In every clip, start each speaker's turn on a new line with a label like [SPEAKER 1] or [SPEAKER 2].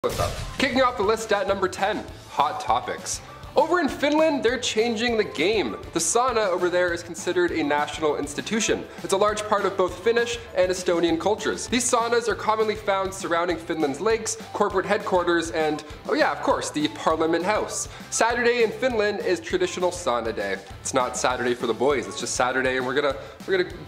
[SPEAKER 1] What's up? Kicking off the list at number 10, hot topics. Over in Finland, they're changing the game. The sauna over there is considered a national institution. It's a large part of both Finnish and Estonian cultures. These saunas are commonly found surrounding Finland's lakes, corporate headquarters, and, oh yeah, of course, the Parliament House. Saturday in Finland is traditional sauna day. It's not Saturday for the boys, it's just Saturday and we're gonna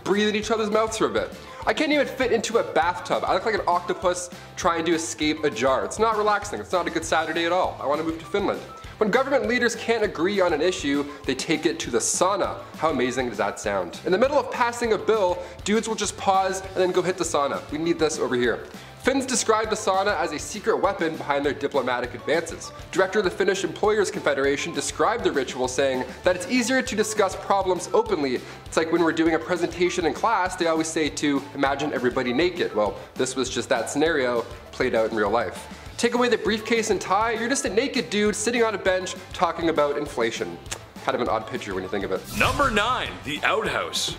[SPEAKER 1] breathe in each other's mouths for a bit. I can't even fit into a bathtub. I look like an octopus trying to escape a jar. It's not relaxing. It's not a good Saturday at all. I want to move to Finland. When government leaders can't agree on an issue, they take it to the sauna. How amazing does that sound? In the middle of passing a bill, dudes will just pause and then go hit the sauna. We need this over here. Finns describe the sauna as a secret weapon behind their diplomatic advances. Director of the Finnish Employers Confederation described the ritual saying that it's easier to discuss problems openly. It's like when we're doing a presentation in class, they always say to imagine everybody naked. Well, this was just that scenario played out in real life. Take away the briefcase and tie, you're just a naked dude sitting on a bench talking about inflation. Kind of an odd picture when you think of it.
[SPEAKER 2] Number 9, the outhouse.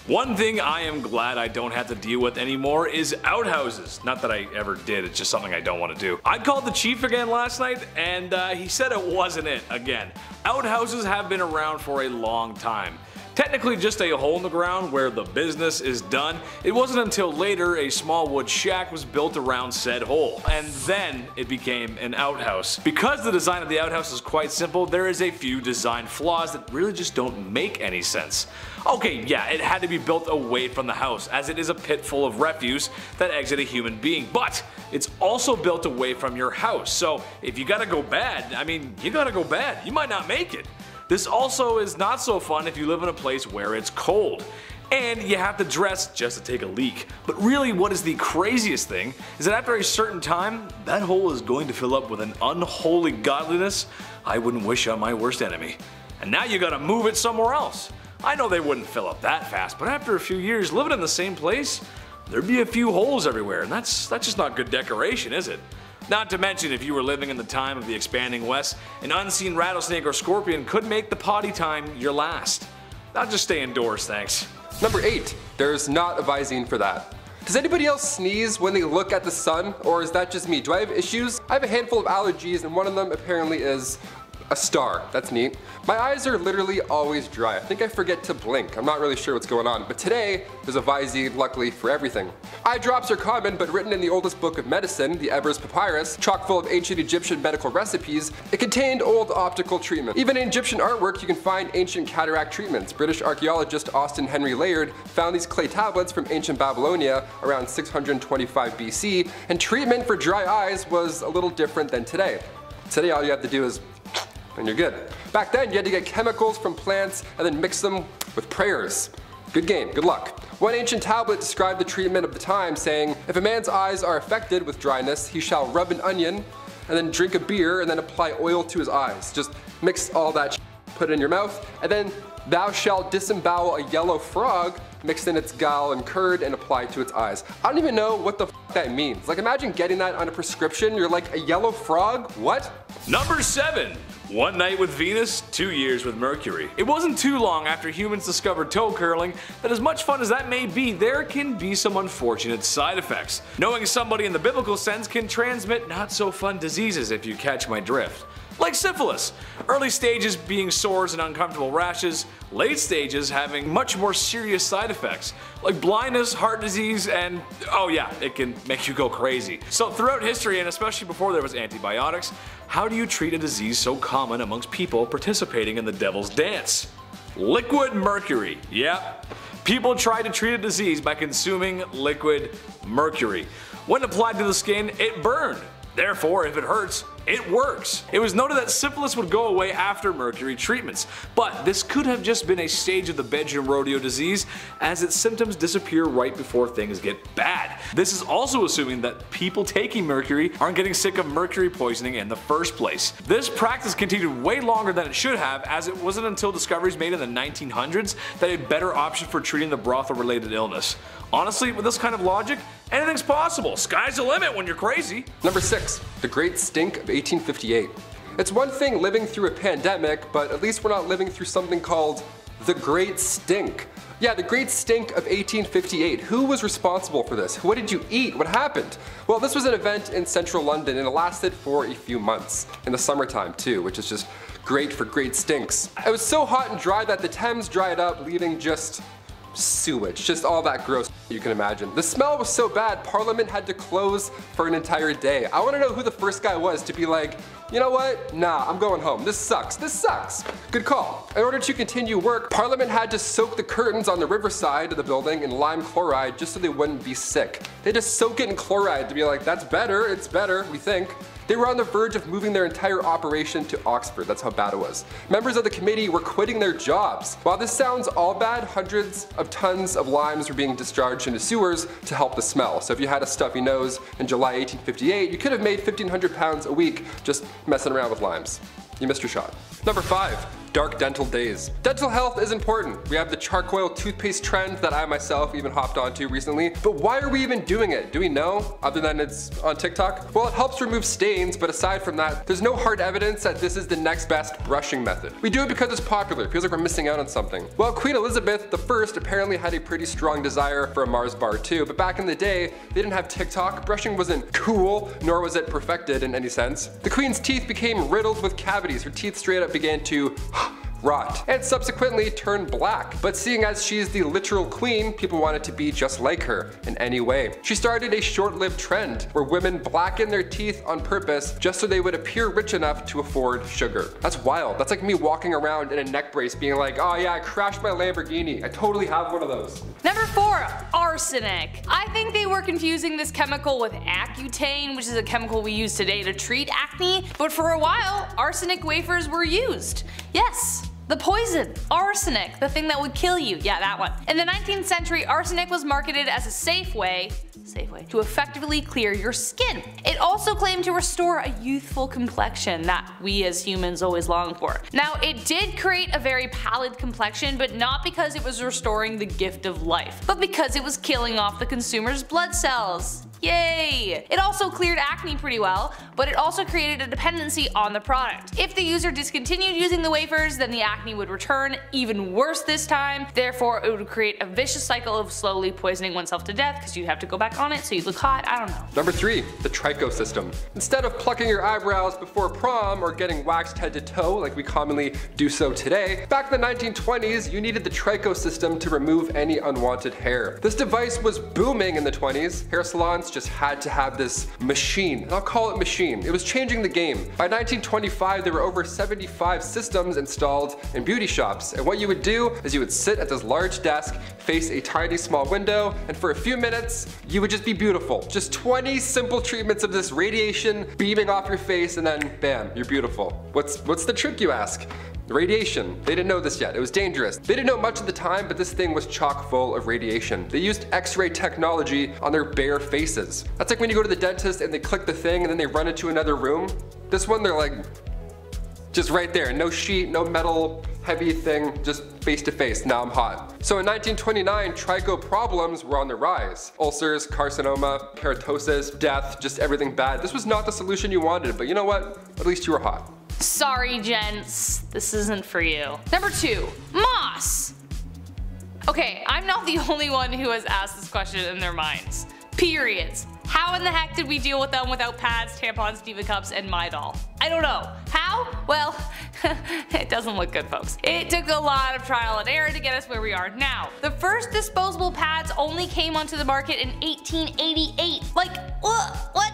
[SPEAKER 2] One thing I am glad I don't have to deal with anymore is outhouses. Not that I ever did, it's just something I don't want to do. I called the chief again last night and he said it wasn't it again. Outhouses have been around for a long time. Technically just a hole in the ground where the business is done. It wasn't until later a small wood shack was built around said hole, and then it became an outhouse. Because the design of the outhouse is quite simple, there is a few design flaws that really just don't make any sense. Okay, yeah, it had to be built away from the house, as it is a pit full of refuse that exit a human being, but it's also built away from your house, so if you gotta go bad, I mean, you gotta go bad. You might not make it. This also is not so fun if you live in a place where it's cold, and you have to dress just to take a leak. But really what is the craziest thing is that after a certain time, that hole is going to fill up with an unholy godliness I wouldn't wish on my worst enemy. And now you gotta move it somewhere else. I know they wouldn't fill up that fast, but after a few years living in the same place, there'd be a few holes everywhere, and that's just not good decoration, is it? Not to mention, if you were living in the time of the expanding West, an unseen rattlesnake or scorpion could make the potty time your last. I'll just stay indoors, thanks.
[SPEAKER 1] Number 8, there's not a Visine for that. Does anybody else sneeze when they look at the sun, or is that just me? Do I have issues? I have a handful of allergies and one of them apparently is a star. That's neat. My eyes are literally always dry. I think I forget to blink. I'm not really sure what's going on, but today there's a Visine luckily for everything. Eye drops are common, but written in the oldest book of medicine, the Ebers Papyrus, chock full of ancient Egyptian medical recipes, it contained old optical treatment. Even in Egyptian artwork you can find ancient cataract treatments. British archaeologist Austin Henry Layard found these clay tablets from ancient Babylonia around 625 BC, and treatment for dry eyes was a little different than today. Today all you have to do is and you're good. Back then you had to get chemicals from plants and then mix them with prayers. Good game, good luck. One ancient tablet described the treatment of the time saying, if a man's eyes are affected with dryness, he shall rub an onion and then drink a beer and then apply oil to his eyes. Just mix all that put it in your mouth, and then thou shalt disembowel a yellow frog mixed in its gall and curd and applied to its eyes. I don't even know what the f that means. Like imagine getting that on a prescription, you're like, a yellow frog? What?
[SPEAKER 2] Number 7. One night with Venus, 2 years with Mercury. It wasn't too long after humans discovered toe curling that as much fun as that may be, there can be some unfortunate side effects. Knowing somebody in the biblical sense can transmit not so fun diseases, if you catch my drift. Like syphilis. Early stages being sores and uncomfortable rashes, late stages having much more serious side effects like blindness, heart disease, and oh yeah, it can make you go crazy. So throughout history, and especially before there was antibiotics, how do you treat a disease so common amongst people participating in the devil's dance? Liquid mercury. Yep. People try to treat a disease by consuming liquid mercury. When applied to the skin, it burned. Therefore, if it hurts, it works. It was noted that syphilis would go away after mercury treatments, but this could have just been a stage of the bedroom rodeo disease, as its symptoms disappear right before things get bad. This is also assuming that people taking mercury aren't getting sick of mercury poisoning in the first place. This practice continued way longer than it should have, as it wasn't until discoveries made in the 1900s that a better option for treating the brothel-related illness. Honestly, with this kind of logic, anything's possible. Sky's the limit when you're crazy.
[SPEAKER 1] Number 6. The Great Stink of 1858. It's one thing living through a pandemic, but at least we're not living through something called the Great Stink. Yeah, the Great Stink of 1858. Who was responsible for this? What did you eat? What happened? Well, this was an event in central London and it lasted for a few months. In the summertime too, which is just great for great stinks. It was so hot and dry that the Thames dried up, leaving just sewage, just all that gross you can imagine. The smell was so bad, Parliament had to close for an entire day. I want to know who the first guy was to be like, you know what? Nah, I'm going home. This sucks. This sucks. Good call. In order to continue work, Parliament had to soak the curtains on the riverside of the building in lime chloride just so they wouldn't be sick. They just soak it in chloride to be like, that's better, it's better, we think. They were on the verge of moving their entire operation to Oxford. That's how bad it was. Members of the committee were quitting their jobs. While this sounds all bad, hundreds of tons of limes were being discharged into sewers to help the smell. So if you had a stuffy nose in July 1858, you could have made £1,500 a week just messing around with limes. You missed your shot. Number 5. Dark dental days. Dental health is important. We have the charcoal toothpaste trend that I myself even hopped onto recently. But why are we even doing it? Do we know? Other than it's on TikTok? Well, it helps remove stains, but aside from that, there's no hard evidence that this is the next best brushing method. We do it because it's popular. It feels like we're missing out on something. Well, Queen Elizabeth I apparently had a pretty strong desire for a Mars bar too, but back in the day, they didn't have TikTok. Brushing wasn't cool, nor was it perfected in any sense. The Queen's teeth became riddled with cavities. Her teeth straight up began to rot, and subsequently turned black. But seeing as she's the literal queen, people wanted to be just like her in any way. She started a short-lived trend where women blacken their teeth on purpose just so they would appear rich enough to afford sugar. That's wild. That's like me walking around in a neck brace being like, oh yeah, I crashed my Lamborghini. I totally have one of those.
[SPEAKER 3] Number 4, arsenic. I think they were confusing this chemical with Accutane, which is a chemical we use today to treat acne, but for a while, arsenic wafers were used. Yes. The poison, arsenic, the thing that would kill you, yeah, that one. In the 19th century, arsenic was marketed as a safe way to effectively clear your skin. It also claimed to restore a youthful complexion that we as humans always long for. Now, it did create a very pallid complexion, but not because it was restoring the gift of life, but because it was killing off the consumer's blood cells. Yay! It also cleared acne pretty well, but it also created a dependency on the product. If the user discontinued using the wafers, then the acne would return, even worse this time. Therefore, it would create a vicious cycle of slowly poisoning oneself to death because you'd have to go back on it so you look hot, I don't know.
[SPEAKER 1] Number 3, the tricho system. Instead of plucking your eyebrows before prom or getting waxed head to toe like we commonly do so today, back in the 1920s, you needed the tricho system to remove any unwanted hair. This device was booming in the 20s. Hair salons just had to have this machine. And I'll call it machine. It was changing the game. By 1925, there were over 75 systems installed in beauty shops. And what you would do is you would sit at this large desk, face a tiny small window, and for a few minutes, you would just be beautiful. Just 20 simple treatments of this radiation beaming off your face, and then bam, you're beautiful. What's the trick, you ask? Radiation. They didn't know this yet. It was dangerous. They didn't know much at the time, but this thing was chock full of radiation. They used X-ray technology on their bare faces. That's like when you go to the dentist and they click the thing and then they run into another room. This one, they're like, just right there. No sheet, no metal, heavy thing, just face to face. Now I'm hot. So in 1929, tricho problems were on the rise. Ulcers, carcinoma, keratosis, death, just everything bad. This was not the solution you wanted, but you know what? At least you were hot.
[SPEAKER 3] Sorry, gents, this isn't for you. Number 2, moss. Okay, I'm not the only one who has asked this question in their minds. Periods. How in the heck did we deal with them without pads, tampons, Diva cups, and Midol? I don't know. How? Well, it doesn't look good, folks. It took a lot of trial and error to get us where we are now. The first disposable pads only came onto the market in 1888. Like, what?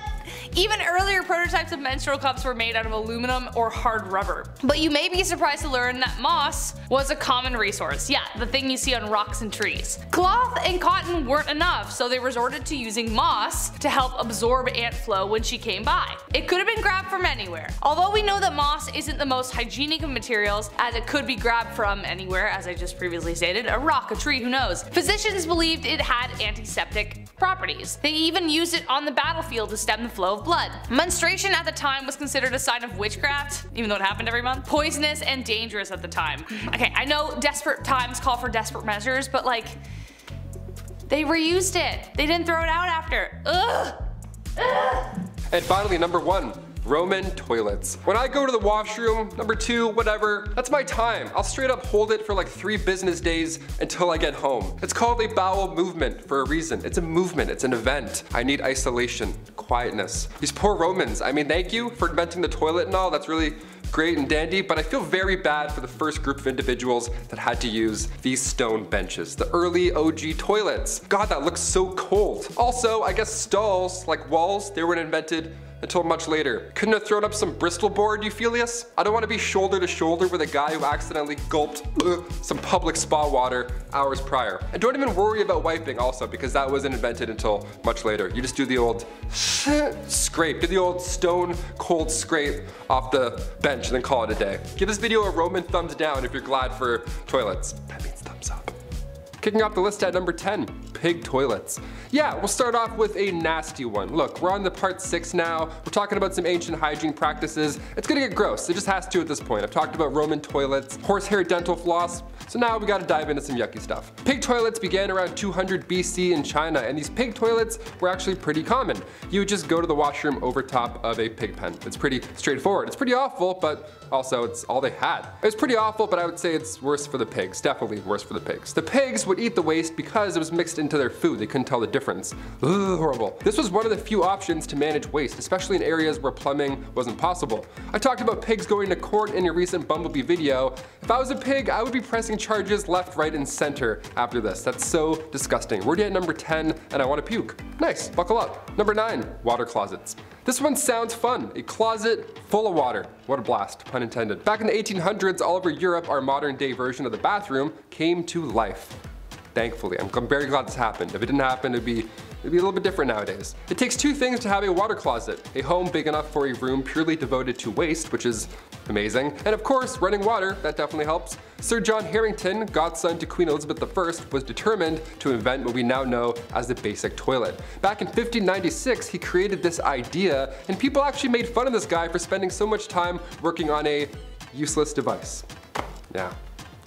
[SPEAKER 3] Even earlier prototypes of menstrual cups were made out of aluminum or hard rubber. But you may be surprised to learn that moss was a common resource. Yeah, the thing you see on rocks and trees. Cloth and cotton weren't enough, so they resorted to using moss to help absorb ant flow when she came by. It could have been grabbed from anywhere. Although we know that moss isn't the most hygienic of materials, as it could be grabbed from anywhere, as I just previously stated, a rock, a tree, who knows. Physicians believed it had antiseptic properties. They even used it on the battlefield to stem the flow of blood. Menstruation at the time was considered a sign of witchcraft, even though it happened every month. Poisonous and dangerous at the time. Okay, I know desperate times call for desperate measures, but like, they reused it. They didn't throw it out after. Ugh.
[SPEAKER 1] And finally, number 1. Roman toilets. When I go to the washroom, number 2, whatever, that's my time. I'll straight up hold it for like 3 business days until I get home. It's called a bowel movement for a reason. It's a movement, it's an event. I need isolation, quietness. These poor Romans, I mean, thank you for inventing the toilet and all, that's really great and dandy, but I feel very bad for the first group of individuals that had to use these stone benches, the early OG toilets. God, that looks so cold. Also, I guess stalls, like walls, they weren't invented until much later. Couldn't have thrown up some Bristol board, Euphelius? I don't want to be shoulder to shoulder with a guy who accidentally gulped some public spa water hours prior. And don't even worry about wiping also, because that wasn't invented until much later. You just do the old scrape, do the old stone cold scrape off the bench and then call it a day. Give this video a Roman thumbs down if you're glad for toilets. That means thumbs up. Kicking off the list at number 10, pig toilets. Yeah, we'll start off with a nasty one. Look, we're on the part 6 now. We're talking about some ancient hygiene practices. It's gonna get gross, it just has to at this point. I've talked about Roman toilets, horsehair dental floss, so now we gotta dive into some yucky stuff. Pig toilets began around 200 BC in China, and these pig toilets were actually pretty common. You would just go to the washroom over top of a pig pen. It's pretty straightforward. It's pretty awful, but also it's all they had. It's pretty awful, but I would say it's worse for the pigs. Definitely worse for the pigs. The pigs would eat the waste because it was mixed into their food. They couldn't tell the difference. Ugh, horrible. This was one of the few options to manage waste, especially in areas where plumbing wasn't possible. I talked about pigs going to court in a recent Bumblebee video. If I was a pig, I would be pressing charges left, right, and center after this. That's so disgusting. We're already at number 10, and I want to puke. Nice, buckle up. Number 9, water closets. This one sounds fun. A closet full of water. What a blast, pun intended. Back in the 1800s, all over Europe, our modern day version of the bathroom came to life. Thankfully, I'm very glad this happened. If it didn't happen, it'd be a little bit different nowadays. It takes 2 things to have a water closet. A home big enough for a room purely devoted to waste, which is amazing. And of course, running water, that definitely helps. Sir John Harington, godson to Queen Elizabeth I, was determined to invent what we now know as the basic toilet. Back in 1596, he created this idea, and people actually made fun of this guy for spending so much time working on a useless device. Yeah.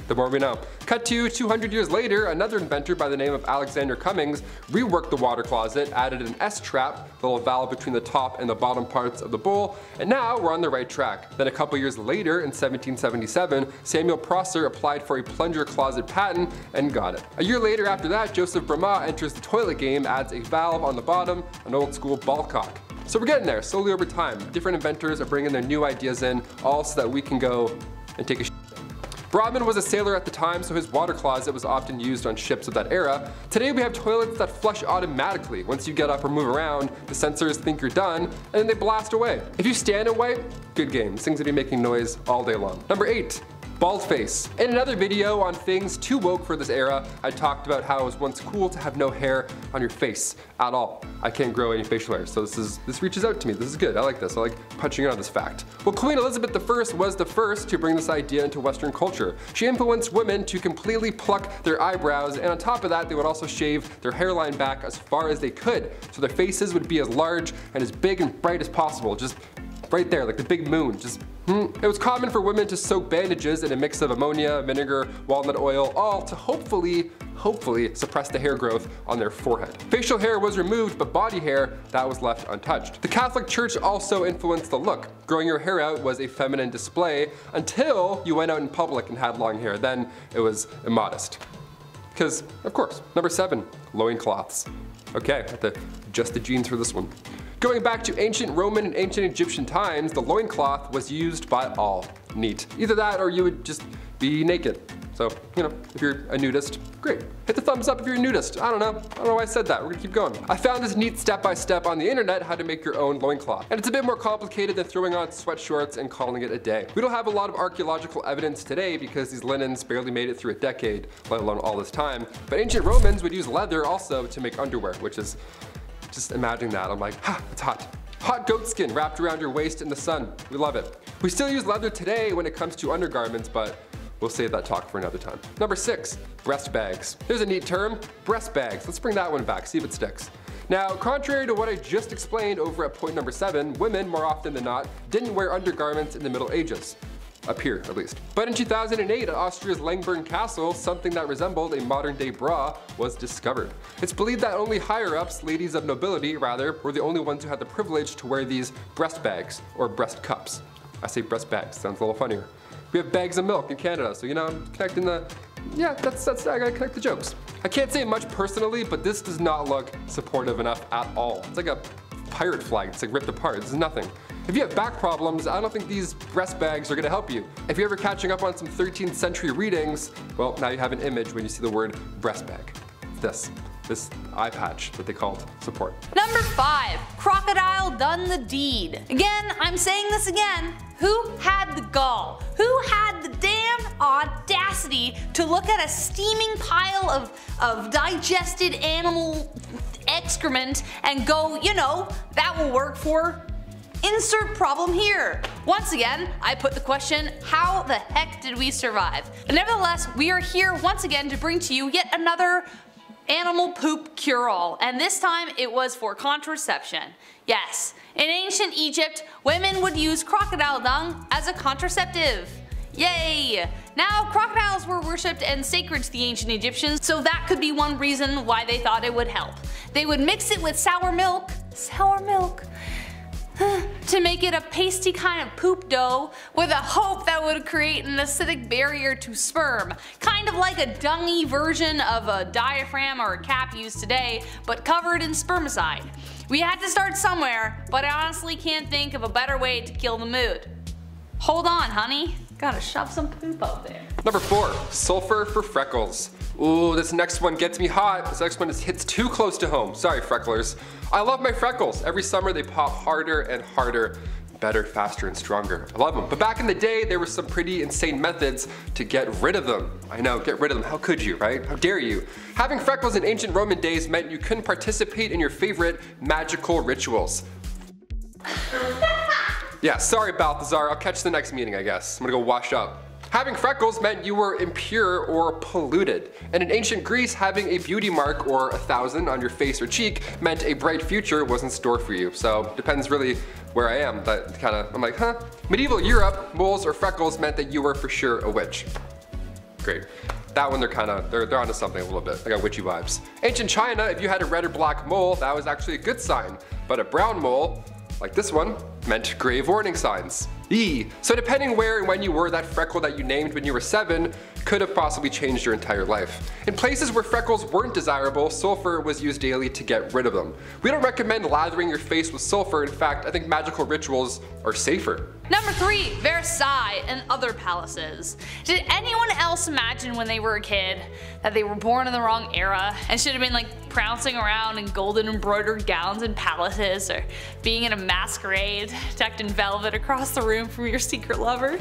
[SPEAKER 1] The more we know. Cut to 200 years later, another inventor by the name of Alexander Cummings reworked the water closet, added an S-trap, the little valve between the top and the bottom parts of the bowl, and now we're on the right track. Then a couple years later, in 1777, Samuel Prosser applied for a plunger closet patent and got it. A year later after that, Joseph Brahma enters the toilet game, adds a valve on the bottom, an old school ball cock. So we're getting there, slowly over time. Different inventors are bringing their new ideas in, all so that we can go and take a shit. Brodmann was a sailor at the time, so his water closet was often used on ships of that era. Today we have toilets that flush automatically. Once you get up or move around, the sensors think you're done, and then they blast away. If you stand and wipe, good game. This thing's gonna be making noise all day long. Number 8. Bald face. In another video on things too woke for this era, I talked about how it was once cool to have no hair on your face at all. I can't grow any facial hair, so this reaches out to me. This is good. I like this. I like punching out on this fact. Well, Queen Elizabeth I was the first to bring this idea into Western culture. She influenced women to completely pluck their eyebrows, and on top of that, they would also shave their hairline back as far as they could, so their faces would be as large and as big and bright as possible. Just right there, like the big moon. It was common for women to soak bandages in a mix of ammonia, vinegar, walnut oil, all to hopefully suppress the hair growth on their forehead. Facial hair was removed, but body hair, that was left untouched. The Catholic Church also influenced the look. Growing your hair out was a feminine display until you went out in public and had long hair. Then it was immodest. Because, of course. Number 7, loincloths. Okay, I have to adjust the jeans for this one. Going back to ancient Roman and ancient Egyptian times, the loincloth was used by all. Neat. Either that or you would just be naked. So, you know, if you're a nudist, great. Hit the thumbs up if you're a nudist. I don't know why I said that. We're gonna keep going. I found this neat step-by-step on the internet how to make your own loincloth. And it's a bit more complicated than throwing on sweat shorts and calling it a day. We don't have a lot of archaeological evidence today because these linens barely made it through a decade, let alone all this time. But ancient Romans would use leather also to make underwear, which is, just imagining that, I'm like, it's hot. Hot goat skin wrapped around your waist in the sun. We love it. We still use leather today when it comes to undergarments, but we'll save that talk for another time. Number 6, breast bags. There's a neat term, breast bags. Let's bring that one back, see if it sticks. Now, contrary to what I just explained over at point number 7, women, more often than not, didn't wear undergarments in the Middle Ages. up here at least. But in 2008 at Austria's Langborn Castle, something that resembled a modern day bra was discovered. It's believed that only higher ups, ladies of nobility rather, were the only ones who had the privilege to wear these breast bags or breast cups. I say breast bags, sounds a little funnier. We have bags of milk in Canada, so you know, I'm connecting the, yeah, that's I gotta connect the jokes. I can't say much personally, but this does not look supportive enough at all. It's like a pirate flag, it's like ripped apart, this is nothing. If you have back problems, I don't think these breast bags are gonna help you. If you're ever catching up on some 13th century readings, well, now you have an image when you see the word breast bag. This eye patch that they called support.
[SPEAKER 3] Number 5, crocodile done the deed. Again, I'm saying this again. Who had the gall? Who had the damn audacity to look at a steaming pile of digested animal excrement and go, you know, that will work for insert problem here. Once again, I put the question, how the heck did we survive? But nevertheless, we are here once again to bring to you yet another animal poop cure-all, and this time it was for contraception. Yes, in ancient Egypt, women would use crocodile dung as a contraceptive. Yay! Now, crocodiles were worshipped and sacred to the ancient Egyptians, so that could be one reason why they thought it would help. They would mix it with sour milk, to make it a pasty kind of poop dough with a hope that would create an acidic barrier to sperm. Kind of like a dungy version of a diaphragm or a cap used today, but covered in spermicide. We had to start somewhere, but I honestly can't think of a better way to kill the mood. Hold on, honey. Gotta shove some poop out there.
[SPEAKER 1] Number 4, sulfur for freckles. Ooh, this next one gets me hot. This next one hits too close to home. Sorry, frecklers. I love my freckles. Every summer they pop harder and harder. Better, faster, and stronger. I love them. But back in the day, there were some pretty insane methods to get rid of them. I know, get rid of them. How could you, right? How dare you? Having freckles in ancient Roman days meant you couldn't participate in your favorite magical rituals. Yeah, sorry Balthazar, I'll catch the next meeting I guess. I'm gonna go wash up. Having freckles meant you were impure or polluted. And in ancient Greece, having a beauty mark or 1,000 on your face or cheek meant a bright future was in store for you. So depends really where I am. That I'm like, huh? Medieval Europe, moles or freckles meant that you were for sure a witch. Great. That one they're onto something a little bit. I got witchy vibes. Ancient China, if you had a red or black mole, that was actually a good sign. But a brown mole, like this one, meant grave warning signs. Eee. So depending where and when you were, that freckle that you named when you were 7 could have possibly changed your entire life. In places where freckles weren't desirable, sulfur was used daily to get rid of them. We don't recommend lathering your face with sulfur. In fact, I think magical rituals are safer.
[SPEAKER 3] Number 3, Versailles and other palaces. Did anyone else imagine when they were a kid that they were born in the wrong era and should have been like prancing around in golden embroidered gowns in palaces, or being in a masquerade decked in velvet across the room from your secret lover?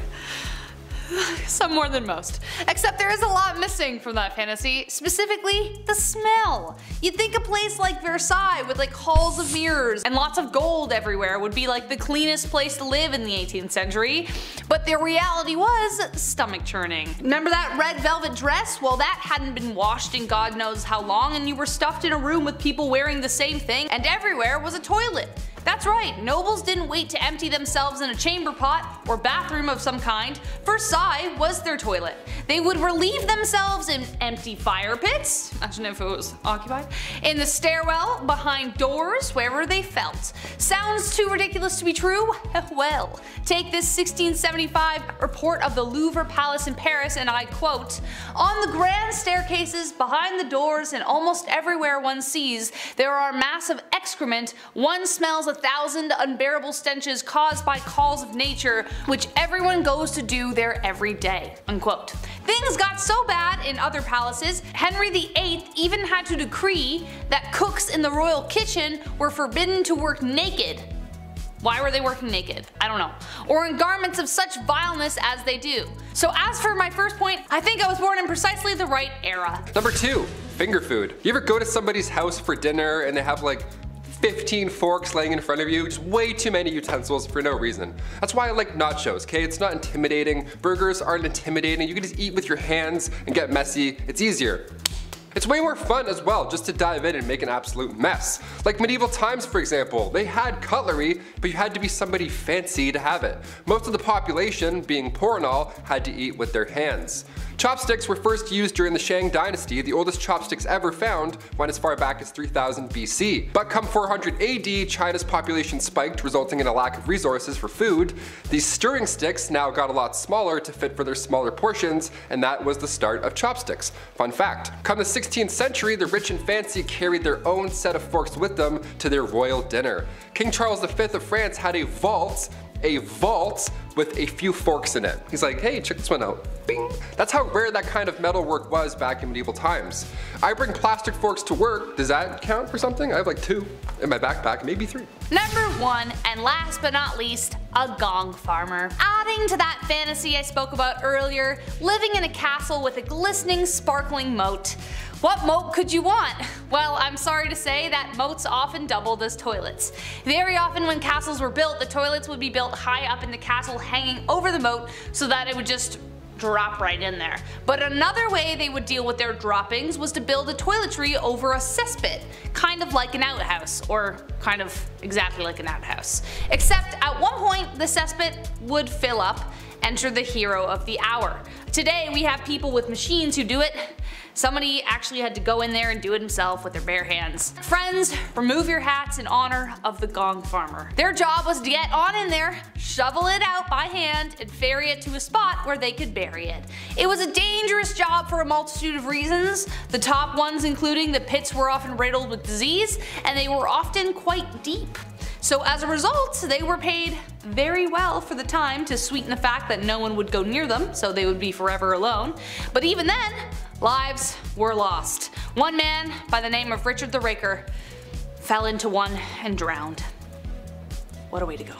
[SPEAKER 3] Some more than most. Except there is a lot missing from that fantasy, specifically the smell. You'd think a place like Versailles with like halls of mirrors and lots of gold everywhere would be like the cleanest place to live in the 18th century, but the reality was stomach churning. Remember that red velvet dress? Well, that hadn't been washed in God knows how long, and you were stuffed in a room with people wearing the same thing, and everywhere was a toilet. That's right, nobles didn't wait to empty themselves in a chamber pot or bathroom of some kind. Versailles was their toilet. They would relieve themselves in empty fire pits, imagine if it was occupied, in the stairwell, behind doors, wherever they felt. Sounds too ridiculous to be true? Well, take this 1675 report of the Louvre Palace in Paris, and I quote, "On the grand staircases, behind the doors, and almost everywhere one sees, there are massive excrement. One smells 1,000 unbearable stenches caused by calls of nature, which everyone goes to do there every day." Unquote. Things got so bad in other palaces, Henry VIII even had to decree that cooks in the royal kitchen were forbidden to work naked. Why were they working naked? I don't know. Or in garments of such vileness as they do. So as for my first point, I think I was born in precisely the right era.
[SPEAKER 1] Number 2, finger food. You ever go to somebody's house for dinner and they have like 15 forks laying in front of you, just way too many utensils for no reason. That's why I like nachos, okay? It's not intimidating. Burgers aren't intimidating. You can just eat with your hands and get messy. It's easier. It's way more fun as well just to dive in and make an absolute mess. Like medieval times, for example, they had cutlery, but you had to be somebody fancy to have it. Most of the population, being poor and all, had to eat with their hands. Chopsticks were first used during the Shang dynasty. The oldest chopsticks ever found went as far back as 3000 BC. But come 400 AD, China's population spiked, resulting in a lack of resources for food. These stirring sticks now got a lot smaller to fit for their smaller portions, and that was the start of chopsticks. Fun fact, come the 16th century, the rich and fancy carried their own set of forks with them to their royal dinner. King Charles V of France had a vault with a few forks in it. He's like, hey, check this one out. Bing. That's how rare that kind of metalwork was back in medieval times. I bring plastic forks to work. Does that count for something? I have like 2 in my backpack, maybe 3.
[SPEAKER 3] Number 1, and last but not least, a gong farmer. Adding to that fantasy I spoke about earlier, living in a castle with a glistening, sparkling moat. What moat could you want? Well, I'm sorry to say that moats often doubled as toilets. Very often when castles were built, the toilets would be built high up in the castle, hanging over the moat so that it would just drop right in there. But another way they would deal with their droppings was to build a toiletry over a cesspit, kind of like an outhouse, or kind of exactly like an outhouse. Except at one point the cesspit would fill up. Enter the hero of the hour. Today we have people with machines who do it. Somebody actually had to go in there and do it himself with their bare hands. Friends, remove your hats in honor of the gong farmer. Their job was to get on in there, shovel it out by hand, and ferry it to a spot where they could bury it. It was a dangerous job for a multitude of reasons, the top ones including the pits were often riddled with disease, and they were often quite deep. So as a result, they were paid very well for the time to sweeten the fact that no one would go near them, so they would be forever alone. But even then, lives were lost. One man by the name of Richard the Raker fell into one and drowned. What a way to go.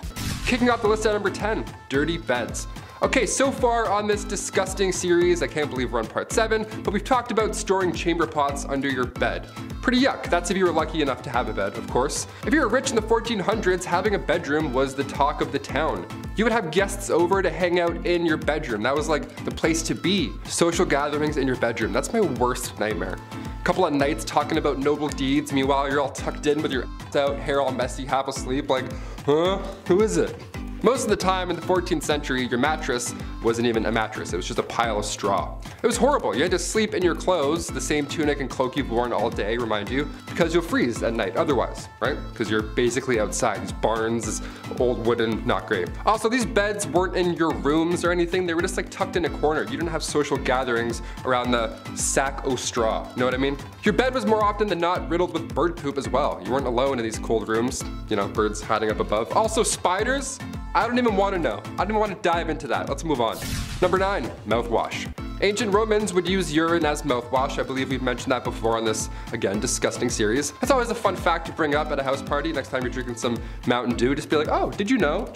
[SPEAKER 1] Kicking off the list at number 10, dirty beds. Okay, so far on this disgusting series, I can't believe we're on part 7, but we've talked about storing chamber pots under your bed. Pretty yuck. That's if you were lucky enough to have a bed, of course. If you were rich in the 1400s, having a bedroom was the talk of the town. You would have guests over to hang out in your bedroom. That was like the place to be. Social gatherings in your bedroom. That's my worst nightmare. Couple of nights talking about noble deeds, meanwhile you're all tucked in with your ass out, hair all messy, half asleep, like, huh? Who is it? Most of the time in the 14th century, your mattress wasn't even a mattress, it was just a pile of straw. It was horrible. You had to sleep in your clothes, the same tunic and cloak you've worn all day, remind you, because you'll freeze at night otherwise, right? Because you're basically outside. These barns, this old wooden, not great. Also, these beds weren't in your rooms or anything, they were just like tucked in a corner. You didn't have social gatherings around the sack o' straw, you know what I mean? Your bed was more often than not riddled with bird poop as well. You weren't alone in these cold rooms, you know, birds hiding up above. Also, spiders? I don't even want to know. I don't even want to dive into that. Let's move on. Number 9, mouthwash. Ancient Romans would use urine as mouthwash. I believe we've mentioned that before on this, again, disgusting series. That's always a fun fact to bring up at a house party next time you're drinking some Mountain Dew. Just be like, oh, did you know?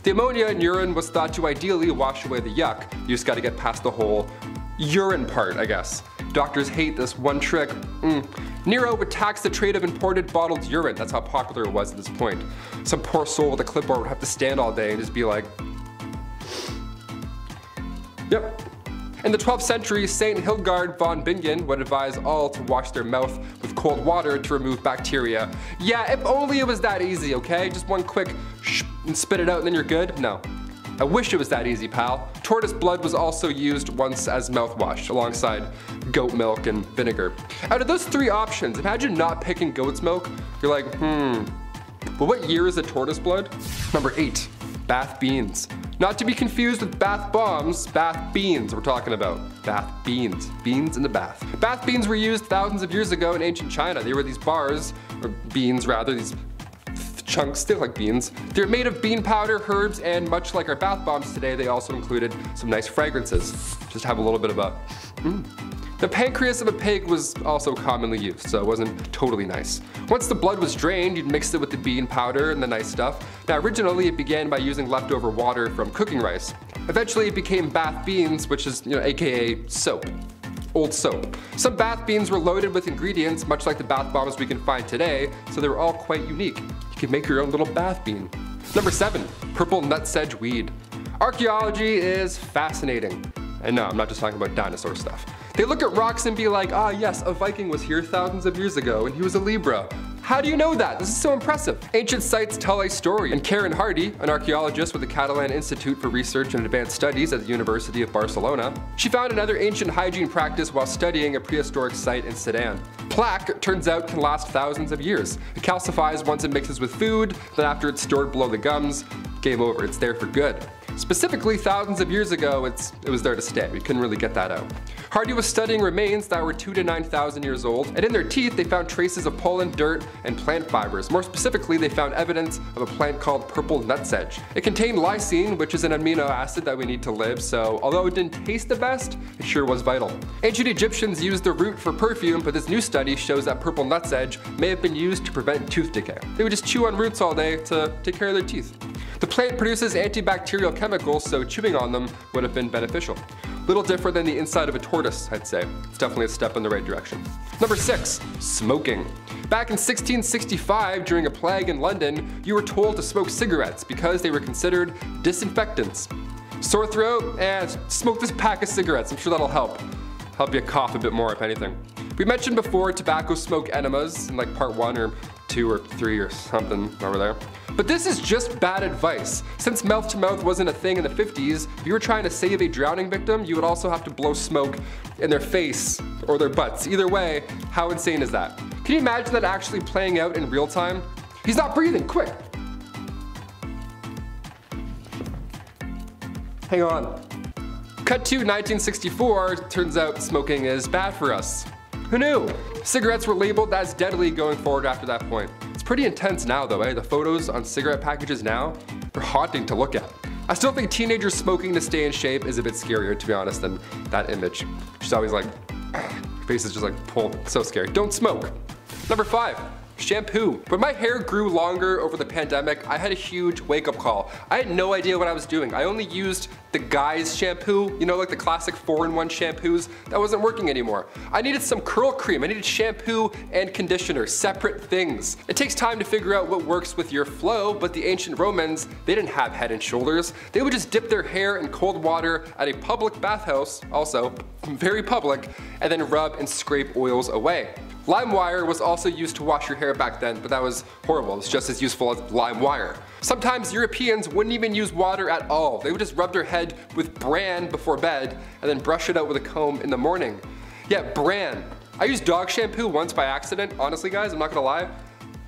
[SPEAKER 1] The ammonia in urine was thought to ideally wash away the yuck. You just got to get past the whole urine part, I guess. Doctors hate this one trick. Nero would tax the trade of imported bottled urine. That's how popular it was at this point. Some poor soul with a clipboard would have to stand all day and just be like, yep. In the 12th century, Saint Hildegard von Bingen would advise all to wash their mouth with cold water to remove bacteria. Yeah, if only it was that easy, okay? Just one quick shh and spit it out and then you're good? No. I wish it was that easy, pal. Tortoise blood was also used once as mouthwash, alongside goat milk and vinegar. Out of those 3 options, imagine not picking goat's milk. You're like, but what year is the tortoise blood? Number 8, bath beans. Not to be confused with bath bombs, bath beans we're talking about. Bath beans, beans in the bath. Bath beans were used thousands of years ago in ancient China. They were these bars, or beans rather, these chunks, they look like beans. They're made of bean powder, herbs, and much like our bath bombs today, they also included some nice fragrances. Just have a little bit of a The pancreas of a pig was also commonly used, so it wasn't totally nice. Once the blood was drained, you'd mix it with the bean powder and the nice stuff. Now originally it began by using leftover water from cooking rice. Eventually it became bath beans, which is, aka soap. Old soap. Some bath beans were loaded with ingredients much like the bath bombs we can find today, so they were all quite unique. You could make your own little bath bean. Number 7, purple nutsedge weed. Archaeology is fascinating. And no, I'm not just talking about dinosaur stuff. They look at rocks and be like, ah yes, a Viking was here thousands of years ago and he was a Libra. How do you know that? This is so impressive. Ancient sites tell a story, and Karen Hardy, an archaeologist with the Catalan Institute for Research and Advanced Studies at the University of Barcelona, she found another ancient hygiene practice while studying a prehistoric site in Sudan. Plaque, it turns out, can last thousands of years. It calcifies once it mixes with food, then after it's stored below the gums, game over, it's there for good. Specifically, thousands of years ago, it was there to stay. We couldn't really get that out. Hardy was studying remains that were 2,000 to 9,000 years old, and in their teeth they found traces of pollen, dirt, and plant fibers. More specifically, they found evidence of a plant called purple nutsedge. It contained lysine, which is an amino acid that we need to live, so although it didn't taste the best, it sure was vital. Ancient Egyptians used the root for perfume, but this new study shows that purple nutsedge may have been used to prevent tooth decay. They would just chew on roots all day to take care of their teeth. The plant produces antibacterial chemicals, so chewing on them would have been beneficial. Little different than the inside of a tortoise, I'd say. It's definitely a step in the right direction. Number 6, smoking. Back in 1665, during a plague in London, you were told to smoke cigarettes because they were considered disinfectants. Sore throat? Smoke this pack of cigarettes, I'm sure that'll help. Help you cough a bit more, if anything. We mentioned before tobacco smoke enemas in like part 1 or 2 or 3 or something over there. But this is just bad advice. Since mouth-to-mouth wasn't a thing in the 50s, if you were trying to save a drowning victim, you would also have to blow smoke in their face or their butts. Either way, how insane is that? Can you imagine that actually playing out in real time? He's not breathing, quick! Hang on. Cut to 1964, turns out smoking is bad for us. Who knew? Cigarettes were labeled as deadly going forward after that point. It's pretty intense now though, eh? The photos on cigarette packages now, they're haunting to look at. I still think teenagers smoking to stay in shape is a bit scarier, to be honest, than that image. She's always like, her face is just like pulled, so scary. Don't smoke. Number 5. Shampoo. When my hair grew longer over the pandemic, I had a huge wake-up call. I had no idea what I was doing. I only used the Guy's shampoo, you know, like the classic 4-in-1 shampoos. That wasn't working anymore. I needed some curl cream. I needed shampoo and conditioner, separate things. It takes time to figure out what works with your flow, but the ancient Romans, they didn't have Head and Shoulders. They would just dip their hair in cold water at a public bathhouse, also very public, and then rub and scrape oils away. Lime wire was also used to wash your hair back then, but that was horrible. It's just as useful as lime wire. Sometimes Europeans wouldn't even use water at all. They would just rub their head with bran before bed and then brush it out with a comb in the morning. Yeah, bran. I used dog shampoo once by accident. Honestly guys, I'm not gonna lie.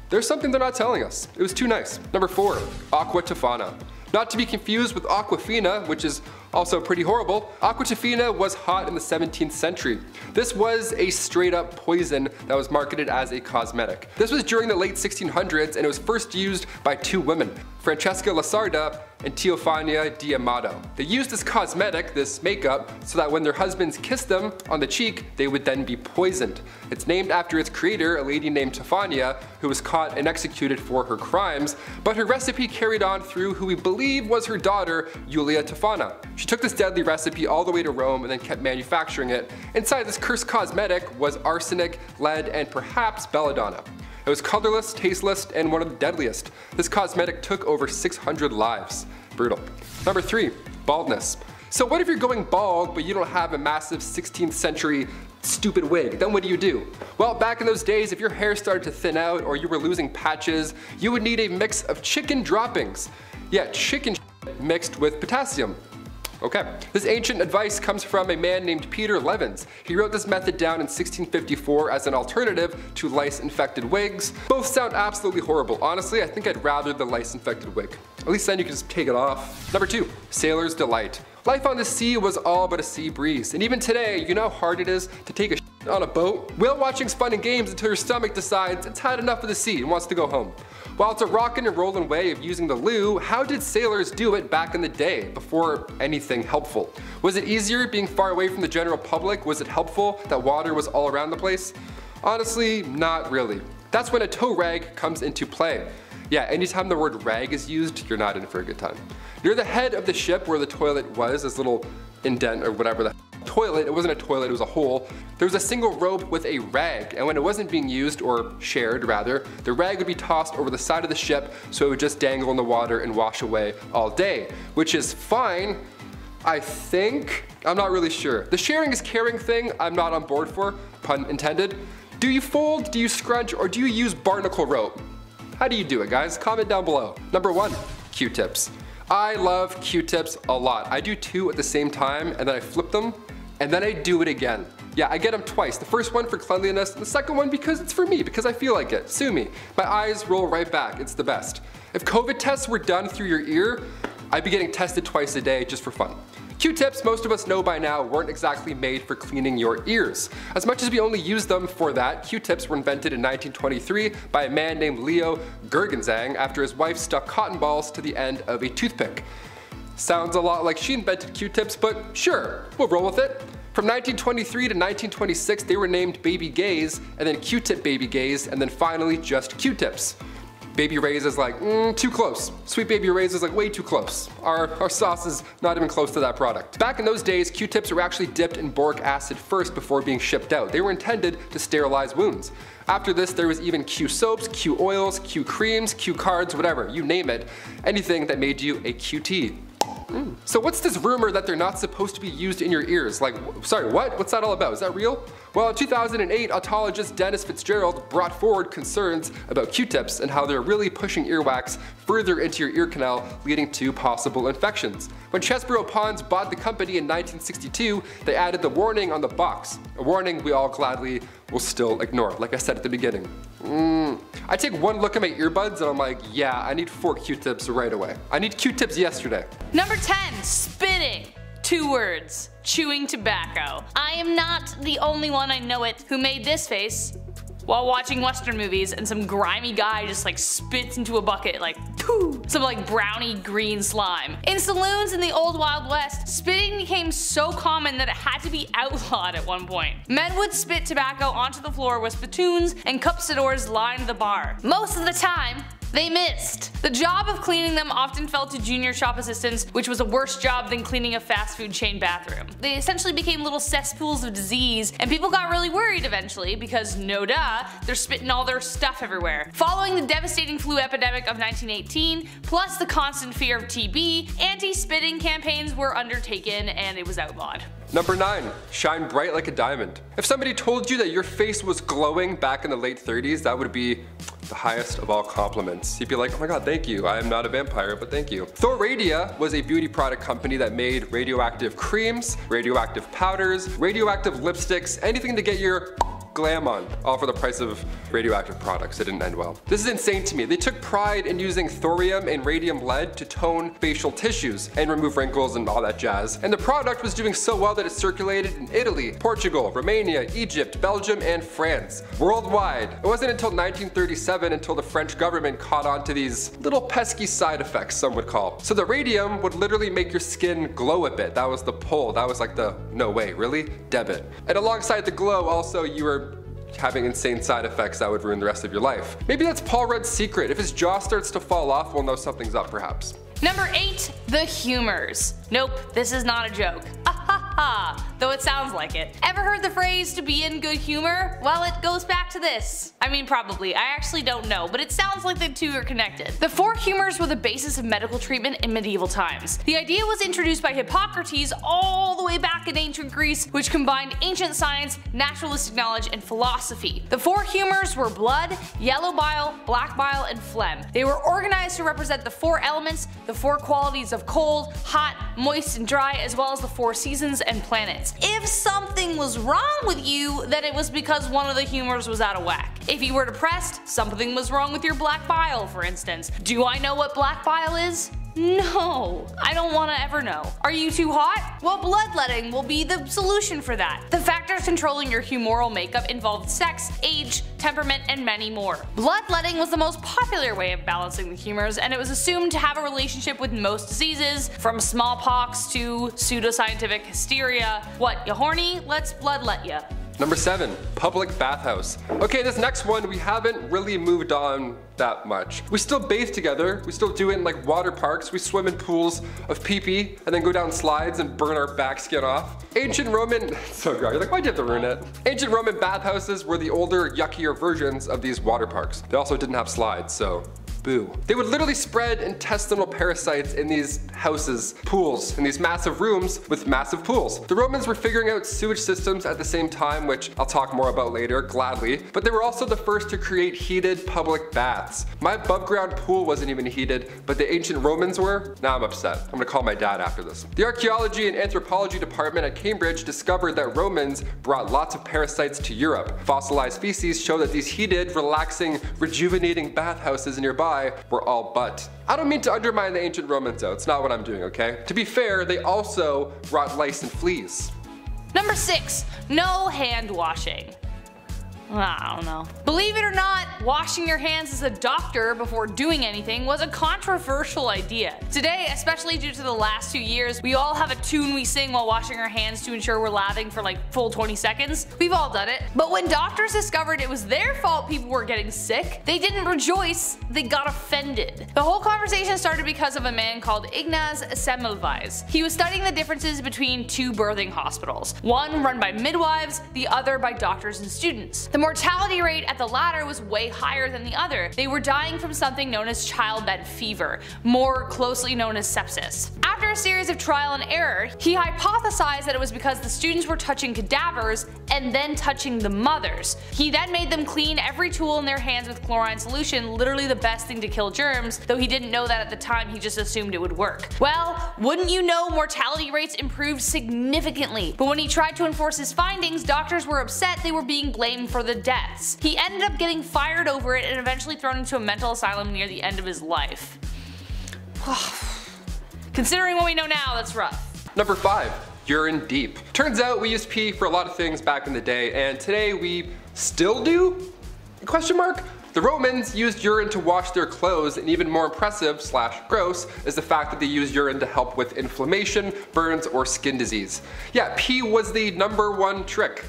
[SPEAKER 1] There's something they're not telling us. It was too nice. Number 4, aqua tofana. Not to be confused with aquafina, which is also pretty horrible. Aqua tofana was hot in the 17th century. This was a straight up poison that was marketed as a cosmetic. This was during the late 1600s and it was first used by 2 women, Francesca Lasarda and Teofania di Amato. They used this cosmetic, this makeup, so that when their husbands kissed them on the cheek, they would then be poisoned. It's named after its creator, a lady named Tofania, who was caught and executed for her crimes, but her recipe carried on through who we believe was her daughter, Julia Tofana. She took this deadly recipe all the way to Rome and then kept manufacturing it. Inside this cursed cosmetic was arsenic, lead, and perhaps belladonna. It was colorless, tasteless, and one of the deadliest. This cosmetic took over 600 lives. Brutal. Number 3, baldness. So what if you're going bald, but you don't have a massive 16th century stupid wig? Then what do? Well, back in those days, if your hair started to thin out or you were losing patches, you would need a mix of chicken droppings. Yeah, chicken mixed with potassium. Okay. This ancient advice comes from a man named Peter Levens. He wrote this method down in 1654 as an alternative to lice-infected wigs. Both sound absolutely horrible. Honestly, I think I'd rather the lice-infected wig. At least then you can just take it off. Number 2, sailor's delight. Life on the sea was all but a sea breeze. And even today, you know how hard it is to take a shit on a boat? Whale watching's fun and games until your stomach decides it's had enough of the sea and wants to go home. While it's a rockin' and rollin' way of using the loo, how did sailors do it back in the day, before anything helpful? Was it easier being far away from the general public? Was it helpful that water was all around the place? Honestly, not really. That's when a tow rag comes into play. Yeah, anytime the word rag is used, you're not in for a good time. Near the head of the ship where the toilet was, this little indent or whatever the toilet, it wasn't a toilet, it was a hole. There was a single rope with a rag, and when it wasn't being used, or shared rather, the rag would be tossed over the side of the ship so it would just dangle in the water and wash away all day, which is fine I think. I'm not really sure. The sharing is caring thing, I'm not on board for, pun intended. Do you fold, do you scrunch, or do you use barnacle rope? How do you do it, guys? Comment down below. Number 1, Q-tips. I love Q-tips a lot. I do 2 at the same time, and then I flip them, and then I do it again. Yeah, I get them twice. The first one for cleanliness, and the second one because it's for me, because I feel like it. Sue me. My eyes roll right back. It's the best. If COVID tests were done through your ear, I'd be getting tested twice a day just for fun. Q-tips, most of us know by now, weren't exactly made for cleaning your ears. As much as we only use them for that, Q-tips were invented in 1923 by a man named Leo Gergenzang after his wife stuck cotton balls to the end of a toothpick. Sounds a lot like she invented Q-tips, but sure, we'll roll with it. From 1923 to 1926, they were named Baby Gays, and then Q-tip Baby Gays, and then finally just Q-tips. Baby Ray's is like, too close. Sweet Baby Ray's is like way too close. Our sauce is not even close to that product. Back in those days, Q-tips were actually dipped in boric acid first before being shipped out. They were intended to sterilize wounds. After this, there was even Q soaps, Q oils, Q creams, Q cards, whatever, you name it. Anything that made you a QT. So what's this rumor that they're not supposed to be used in your ears? Like, sorry, what? What's that all about? Is that real? Well, in 2008, otologist Dennis Fitzgerald brought forward concerns about Q-tips and how they're really pushing earwax further into your ear canal, leading to possible infections. When Chesborough Ponds bought the company in 1962, they added the warning on the box, a warning we all gladly will still ignore, like I said at the beginning. I take one look at my earbuds and I'm like, yeah, I need 4 Q-tips right away. I need Q-tips yesterday.
[SPEAKER 3] Number 10, spitting. 2 words, chewing tobacco. I am not the only one, I know it, who made this face while watching Western movies and some grimy guy just like spits into a bucket like poo, some like brownie green slime. In saloons in the old Wild West, spitting became so common that it had to be outlawed at one point. Men would spit tobacco onto the floor with spittoons and cuspidors lined the bar. Most of the time, they missed. The job of cleaning them often fell to junior shop assistants, which was a worse job than cleaning a fast food chain bathroom. They essentially became little cesspools of disease, and people got really worried eventually because, no duh, they're spitting all their stuff everywhere. Following the devastating flu epidemic of 1918, plus the constant fear of TB, anti-spitting campaigns were undertaken and it was outlawed.
[SPEAKER 1] Number 9, shine bright like a diamond. If somebody told you that your face was glowing back in the late 30s, that would be the highest of all compliments. You'd be like, oh my god, thank you. I am not a vampire, but thank you. Thoradia was a beauty product company that made radioactive creams, radioactive powders, radioactive lipsticks, anything to get your glam on, all for the price of radioactive products. It didn't end well. This is insane to me. They took pride in using thorium and radium lead to tone facial tissues and remove wrinkles and all that jazz. And the product was doing so well that it circulated in Italy, Portugal, Romania, Egypt, Belgium, and France. Worldwide. It wasn't until 1937 until the French government caught on to these little pesky side effects, some would call. So the radium would literally make your skin glow a bit. That was the pull. That was like the, no way, really? Debit. And alongside the glow, also you were having insane side effects that would ruin the rest of your life. Maybe that's Paul Rudd's secret. If his jaw starts to fall off, we'll know something's up perhaps.
[SPEAKER 3] Number 8, the humors. Nope, this is not a joke. Though it sounds like it. Ever heard the phrase to be in good humor? Well, it goes back to this. I mean, probably. I actually don't know, but it sounds like the two are connected. The 4 humors were the basis of medical treatment in medieval times. The idea was introduced by Hippocrates all the way back in ancient Greece, which combined ancient science, naturalistic knowledge, and philosophy. The 4 humors were blood, yellow bile, black bile, and phlegm. They were organized to represent the 4 elements, the 4 qualities of cold, hot, moist, and dry, as well as the 4 seasons and planets. If something was wrong with you, then it was because one of the humors was out of whack. If you were depressed, something was wrong with your black bile, for instance. Do I know what black bile is? No, I don't want to ever know. Are you too hot? Well, bloodletting will be the solution for that. The factors controlling your humoral makeup involved sex, age, temperament, and many more. Bloodletting was the most popular way of balancing the humors, and it was assumed to have a relationship with most diseases, from smallpox to pseudoscientific hysteria. What, you horny? Let's bloodlet ya.
[SPEAKER 1] Number 7, public bathhouse. Okay, this next one, we haven't really moved on that much. We still bathe together, we still do it in like water parks, we swim in pools of pee-pee, and then go down slides and burn our back skin off. Ancient Roman, so gross, you're like, why'd you have to ruin it? Ancient Roman bathhouses were the older, yuckier versions of these water parks. They also didn't have slides, so Boo. They would literally spread intestinal parasites in these houses, pools, in these massive rooms with massive pools. The Romans were figuring out sewage systems at the same time, which I'll talk more about later, gladly, but they were also the first to create heated public baths. My above ground pool wasn't even heated, but the ancient Romans were? Now I'm upset. I'm gonna call my dad after this. The archaeology and anthropology department at Cambridge discovered that Romans brought lots of parasites to Europe. Fossilized feces show that these heated, relaxing, rejuvenating bathhouses nearby were all but. I don't mean to undermine the ancient Romans though, it's not what I'm doing, okay? To be fair, they also brought lice and fleas.
[SPEAKER 3] Number 6, no hand washing. I don't know. Believe it or not, washing your hands as a doctor before doing anything was a controversial idea. Today, especially due to the last 2 years, we all have a tune we sing while washing our hands to ensure we're lathering for like full 20 seconds. We've all done it. But when doctors discovered it was their fault people were getting sick, they didn't rejoice, they got offended. The whole conversation started because of a man called Ignaz Semmelweis. He was studying the differences between 2 birthing hospitals, one run by midwives, the other by doctors and students. The mortality rate at the latter was way higher than the other. They were dying from something known as childbed fever, more closely known as sepsis. After a series of trial and error, he hypothesized that it was because the students were touching cadavers and then touching the mothers. He then made them clean every tool in their hands with chlorine solution, literally the best thing to kill germs, though he didn't know that at the time, he just assumed it would work. Well, wouldn't you know, mortality rates improved significantly, but when he tried to enforce his findings, doctors were upset they were being blamed for the deaths. He ended up getting fired over it and eventually thrown into a mental asylum near the end of his life. Considering what we know now, that's rough.
[SPEAKER 1] Number 5, urine deep. Turns out we used pee for a lot of things back in the day, and today we still do? Question mark? The Romans used urine to wash their clothes, and even more impressive / gross is the fact that they used urine to help with inflammation, burns, or skin disease. Yeah, pee was the #1 trick.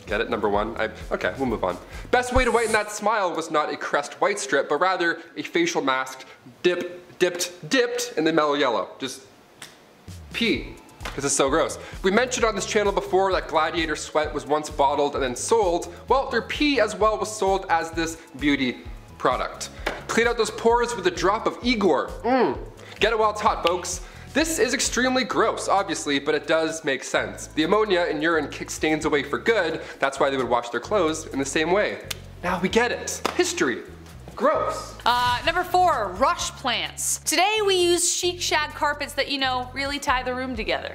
[SPEAKER 1] Get it? Number 1. Okay, we'll move on. Best way to whiten that smile was not a Crest white strip, but rather a facial mask dipped in the mellow yellow. Just pee, because it's so gross. We mentioned on this channel before that Gladiator sweat was once bottled and then sold. Well, their pee as well was sold as this beauty product. Clean out those pores with a drop of Igor. Get it while it's hot, folks. This is extremely gross, obviously, but it does make sense. The ammonia in urine kicks stains away for good. That's why they would wash their clothes in the same way. Now we get it. History. Gross.
[SPEAKER 3] Number 4, rush plants. Today we use chic shag carpets that, you know, really tie the room together.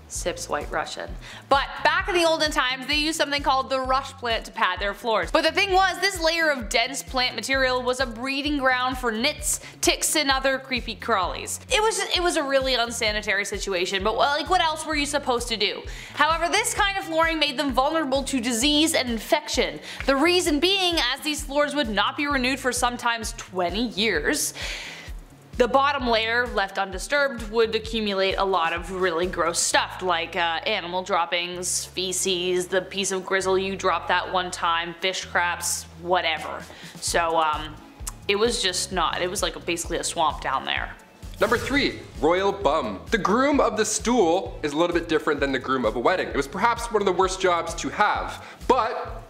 [SPEAKER 3] Sips White Russian. But back in the olden times, they used something called the rush plant to pad their floors. But the thing was, this layer of dense plant material was a breeding ground for nits, ticks, and other creepy crawlies. It was a really unsanitary situation, but well, like, what else were you supposed to do? However, this kind of flooring made them vulnerable to disease and infection. The reason being, as these floors would not be renewed for sometimes 20 years, the bottom layer, left undisturbed, would accumulate a lot of really gross stuff like animal droppings, feces, the piece of grizzle you dropped that one time, fish scraps, whatever. So it was just not, it was like basically a swamp down there.
[SPEAKER 1] Number 3, royal bum. The groom of the stool is a little bit different than the groom of a wedding. It was perhaps one of the worst jobs to have, but,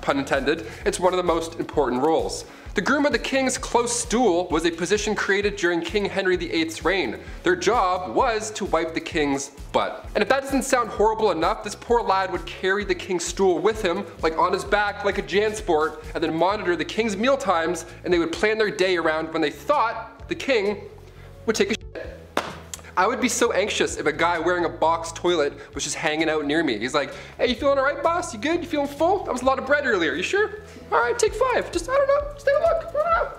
[SPEAKER 1] pun intended, it's one of the most important roles. The groom of the king's close stool was a position created during King Henry VIII's reign. Their job was to wipe the king's butt. And if that doesn't sound horrible enough, this poor lad would carry the king's stool with him, like on his back like a JanSport, and then monitor the king's meal times, and they would plan their day around when they thought the king would take a shit. I would be so anxious if a guy wearing a box toilet was just hanging out near me. He's like, hey, you feeling alright, boss? You good? You feeling full? That was a lot of bread earlier. You sure? Alright, take 5. Just, I don't know. Just take a look. I don't know.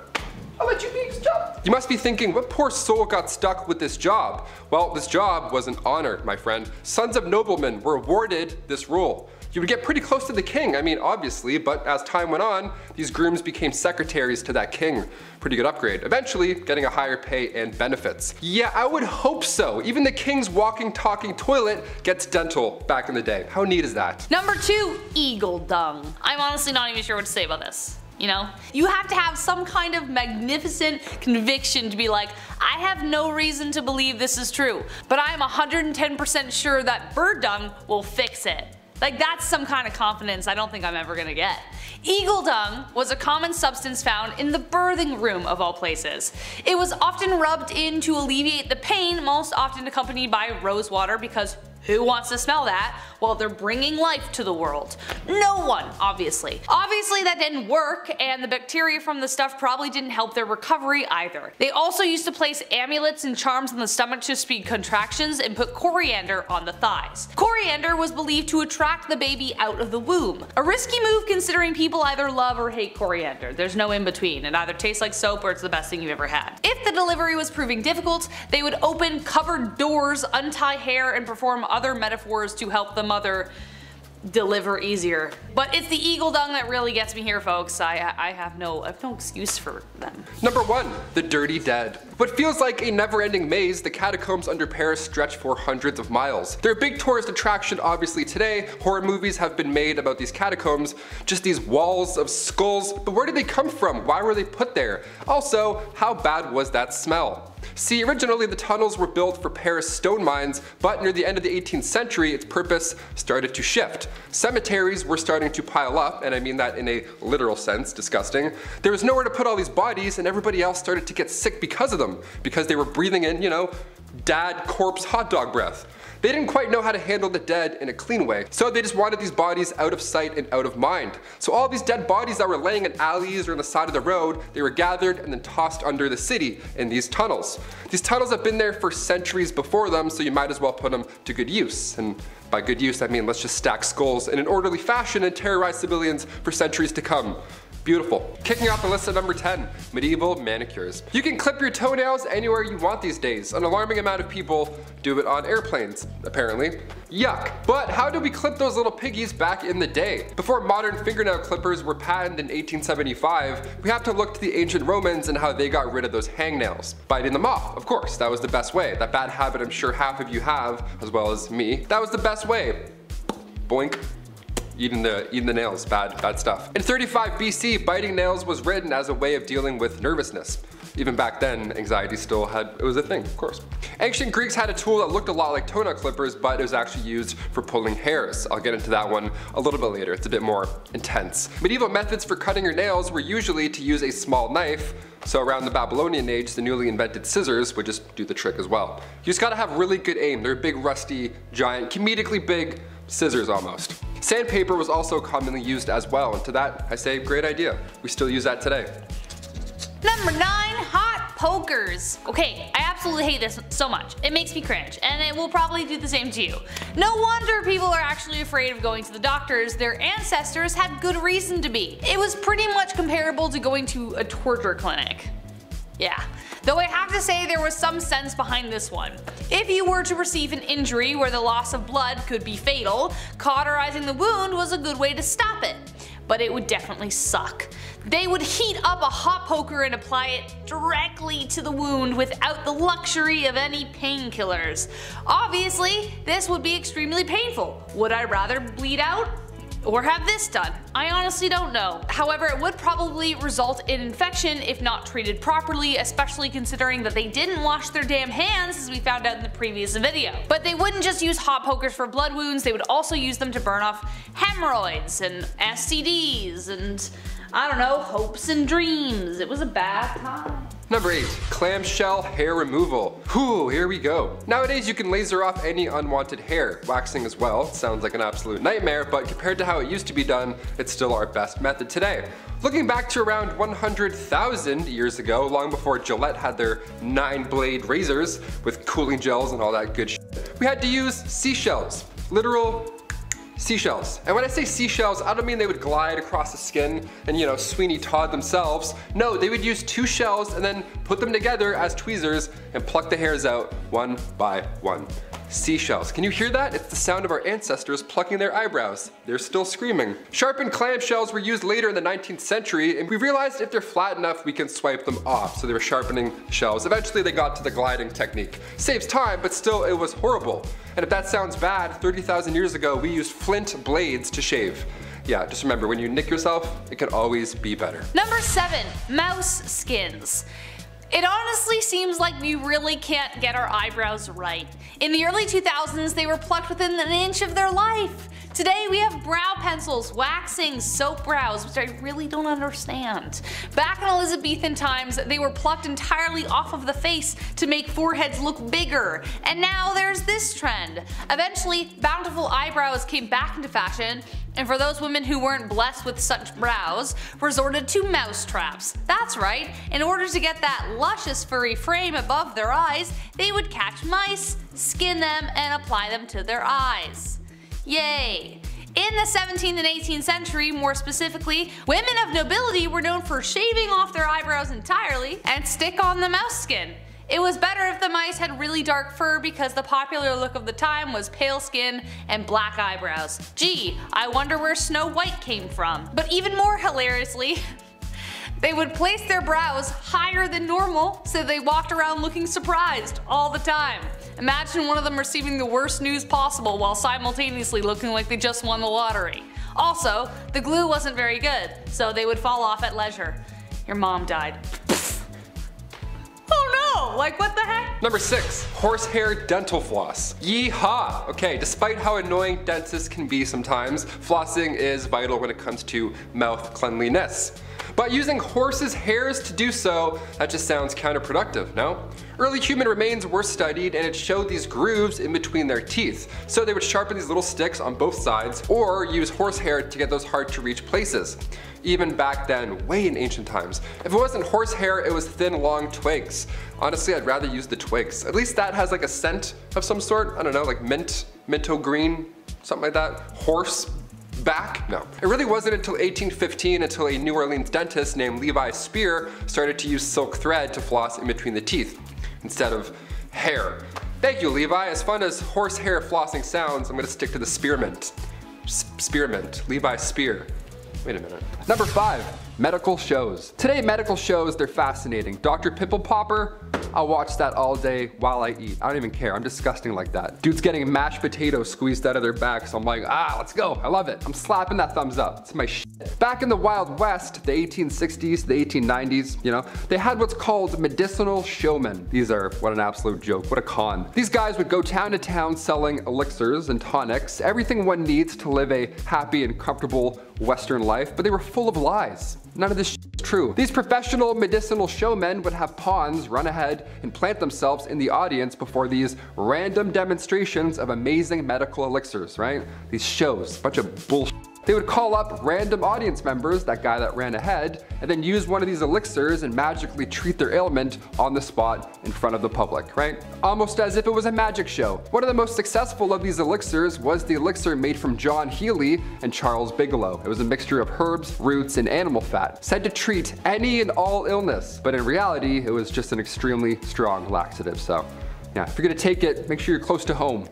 [SPEAKER 1] I'll let you be. Just jump. You must be thinking, what poor soul got stuck with this job? Well, this job was an honor, my friend. Sons of noblemen were awarded this role. You would get pretty close to the king, I mean obviously, but as time went on, these grooms became secretaries to that king. Pretty good upgrade. Eventually, getting a higher pay and benefits. Yeah, I would hope so. Even the king's walking, talking toilet gets dental back in the day. How neat is that?
[SPEAKER 3] Number 2, eagle dung. I'm honestly not even sure what to say about this. You know? You have to have some kind of magnificent conviction to be like, I have no reason to believe this is true, but I am 110% sure that bird dung will fix it. Like, that's some kind of confidence I don't think I'm ever gonna get. Eagle dung was a common substance found in the birthing room of all places. It was often rubbed in to alleviate the pain, most often accompanied by rose water, because who wants to smell that while they're bringing life to the world? No one, obviously. Obviously that didn't work, and the bacteria from the stuff probably didn't help their recovery either. They also used to place amulets and charms on the stomach to speed contractions and put coriander on the thighs. Coriander was believed to attract the baby out of the womb. A risky move considering people either love or hate coriander. There's no in between. It either tastes like soap or it's the best thing you've ever had. If the delivery was proving difficult, they would open cupboard doors, untie hair, and perform other metaphors to help the mother deliver easier. But it's the eagle dung that really gets me here, folks. I have no excuse for them.
[SPEAKER 1] Number 1. The Dirty Dead. What feels like a never-ending maze, the catacombs under Paris stretch for hundreds of miles. They're a big tourist attraction obviously today. Horror movies have been made about these catacombs, just these walls of skulls, but where did they come from? Why were they put there? Also, how bad was that smell? See, originally the tunnels were built for Paris stone mines, but near the end of the 18th century its purpose started to shift. Cemeteries were starting to pile up, and I mean that in a literal sense, disgusting. There was nowhere to put all these bodies, and everybody else started to get sick because of them, because they were breathing in, you know, dad corpse hot dog breath. They didn't quite know how to handle the dead in a clean way, so they just wanted these bodies out of sight and out of mind. So all these dead bodies that were laying in alleys or on the side of the road, they were gathered and then tossed under the city in these tunnels. These tunnels have been there for centuries before them, so you might as well put them to good use. And by good use I mean let's just stack skulls in an orderly fashion and terrorize civilians for centuries to come. Beautiful. Kicking off the list at number 10, medieval manicures. You can clip your toenails anywhere you want these days. An alarming amount of people do it on airplanes, apparently. Yuck. But how did we clip those little piggies back in the day? Before modern fingernail clippers were patented in 1875, we have to look to the ancient Romans and how they got rid of those hangnails. Biting them off, of course, that was the best way. That bad habit I'm sure half of you have, as well as me. That was the best way. Boink. Eating the nails, bad stuff. In 35 BC, biting nails was written as a way of dealing with nervousness. Even back then, anxiety it was a thing, of course. Ancient Greeks had a tool that looked a lot like toenail clippers, but it was actually used for pulling hairs. I'll get into that one a little bit later, it's a bit more intense. Medieval methods for cutting your nails were usually to use a small knife, so around the Babylonian age, the newly invented scissors would just do the trick as well. You just gotta have really good aim. They're big, rusty, giant, comedically big scissors almost. Sandpaper was also commonly used as well, and to that I say great idea. We still use that today.
[SPEAKER 3] Number 9, hot pokers. Okay, I absolutely hate this so much. It makes me cringe, and it will probably do the same to you. No wonder people are actually afraid of going to the doctors. Their ancestors had good reason to be. It was pretty much comparable to going to a torture clinic. Yeah. Though I have to say there was some sense behind this one. If you were to receive an injury where the loss of blood could be fatal, cauterizing the wound was a good way to stop it. But it would definitely suck. They would heat up a hot poker and apply it directly to the wound without the luxury of any painkillers. Obviously, this would be extremely painful. Would I rather bleed out? Or have this done? I honestly don't know. However, it would probably result in infection if not treated properly, especially considering that they didn't wash their damn hands, as we found out in the previous video. But they wouldn't just use hot pokers for blood wounds, they would also use them to burn off hemorrhoids and STDs and, I don't know, hopes and dreams. It was a bad time.
[SPEAKER 1] Number 8, clamshell hair removal. Whew, here we go. Nowadays you can laser off any unwanted hair. Waxing as well, sounds like an absolute nightmare, but compared to how it used to be done, it's still our best method today. Looking back to around 100,000 years ago, long before Gillette had their 9-blade razors with cooling gels and all that good shit, we had to use seashells. Literal seashells. And when I say seashells, I don't mean they would glide across the skin and, you know, Sweeney Todd themselves. No, they would use 2 shells and then put them together as tweezers and pluck the hairs out one by one. Seashells. Can you hear that? It's the sound of our ancestors plucking their eyebrows. They're still screaming. Sharpened clamshells were used later in the 19th century, and we realized if they're flat enough, we can swipe them off. So they were sharpening shells. Eventually they got to the gliding technique. Saves time, but still it was horrible. And if that sounds bad, 30,000 years ago we used flint blades to shave. Yeah, just remember, when you nick yourself, it can always be better.
[SPEAKER 3] Number 7, mouse skins. It honestly seems like we really can't get our eyebrows right. In the early 2000s, they were plucked within an inch of their life. Today we have brow pencils, waxing, soap brows, which I really don't understand. Back in Elizabethan times, they were plucked entirely off of the face to make foreheads look bigger. And now there's this trend. Eventually, bountiful eyebrows came back into fashion, and for those women who weren't blessed with such brows, resorted to mouse traps. That's right, in order to get that luscious furry frame above their eyes, they would catch mice, skin them, and apply them to their eyes. Yay! In the 17th and 18th century, more specifically, women of nobility were known for shaving off their eyebrows entirely and stick on the mouse skin. It was better if the mice had really dark fur because the popular look of the time was pale skin and black eyebrows. Gee, I wonder where Snow White came from. But even more hilariously, they would place their brows higher than normal so they walked around looking surprised all the time. Imagine one of them receiving the worst news possible while simultaneously looking like they just won the lottery. Also, the glue wasn't very good, so they would fall off at leisure. Your mom died. Oh no, like what the heck?
[SPEAKER 1] Number 6. Horsehair dental floss. Yeehaw! Okay, despite how annoying dentists can be sometimes, flossing is vital when it comes to mouth cleanliness. But using horses' hairs to do so, that just sounds counterproductive, no? Early human remains were studied and it showed these grooves in between their teeth. So they would sharpen these little sticks on both sides or use horsehair to get those hard to reach places. Even back then, way in ancient times. If it wasn't horsehair, it was thin, long twigs. Honestly, I'd rather use the twigs. At least that has like a scent of some sort. I don't know, like mint, minto green, something like that. Horse back? No. It really wasn't until 1815 until a New Orleans dentist named Levi Spear started to use silk thread to floss in between the teeth instead of hair. Thank you, Levi. As fun as horsehair flossing sounds, I'm gonna stick to the spearmint. Spearmint. Levi Spear. Wait a minute. Number 5. Medical shows. Today, medical shows, they're fascinating. Dr. Pimple Popper, I'll watch that all day while I eat. I don't even care, I'm disgusting like that. Dude's getting mashed potatoes squeezed out of their back, so I'm like, let's go, I love it. I'm slapping that thumbs up, it's my shit. Back in the Wild West, the 1860s, the 1890s, you know, they had what's called medicinal showmen. These are, what an absolute joke, what a con. These guys would go town to town selling elixirs and tonics, everything one needs to live a happy and comfortable Western life, but they were full of lies. None of this shit is true. These professional medicinal showmen would have pawns run ahead and plant themselves in the audience before these random demonstrations of amazing medical elixirs, right? These shows, bunch of bullshit. They would call up random audience members, that guy that ran ahead, and then use one of these elixirs and magically treat their ailment on the spot in front of the public, right? Almost as if it was a magic show. One of the most successful of these elixirs was the elixir made from John Healy and Charles Bigelow. It was a mixture of herbs, roots, and animal fat, said to treat any and all illness, but in reality, it was just an extremely strong laxative. So yeah, if you're gonna take it, make sure you're close to home.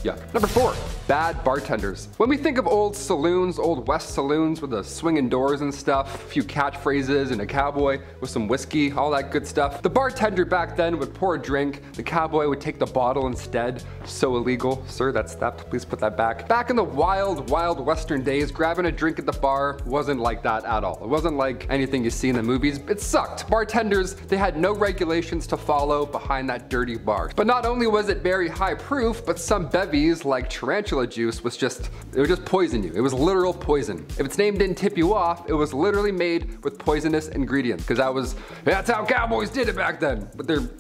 [SPEAKER 1] Yeah. Number 4, bad bartenders. When we think of old saloons, old West saloons with the swinging doors and stuff, a few catchphrases and a cowboy with some whiskey, all that good stuff, the bartender back then would pour a drink, the cowboy would take the bottle instead. So illegal. Sir, that's that, please put that back. Back in the wild Western days, grabbing a drink at the bar wasn't like that at all. It wasn't like anything you see in the movies. It sucked. Bartenders, they had no regulations to follow behind that dirty bar. But not only was it very high proof, but some bevies like tarantula juice was just, it would just poison you. It was literal poison. If its name didn't tip you off, it was literally made with poisonous ingredients, because that's how cowboys did it back then. But they're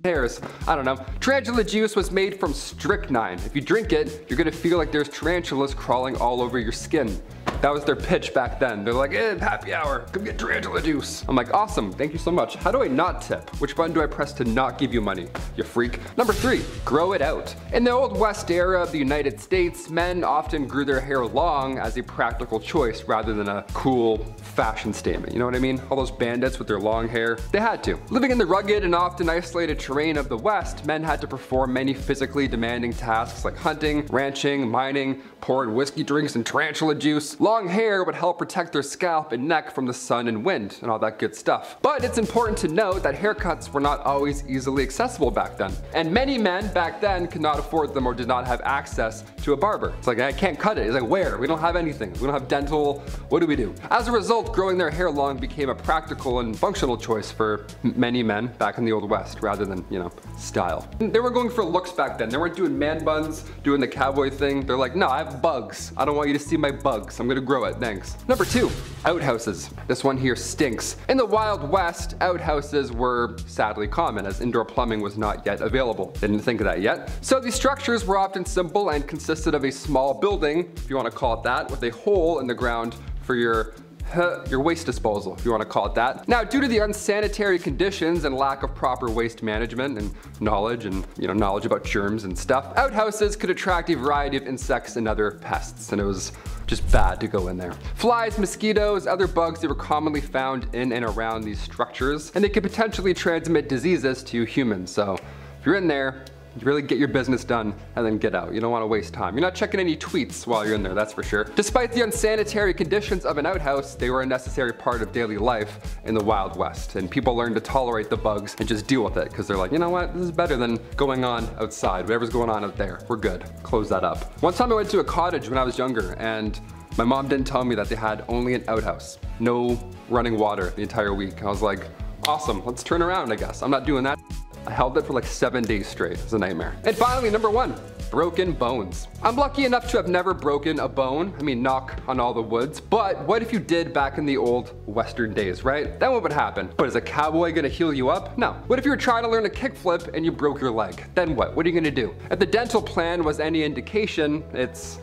[SPEAKER 1] hairs. I don't know. Tarantula juice was made from strychnine. If you drink it, you're gonna feel like there's tarantulas crawling all over your skin. That was their pitch back then. They're like, happy hour, come get tarantula juice. I'm like, awesome, thank you so much. How do I not tip? Which button do I press to not give you money, you freak? Number 3, grow it out. In the Old West era of the United States, men often grew their hair long as a practical choice rather than a cool fashion statement. You know what I mean? All those bandits with their long hair, they had to. Living in the rugged and often isolated terrain of the West, men had to perform many physically demanding tasks like hunting, ranching, mining, pouring whiskey drinks and tarantula juice. Long Long hair would help protect their scalp and neck from the sun and wind and all that good stuff. But it's important to note that haircuts were not always easily accessible back then. And many men back then could not afford them or did not have access to a barber. It's like, I can't cut it. It's like, where? We don't have anything. We don't have dental. What do we do? As a result, growing their hair long became a practical and functional choice for many men back in the Old West rather than, you know, style. They were going for looks back then. They weren't doing man buns, doing the cowboy thing. They're like, no, I have bugs. I don't want you to see my bugs. I'm gonna grow it, thanks. Number 2, outhouses. This one here stinks. In the Wild West, outhouses were sadly common as indoor plumbing was not yet available. Didn't think of that yet. So these structures were often simple and consisted of a small building, if you want to call it that, with a hole in the ground for your waste disposal, if you want to call it that. Now, due to the unsanitary conditions and lack of proper waste management and knowledge about germs and stuff, outhouses could attract a variety of insects and other pests, and it was just bad to go in there. Flies, mosquitoes, other bugs, they were commonly found in and around these structures, and they could potentially transmit diseases to humans. So if you're in there, you really get your business done and then get out. You don't want to waste time. You're not checking any tweets while you're in there, that's for sure. Despite the unsanitary conditions of an outhouse, they were a necessary part of daily life in the Wild West. And people learned to tolerate the bugs and just deal with it because they're like, you know what, this is better than going on outside. Whatever's going on out there, we're good. Close that up. One time I went to a cottage when I was younger and my mom didn't tell me that they had only an outhouse. No running water the entire week. I was like, awesome, let's turn around, I guess. I'm not doing that. I held it for like 7 days straight. It's a nightmare. And finally, number 1, broken bones. I'm lucky enough to have never broken a bone. I mean, knock on all the woods. But what if you did back in the old Western days, right? Then what would happen? But is a cowboy gonna heal you up? No. What if you were trying to learn a kickflip and you broke your leg? Then what? What are you gonna do? If the dental plan was any indication, it's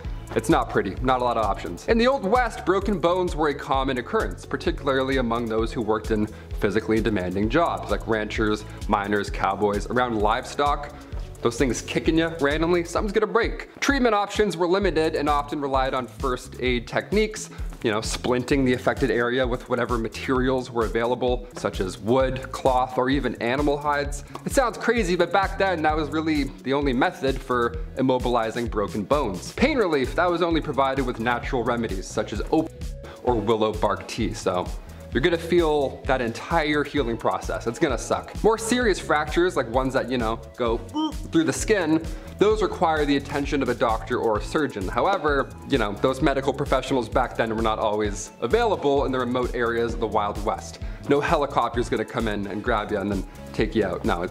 [SPEAKER 1] not pretty, not a lot of options. In the Old West, broken bones were a common occurrence, particularly among those who worked in physically demanding jobs, like ranchers, miners, cowboys. Around livestock, those things kicking you randomly, something's gonna break. Treatment options were limited and often relied on first aid techniques, you know, splinting the affected area with whatever materials were available, such as wood, cloth, or even animal hides. It sounds crazy, but back then that was really the only method for immobilizing broken bones. Pain relief, that was only provided with natural remedies, such as opium or willow bark tea, so you're gonna feel that entire healing process. It's gonna suck. More serious fractures, like ones that, you know, go through the skin, those require the attention of a doctor or a surgeon. However, you know, those medical professionals back then were not always available in the remote areas of the Wild West. No helicopter's gonna come in and grab you and then take you out. No,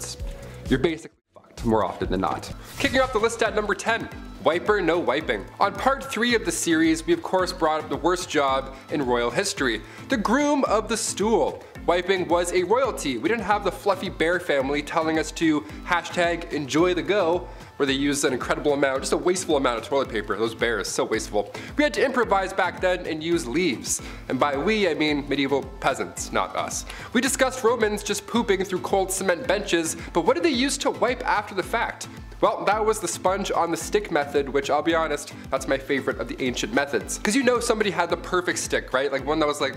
[SPEAKER 1] you're basically fucked more often than not. Kicking off the list at number 10. Wiper, no wiping. On part 3 of the series, we of course brought up the worst job in royal history, the groom of the stool. Wiping was a royalty. We didn't have the fluffy bear family telling us to hashtag enjoy the go, where they used an incredible amount, just a wasteful amount of toilet paper. Those bears, so wasteful. We had to improvise back then and use leaves. And by we, I mean medieval peasants, not us. We discussed Romans just pooping through cold cement benches, but what did they use to wipe after the fact? Well, that was the sponge on the stick method, which I'll be honest, that's my favorite of the ancient methods. Because you know somebody had the perfect stick, right? Like one that was like,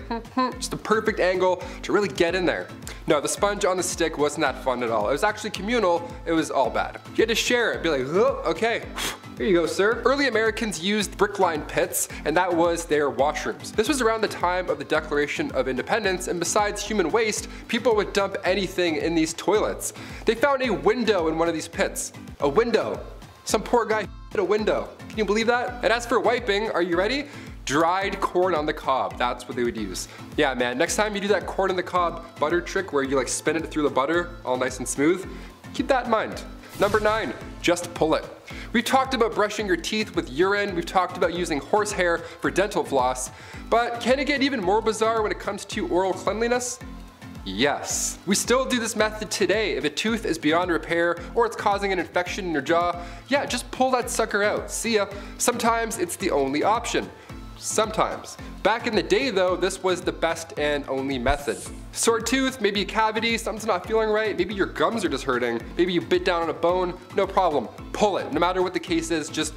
[SPEAKER 1] just the perfect angle to really get in there. No, the sponge on the stick wasn't that fun at all. It was actually communal, it was all bad. You had to share it, be like, oh, okay. Here you go, sir. Early Americans used brick-lined pits, and that was their washrooms. This was around the time of the Declaration of Independence, and besides human waste, people would dump anything in these toilets. They found a window in one of these pits. A window. Some poor guy hit a window. Can you believe that? And as for wiping, are you ready? Dried corn on the cob, that's what they would use. Yeah man, next time you do that corn on the cob butter trick where you like spin it through the butter, all nice and smooth, keep that in mind. Number 9, just pull it. We've talked about brushing your teeth with urine, we've talked about using horsehair for dental floss, but can it get even more bizarre when it comes to oral cleanliness? Yes. We still do this method today. If a tooth is beyond repair or it's causing an infection in your jaw, yeah, just pull that sucker out. See ya. Sometimes it's the only option. Sometimes. Back in the day though, this was the best and only method. Sore tooth, maybe a cavity, something's not feeling right, maybe your gums are just hurting, maybe you bit down on a bone, no problem. Pull it. No matter what the case is, just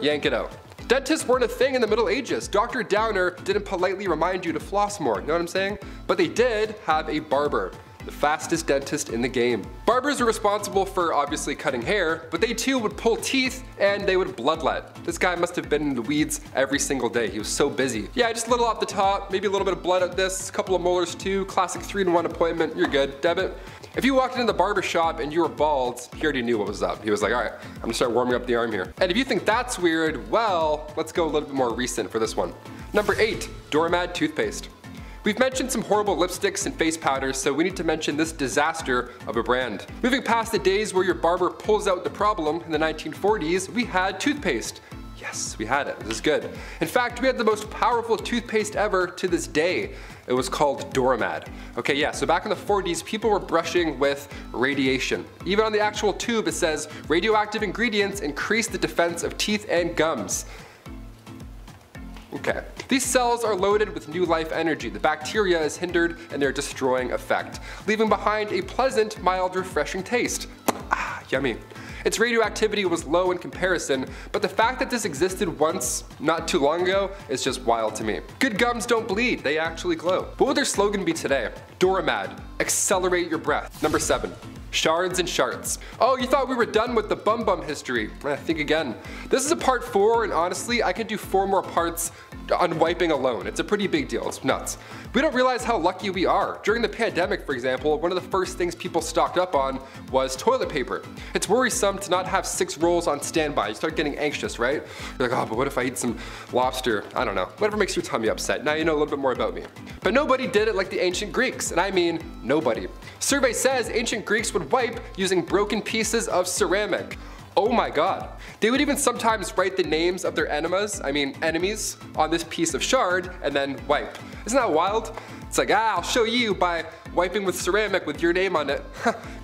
[SPEAKER 1] yank it out. Dentists weren't a thing in the Middle Ages. Dr. Downer didn't politely remind you to floss more, you know what I'm saying? But they did have a barber. the fastest dentist in the game. Barbers are responsible for obviously cutting hair, but they too would pull teeth and they would bloodlet. This guy must have been in the weeds every single day. He was so busy. Yeah, just a little off the top, maybe a little bit of blood at this, a couple of molars too, classic 3-in-1 appointment, you're good. Debit. If you walked into the barber shop and you were bald, he already knew what was up. He was like, all right, I'm gonna start warming up the arm here. And if you think that's weird, well, let's go a little bit more recent for this one. Number 8, Doormat toothpaste. We've mentioned some horrible lipsticks and face powders, so we need to mention this disaster of a brand. Moving past the days where your barber pulls out the problem in the 1940s, we had toothpaste. Yes, we had it. This is good. In fact, we had the most powerful toothpaste ever to this day. It was called Doormat. Okay, yeah, so back in the 40s, people were brushing with radiation. Even on the actual tube, it says, radioactive ingredients increase the defense of teeth and gums. Okay. These cells are loaded with new life energy. The bacteria is hindered in their destroying effect, leaving behind a pleasant, mild, refreshing taste. Ah, yummy. Its radioactivity was low in comparison, but the fact that this existed once, not too long ago, is just wild to me. Good gums don't bleed, they actually glow. What would their slogan be today? Doormat, accelerate your breath. Number 7. Shards and sharts. Oh, you thought we were done with the bum history. Think again. This is a part 4, and honestly, I could do 4 more parts on wiping alone. It's a pretty big deal, it's nuts. We don't realize how lucky we are. During the pandemic, for example, one of the first things people stocked up on was toilet paper. It's worrisome to not have 6 rolls on standby. You start getting anxious, right? You're like, oh, but what if I eat some lobster? I don't know. Whatever makes your tummy upset. Now you know a little bit more about me. But nobody did it like the ancient Greeks, and I mean nobody. Survey says ancient Greeks would wipe using broken pieces of ceramic. Oh my god. They would even sometimes write the names of their enemies on this piece of shard and then wipe. Isn't that wild? It's like, I'll show you by wiping with ceramic with your name on it.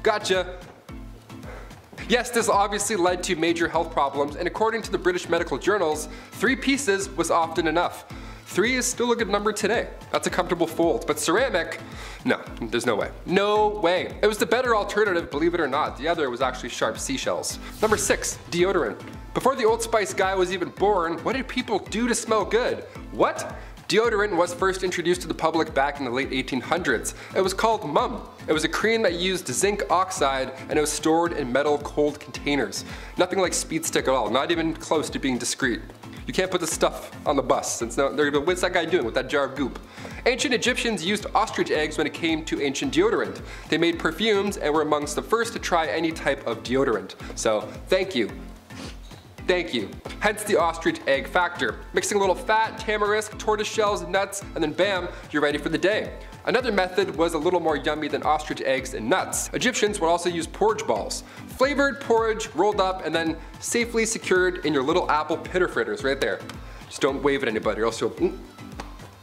[SPEAKER 1] Gotcha. Yes, this obviously led to major health problems, and according to the British medical journals, 3 pieces was often enough. 3 is still a good number today. That's a comfortable fold, but ceramic, no, there's no way. No way. It was the better alternative, believe it or not. The other was actually sharp seashells. Number 6, deodorant. Before the Old Spice guy was even born, what did people do to smell good? What? Deodorant was first introduced to the public back in the late 1800s. It was called Mum. It was a cream that used zinc oxide, and it was stored in metal cold containers. Nothing like Speed Stick at all, not even close to being discreet. You can't put this stuff on the bus, since they're gonna be, what's that guy doing with that jar of goop? Ancient Egyptians used ostrich eggs when it came to ancient deodorant. They made perfumes and were amongst the first to try any type of deodorant. So, thank you. Thank you. Hence the ostrich egg factor. Mixing a little fat, tamarisk, tortoise shells, nuts, and then bam, you're ready for the day. Another method was a little more yummy than ostrich eggs and nuts. Egyptians would also use porridge balls. Flavored porridge rolled up and then safely secured in your little apple pitter fritters right there. Just don't wave at anybody or else you'll...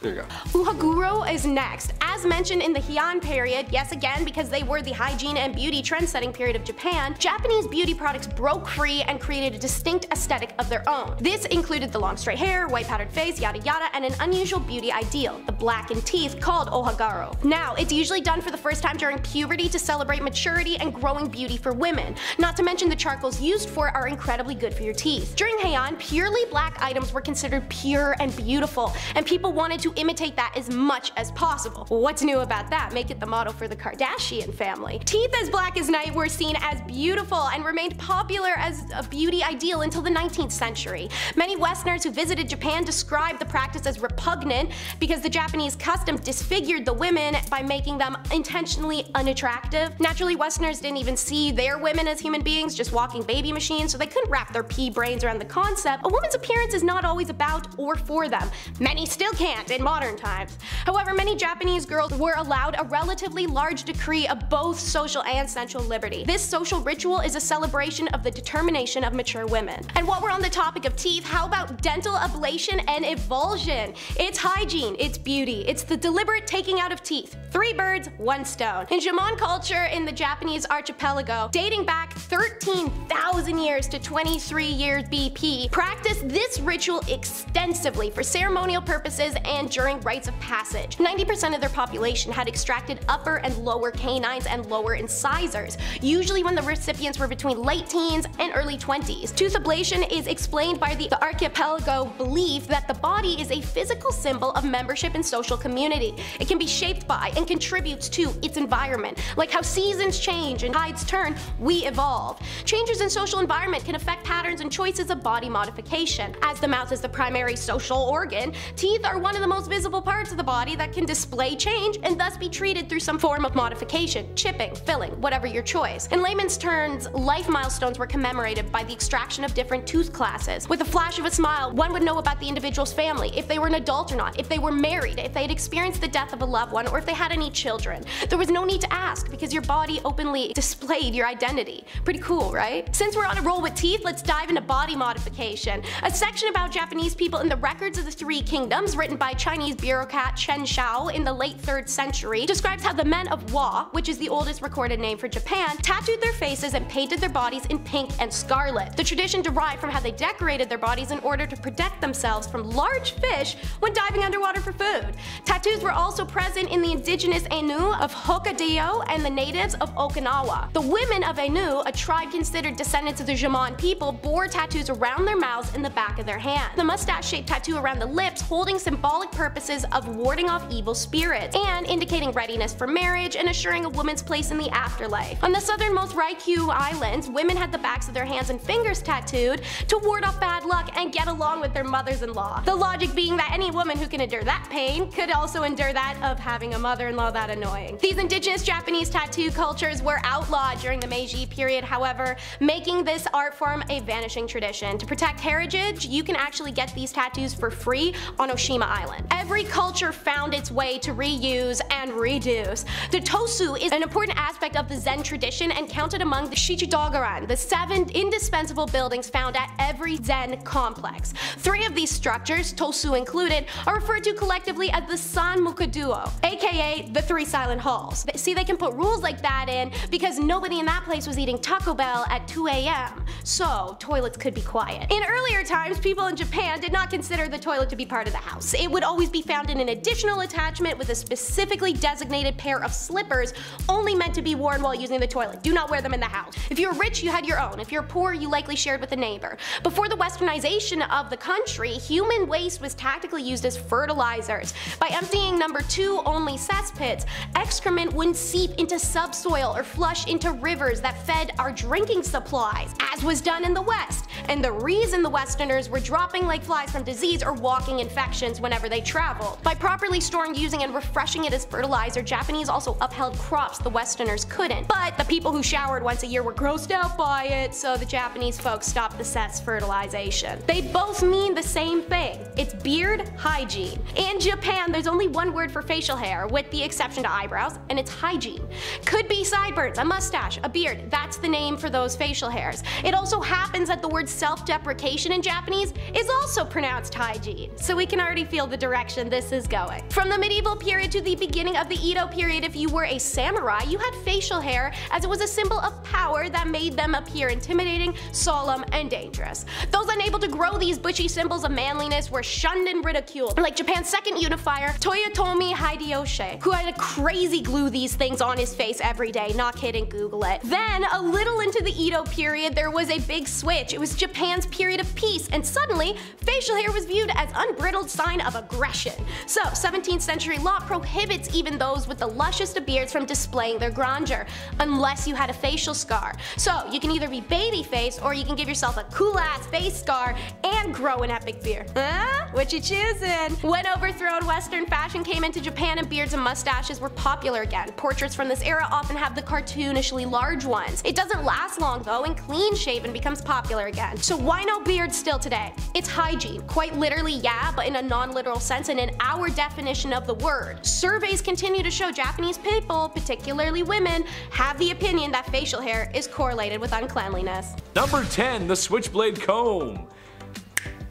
[SPEAKER 1] There you go.
[SPEAKER 4] Uhaguro is next. As mentioned in the Heian period, yes again because they were the hygiene and beauty trend-setting period of Japan, Japanese beauty products broke free and created a distinct aesthetic of their own. This included the long straight hair, white powdered face, yada yada, and an unusual beauty ideal, the blackened teeth called ohagaro. Now, it's usually done for the first time during puberty to celebrate maturity and growing beauty for women. Not to mention the charcoals used for it are incredibly good for your teeth. During Heian, purely black items were considered pure and beautiful, and people wanted to imitate that as much as possible. What's new about that? Make it the motto for the Kardashian family. Teeth as black as night were seen as beautiful and remained popular as a beauty ideal until the 19th century. Many Westerners who visited Japan described the practice as repugnant because the Japanese custom disfigured the women by making them intentionally unattractive. Naturally, Westerners didn't even see their women as human beings, just walking baby machines, so they couldn't wrap their pea brains around the concept. A woman's appearance is not always about or for them. Many still can't in modern times. However, many Japanese girls were allowed a relatively large degree of both social and sensual liberty. This social ritual is a celebration of the determination of mature women. And while we're on the topic of teeth, how about dental ablation and evulsion? It's hygiene, it's beauty, it's the deliberate taking out of teeth. 3 birds, 1 stone. In Jomon culture in the Japanese archipelago, dating back 13,000 years to 23 years BP, practiced this ritual extensively for ceremonial purposes and during rites of passage. 90% of their population had extracted upper and lower canines and lower incisors, usually when the recipients were between late teens and early 20s. Tooth ablation is explained by the archipelago belief that the body is a physical symbol of membership in social community. It can be shaped by and contributes to its environment. Like how seasons change and tides turn, we evolve. Changes in social environment can affect patterns and choices of body modification. As the mouth is the primary social organ, teeth are one of the most visible parts of the body that can display change and thus be treated through some form of modification, chipping, filling, whatever your choice. In layman's terms, life milestones were commemorated by the extraction of different tooth classes. With a flash of a smile, one would know about the individual's family, if they were an adult or not, if they were married, if they had experienced the death of a loved one, or if they had any children. There was no need to ask because your body openly displayed your identity. Pretty cool, right? Since we're on a roll with teeth, let's dive into body modification. A section about Japanese people in the Records of the Three Kingdoms, written by Chinese bureaucrat Chen Shao in the late 3rd century, describes how the men of Wa, which is the oldest recorded name for Japan, tattooed their faces and painted their bodies in pink and scarlet. The tradition derived from how they decorated their bodies in order to protect themselves from large fish when diving underwater for food. Tattoos were also present in the indigenous Ainu of Hokkaido and the natives of Okinawa. The women of Ainu, a tribe considered descendants of the Jomon people, bore tattoos around their mouths and the back of their hands. The mustache-shaped tattoo around the lips holding symbolic purposes of warding off evil spirits and indicating readiness for marriage and assuring a woman's place in the afterlife. On the southernmost Ryukyu Islands, women had the backs of their hands and fingers tattooed to ward off bad luck and get along with their mothers-in-law. The logic being that any woman who can endure that pain could also endure that of having a mother-in-law that annoying. These indigenous Japanese tattoo cultures were outlawed during the Meiji period, however, making this art form a vanishing tradition. To protect heritage, you can actually get these tattoos for free on Oshima Island. Every culture found its way to reuse and reduce. The tosu is an important aspect of the Zen tradition and counted among the Shichidogaran, the 7 indispensable buildings found at every Zen complex. 3 of these structures, tosu included, are referred to collectively as the Sanmuku-duo, aka the 3 silent halls. See, they can put rules like that in because nobody in that place was eating Taco Bell at 2 a.m., so toilets could be quiet. In earlier times, people in Japan did not consider the toilet to be part of the house. It would always be found in an additional attachment with a specifically designated pair of slippers only meant to be worn while using the toilet. Do not wear them in the house. If you were rich, you had your own. If you're poor, you likely shared with a neighbor. Before the westernization of the country, human waste was tactically used as fertilizers. By emptying number 2 only cesspits, excrement wouldn't seep into subsoil or flush into rivers that fed our drinking supplies, as was done in the West. And the reason the Westerners were dropping like flies from disease or walking infections whenever they traveled. By properly storing, using, and refreshing it as fertilizer, Japanese also upheld crops the Westerners couldn't. But the people who showered once a year were grossed out by it, so the Japanese folks stopped the cess fertilization. They both mean the same thing. It's beard hygiene. In Japan, there's only one word for facial hair, with the exception to eyebrows, and it's hygiene. Could be sideburns, a mustache, a beard. That's the name for those facial hairs. It also happens that the word self-deprecation in Japanese is also pronounced hygiene, so we can already feel the direction this is going. From the medieval period to the beginning of the Edo period, if you were a samurai, you had facial hair as it was a symbol of power that made them appear intimidating, solemn, and dangerous. Those unable to grow these bushy symbols of manliness were shunned and ridiculed, like Japan's second unifier, Toyotomi Hideyoshi, who had to crazy glue these things on his face every day. Not kidding, Google it. Then, a little into the Edo period, there was a big switch. It was Japan's period of peace, and suddenly, facial hair was viewed as unbridled sign of aggression. So, 17th century law prohibits even those with the lushest of beards from displaying their grandeur, unless you had a facial scar. So, you can either be babyface, or you can give yourself a cool-ass face scar and grow an epic beard. Huh? What you choosing? When overthrown Western fashion came into Japan and beards and mustaches were popular again. Portraits from this era often have the cartoonishly large ones. It doesn't last long though, and clean shaven becomes popular again. So why no beards still today? It's hygiene. Quite literally, yeah, but in a non-literal sense and in our definition of the word. Surveys continue to show Japanese people, particularly women, have the opinion that facial hair is correlated with uncleanliness.
[SPEAKER 2] Number 10, the switchblade comb.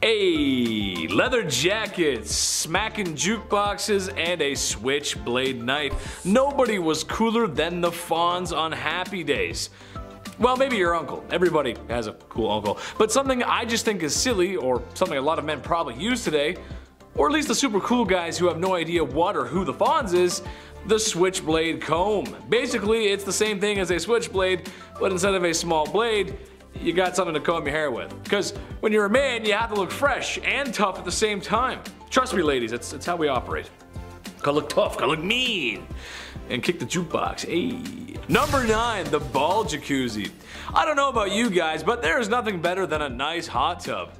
[SPEAKER 2] A leather jackets, smacking jukeboxes, and a switchblade knife. Nobody was cooler than the Fawns on Happy Days. Well, maybe your uncle. Everybody has a cool uncle. But something I just think is silly, or something a lot of men probably use today, or at least the super cool guys who have no idea what or who the Fonz is, the switchblade comb. Basically, it's the same thing as a switchblade, but instead of a small blade, you got something to comb your hair with. Because when you're a man, you have to look fresh and tough at the same time. Trust me, ladies, it's how we operate. Gotta look tough, gotta look mean. And kick the jukebox, ayy. Number 9, the ball jacuzzi. I don't know about you guys, but there is nothing better than a nice hot tub.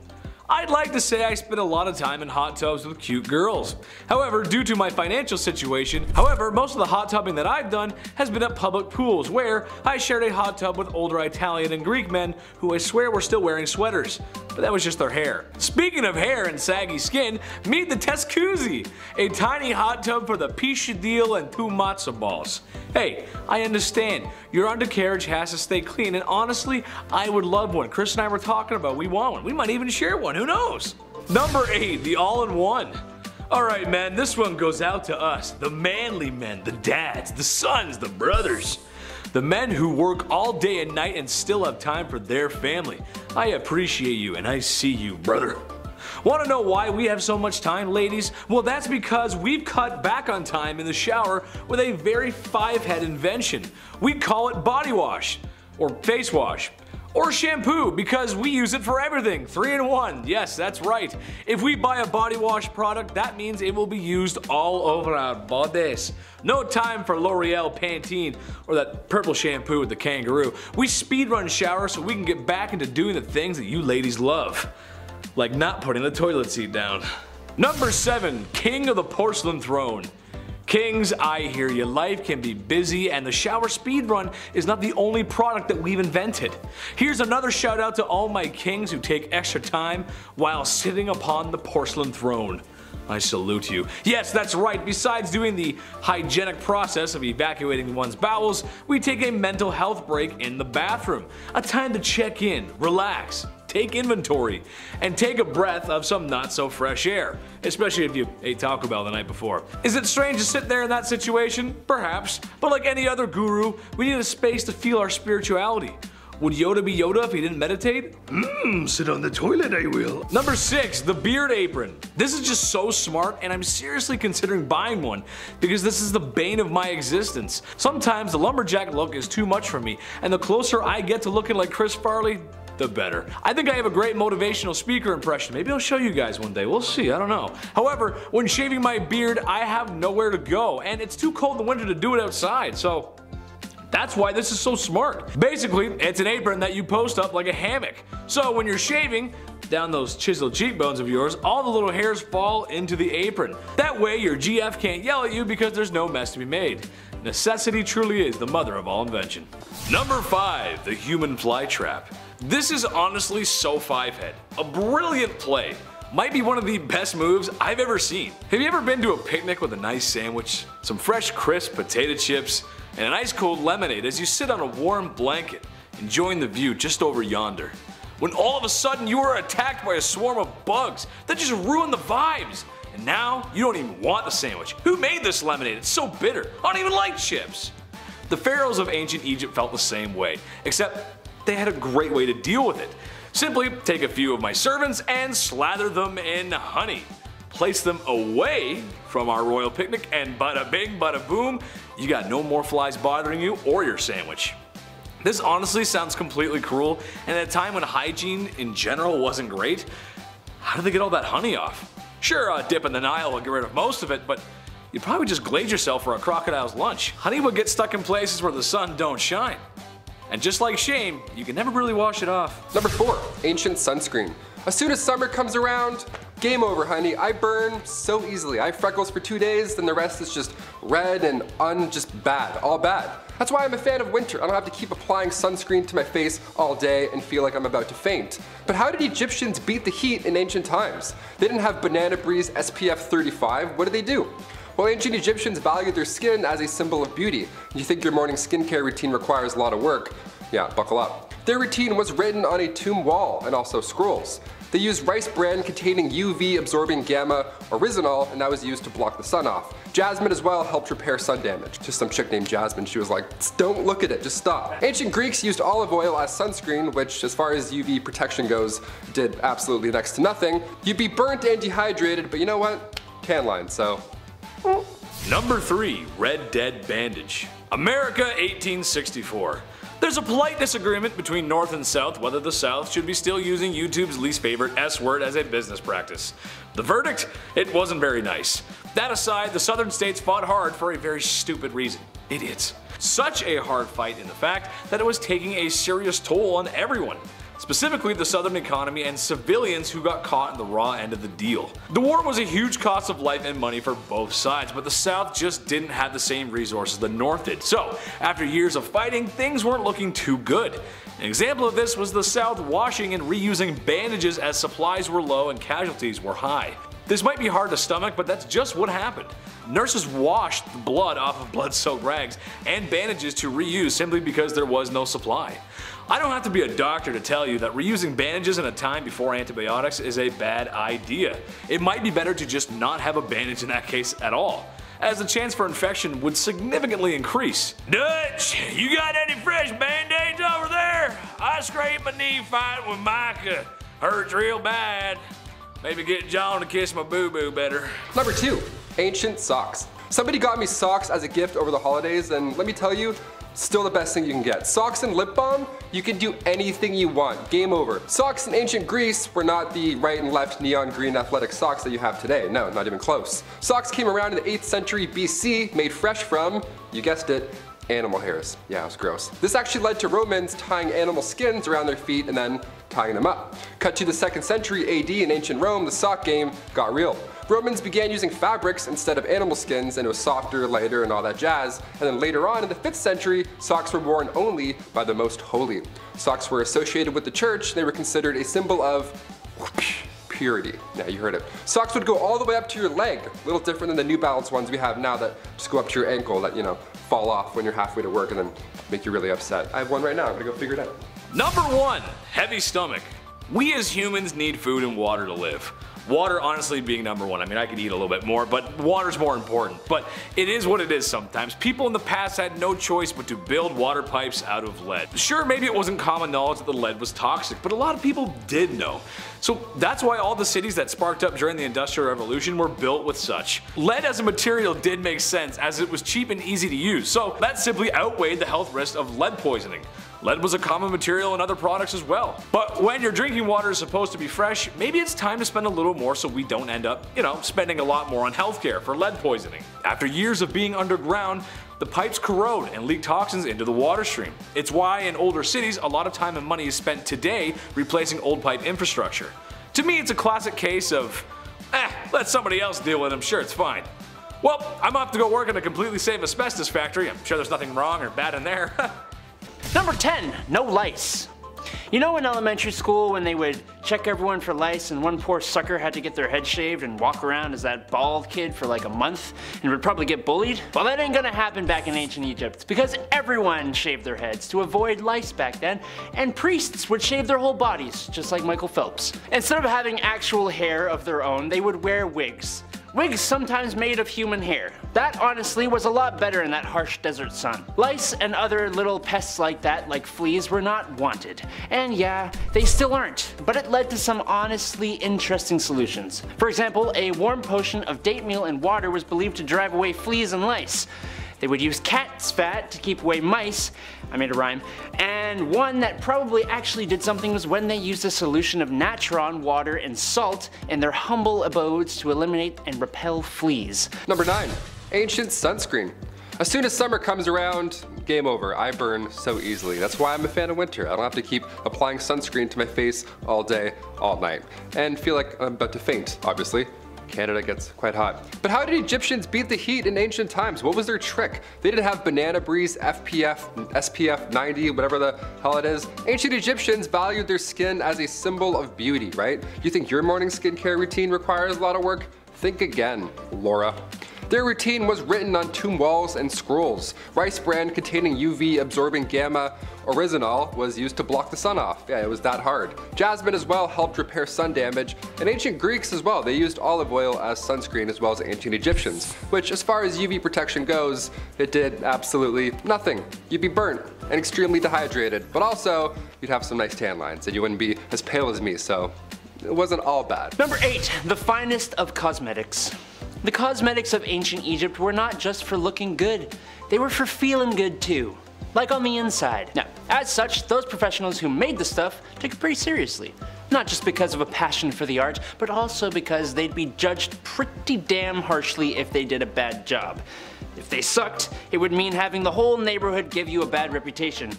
[SPEAKER 2] I'd like to say I spend a lot of time in hot tubs with cute girls. However, due to my financial situation, most of the hot tubbing that I've done has been at public pools where I shared a hot tub with older Italian and Greek men who I swear were still wearing sweaters. But that was just their hair. Speaking of hair and saggy skin, meet the Tescuzzi, a tiny hot tub for the pisciadil and 2 matzo balls. Hey, I understand, your undercarriage has to stay clean, and honestly, I would love one. Chris and I were talking about we want one. We might even share one, who knows? Number 8, the all-in-one. Alright men, this one goes out to us, the manly men, the dads, the sons, the brothers. The men who work all day and night and still have time for their family. I appreciate you and I see you, brother. Want to know why we have so much time, ladies? Well, that's because we've cut back on time in the shower with a very 5-head invention. We call it body wash, or face wash, or shampoo, because we use it for everything. 3-in-1, yes, that's right. If we buy a body wash product, that means it will be used all over our bodies. No time for L'Oreal Pantene or that purple shampoo with the kangaroo. We speedrun showers so we can get back into doing the things that you ladies love. Like not putting the toilet seat down. Number 7, king of the porcelain throne. Kings, I hear you. Life can be busy and the shower speedrun is not the only product that we've invented. Here's another shout out to all my kings who take extra time while sitting upon the porcelain throne. I salute you. Yes, that's right. Besides doing the hygienic process of evacuating one's bowels, we take a mental health break in the bathroom. A time to check in, relax, take inventory, and take a breath of some not so fresh air, especially if you ate Taco Bell the night before. Is it strange to sit there in that situation? Perhaps, but like any other guru, we need a space to feel our spirituality. Would Yoda be Yoda if he didn't meditate? Sit on the toilet, I will. Number 6, the beard apron. This is just so smart and I'm seriously considering buying one because this is the bane of my existence. Sometimes the lumberjack look is too much for me and the closer I get to looking like Chris Farley, the better. I think I have a great motivational speaker impression. Maybe I'll show you guys one day. We'll see. I don't know. However, when shaving my beard, I have nowhere to go and it's too cold in the winter to do it outside, so that's why this is so smart. Basically, it's an apron that you post up like a hammock. So when you're shaving down those chiseled cheekbones of yours, all the little hairs fall into the apron. That way your GF can't yell at you because there's no mess to be made. Necessity truly is the mother of all invention. Number 5, the human fly trap. This is honestly so 5-head. A brilliant play. Might be one of the best moves I've ever seen. Have you ever been to a picnic with a nice sandwich, some fresh crisp potato chips, and an ice cold lemonade as you sit on a warm blanket, enjoying the view just over yonder? When all of a sudden you are attacked by a swarm of bugs that just ruin the vibes, and now you don't even want the sandwich. Who made this lemonade? It's so bitter. I don't even like chips. The pharaohs of ancient Egypt felt the same way, except they had a great way to deal with it. Simply take a few of my servants and slather them in honey. Place them away from our royal picnic and bada bing bada boom, you got no more flies bothering you or your sandwich. This honestly sounds completely cruel, and at a time when hygiene in general wasn't great, how did they get all that honey off? Sure, a dip in the Nile will get rid of most of it, but you'd probably just glaze yourself for a crocodile's lunch. Honey would get stuck in places where the sun don't shine. And just like shame, you can never really wash it off.
[SPEAKER 1] Number 4, ancient sunscreen. As soon as summer comes around, game over, honey. I burn so easily. I have freckles for 2 days, then the rest is just red and just bad, all bad. That's why I'm a fan of winter. I don't have to keep applying sunscreen to my face all day and feel like I'm about to faint. But how did Egyptians beat the heat in ancient times? They didn't have Banana Breeze SPF 35. What did they do? Well, ancient Egyptians valued their skin as a symbol of beauty. You think your morning skincare routine requires a lot of work? Yeah, buckle up. Their routine was written on a tomb wall and also scrolls. They used rice bran containing UV absorbing gamma oryzanol, and that was used to block the sun off. Jasmine as well helped repair sun damage. Just some chick named Jasmine, she was like, don't look at it, just stop. Ancient Greeks used olive oil as sunscreen, which as far as UV protection goes, did absolutely next to nothing. You'd be burnt and dehydrated, but you know what? Tan line, so.
[SPEAKER 2] Number 3, Red Dead Bandage. America 1864. There's a polite disagreement between North and South whether the South should be still using YouTube's least favorite S word as a business practice. The verdict? It wasn't very nice. That aside, the Southern states fought hard for a very stupid reason. Idiots. Such a hard fight in the fact that it was taking a serious toll on everyone. Specifically the Southern economy and civilians who got caught in the raw end of the deal. The war was a huge cost of life and money for both sides, but the South just didn't have the same resources the North did. So, after years of fighting, things weren't looking too good. An example of this was the South washing and reusing bandages as supplies were low and casualties were high. This might be hard to stomach, but that's just what happened. Nurses washed the blood off of blood-soaked rags and bandages to reuse simply because there was no supply. I don't have to be a doctor to tell you that reusing bandages in a time before antibiotics is a bad idea. It might be better to just not have a bandage in that case at all, as the chance for infection would significantly increase. Dutch, you got any fresh band-aids over there? I scraped my knee fighting with Micah. Hurts real bad. Maybe get John to kiss my boo-boo better.
[SPEAKER 1] Number 2, ancient socks. Somebody got me socks as a gift over the holidays, and let me tell you, still the best thing you can get. Socks and lip balm, you can do anything you want. Game over. Socks in ancient Greece were not the right and left neon green athletic socks that you have today. No, not even close. Socks came around in the 8th century BC, made fresh from, you guessed it, animal hairs. Yeah, it was gross. This actually led to Romans tying animal skins around their feet and then tying them up. Cut to the 2nd century AD in ancient Rome, the sock game got real. Romans began using fabrics instead of animal skins, and it was softer, lighter, and all that jazz. And then later on in the 5th century, socks were worn only by the most holy. Socks were associated with the church, and they were considered a symbol of purity. Yeah, you heard it. Socks would go all the way up to your leg, a little different than the New Balance ones we have now that just go up to your ankle that, you know, fall off when you're halfway to work and then make you really upset. I have one right now, I'm gonna go figure it out.
[SPEAKER 2] Number 1, heavy stomach. We as humans need food and water to live. Water honestly being number 1. I mean, I could eat a little bit more, but water's more important. But it is what it is sometimes. People in the past had no choice but to build water pipes out of lead. Sure, maybe it wasn't common knowledge that the lead was toxic, but a lot of people did know. So that's why all the cities that sparked up during the Industrial Revolution were built with such. Lead as a material did make sense as it was cheap and easy to use, so that simply outweighed the health risk of lead poisoning. Lead was a common material in other products as well. But when your drinking water is supposed to be fresh, maybe it's time to spend a little more so we don't end up, spending a lot more on healthcare for lead poisoning. After years of being underground, the pipes corrode and leak toxins into the water stream. It's why in older cities, a lot of time and money is spent today replacing old pipe infrastructure. To me, it's a classic case of, let somebody else deal with it, I'm sure it's fine. Well, I'm off to go work in a completely safe asbestos factory. I'm sure there's nothing wrong or bad in there.
[SPEAKER 5] Number 10, no lice. You know in elementary school when they would check everyone for lice and one poor sucker had to get their head shaved and walk around as that bald kid for like a month and would probably get bullied? Well, that ain't gonna happen back in ancient Egypt because everyone shaved their heads to avoid lice back then, and priests would shave their whole bodies just like Michael Phelps. Instead of having actual hair of their own, they would wear wigs. Wigs sometimes made of human hair. That honestly was a lot better in that harsh desert sun. Lice and other little pests like that, like fleas, were not wanted. And yeah, they still aren't, but it led to some honestly interesting solutions. For example, a warm potion of date meal and water was believed to drive away fleas and lice. They would use cat's fat to keep away mice, I made a rhyme, and one that probably actually did something was when they used a solution of natron, water, and salt in their humble abodes to eliminate and repel fleas.
[SPEAKER 1] Number 9, ancient sunscreen. As soon as summer comes around, game over. I burn so easily. That's why I'm a fan of winter. I don't have to keep applying sunscreen to my face all day, all night, and feel like I'm about to faint, obviously. Canada gets quite hot. But how did Egyptians beat the heat in ancient times? What was their trick? They didn't have banana breeze, SPF 90, whatever the hell it is. Ancient Egyptians valued their skin as a symbol of beauty, right? You think your morning skincare routine requires a lot of work? Think again, Laura. Their routine was written on tomb walls and scrolls. Rice bran containing UV absorbing gamma oryzanol was used to block the sun off. Yeah, it was that hard. Jasmine as well helped repair sun damage, and ancient Greeks as well. They used olive oil as sunscreen as well as ancient Egyptians, which as far as UV protection goes, it did absolutely nothing. You'd be burnt and extremely dehydrated, but also you'd have some nice tan lines and you wouldn't be as pale as me, so it wasn't all bad.
[SPEAKER 5] Number 8, the finest of cosmetics. The cosmetics of ancient Egypt were not just for looking good, they were for feeling good too. Like on the inside. Now, as such, those professionals who made the stuff took it pretty seriously. Not just because of a passion for the art, but also because they'd be judged pretty damn harshly if they did a bad job. If they sucked, it would mean having the whole neighborhood give you a bad reputation.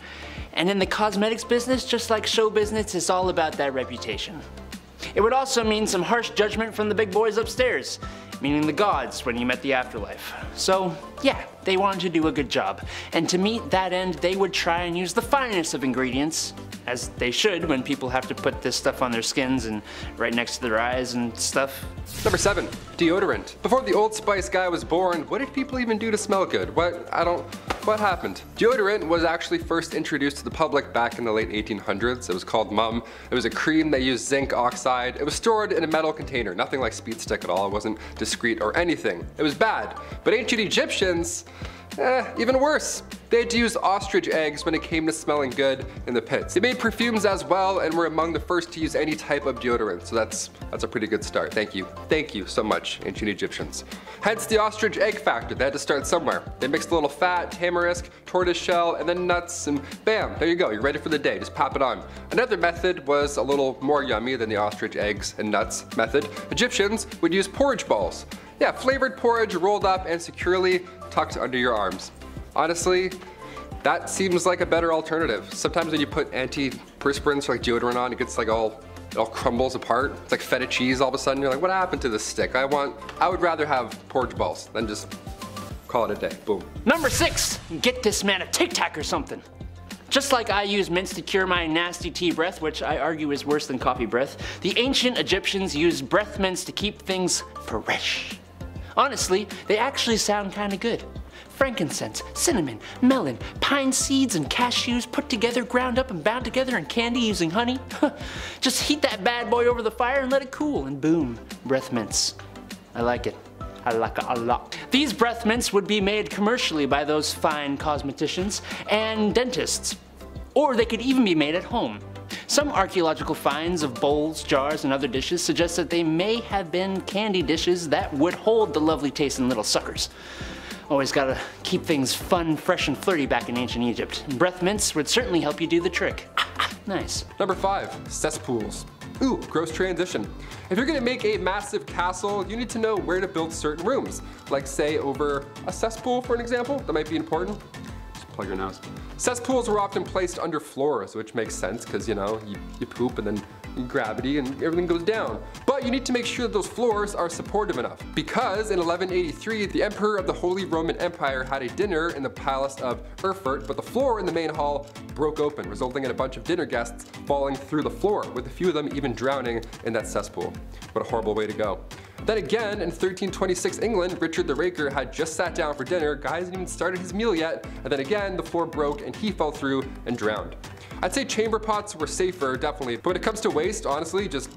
[SPEAKER 5] And in the cosmetics business, just like show business, it's all about that reputation. It would also mean some harsh judgment from the big boys upstairs, meaning the gods when you met the afterlife. So yeah, they wanted to do a good job, and to meet that end they would try and use the finest of ingredients, as they should when people have to put this stuff on their skins and right next to their eyes and stuff.
[SPEAKER 1] Number 7, deodorant. Before the Old Spice guy was born, what did people even do to smell good? What happened? Deodorant was actually first introduced to the public back in the late 1800s. It was called Mum. It was a cream that used zinc oxide. It was stored in a metal container, nothing like Speed Stick at all. It wasn't discreet or anything. It was bad. But ancient Egyptians, even worse. They had to use ostrich eggs when it came to smelling good in the pits. They made perfumes as well and were among the first to use any type of deodorant, so that's a pretty good start. Thank you. Thank you so much, ancient Egyptians. Hence the ostrich egg factor. They had to start somewhere. They mixed a little fat, tamarisk, tortoise shell, and then nuts, and bam, there you go. You're ready for the day. Just pop it on. Another method was a little more yummy than the ostrich eggs and nuts method. Egyptians would use porridge balls. Yeah, flavored porridge rolled up and securely tucked under your arms. Honestly, that seems like a better alternative. Sometimes when you put antiperspirants like deodorant on, it gets like it all crumbles apart. It's like feta cheese all of a sudden. You're like, what happened to this stick? I would rather have porridge balls than just call it a day. Boom.
[SPEAKER 5] Number 6, get this man a Tic Tac or something. Just like I use mints to cure my nasty tea breath, which I argue is worse than coffee breath, the ancient Egyptians used breath mints to keep things fresh. Honestly, they actually sound kinda good. Frankincense, cinnamon, melon, pine seeds, and cashews put together, ground up, and bound together in candy using honey. Just heat that bad boy over the fire and let it cool, and boom, breath mints. I like it. I like it a lot. These breath mints would be made commercially by those fine cosmeticians and dentists. Or they could even be made at home. Some archaeological finds of bowls, jars, and other dishes suggest that they may have been candy dishes that would hold the lovely tasting little suckers. Always gotta keep things fun, fresh, and flirty back in ancient Egypt. And breath mints would certainly help you do the trick. Nice.
[SPEAKER 1] Number 5, cesspools. Ooh, gross transition. If you're gonna make a massive castle, you need to know where to build certain rooms. Like say over a cesspool, for an example. That might be important. Just plug your nose. Cesspools were often placed under floors, which makes sense because you poop and then gravity and everything goes down. But you need to make sure that those floors are supportive enough. Because in 1183, the Emperor of the Holy Roman Empire had a dinner in the Palace of Erfurt, but the floor in the main hall broke open, resulting in a bunch of dinner guests falling through the floor, with a few of them even drowning in that cesspool. What a horrible way to go. Then again, in 1326 England, Richard the Raker had just sat down for dinner, guy hasn't even started his meal yet, and then again, the floor broke and he fell through and drowned. I'd say chamber pots were safer, definitely, but when it comes to waste, honestly, just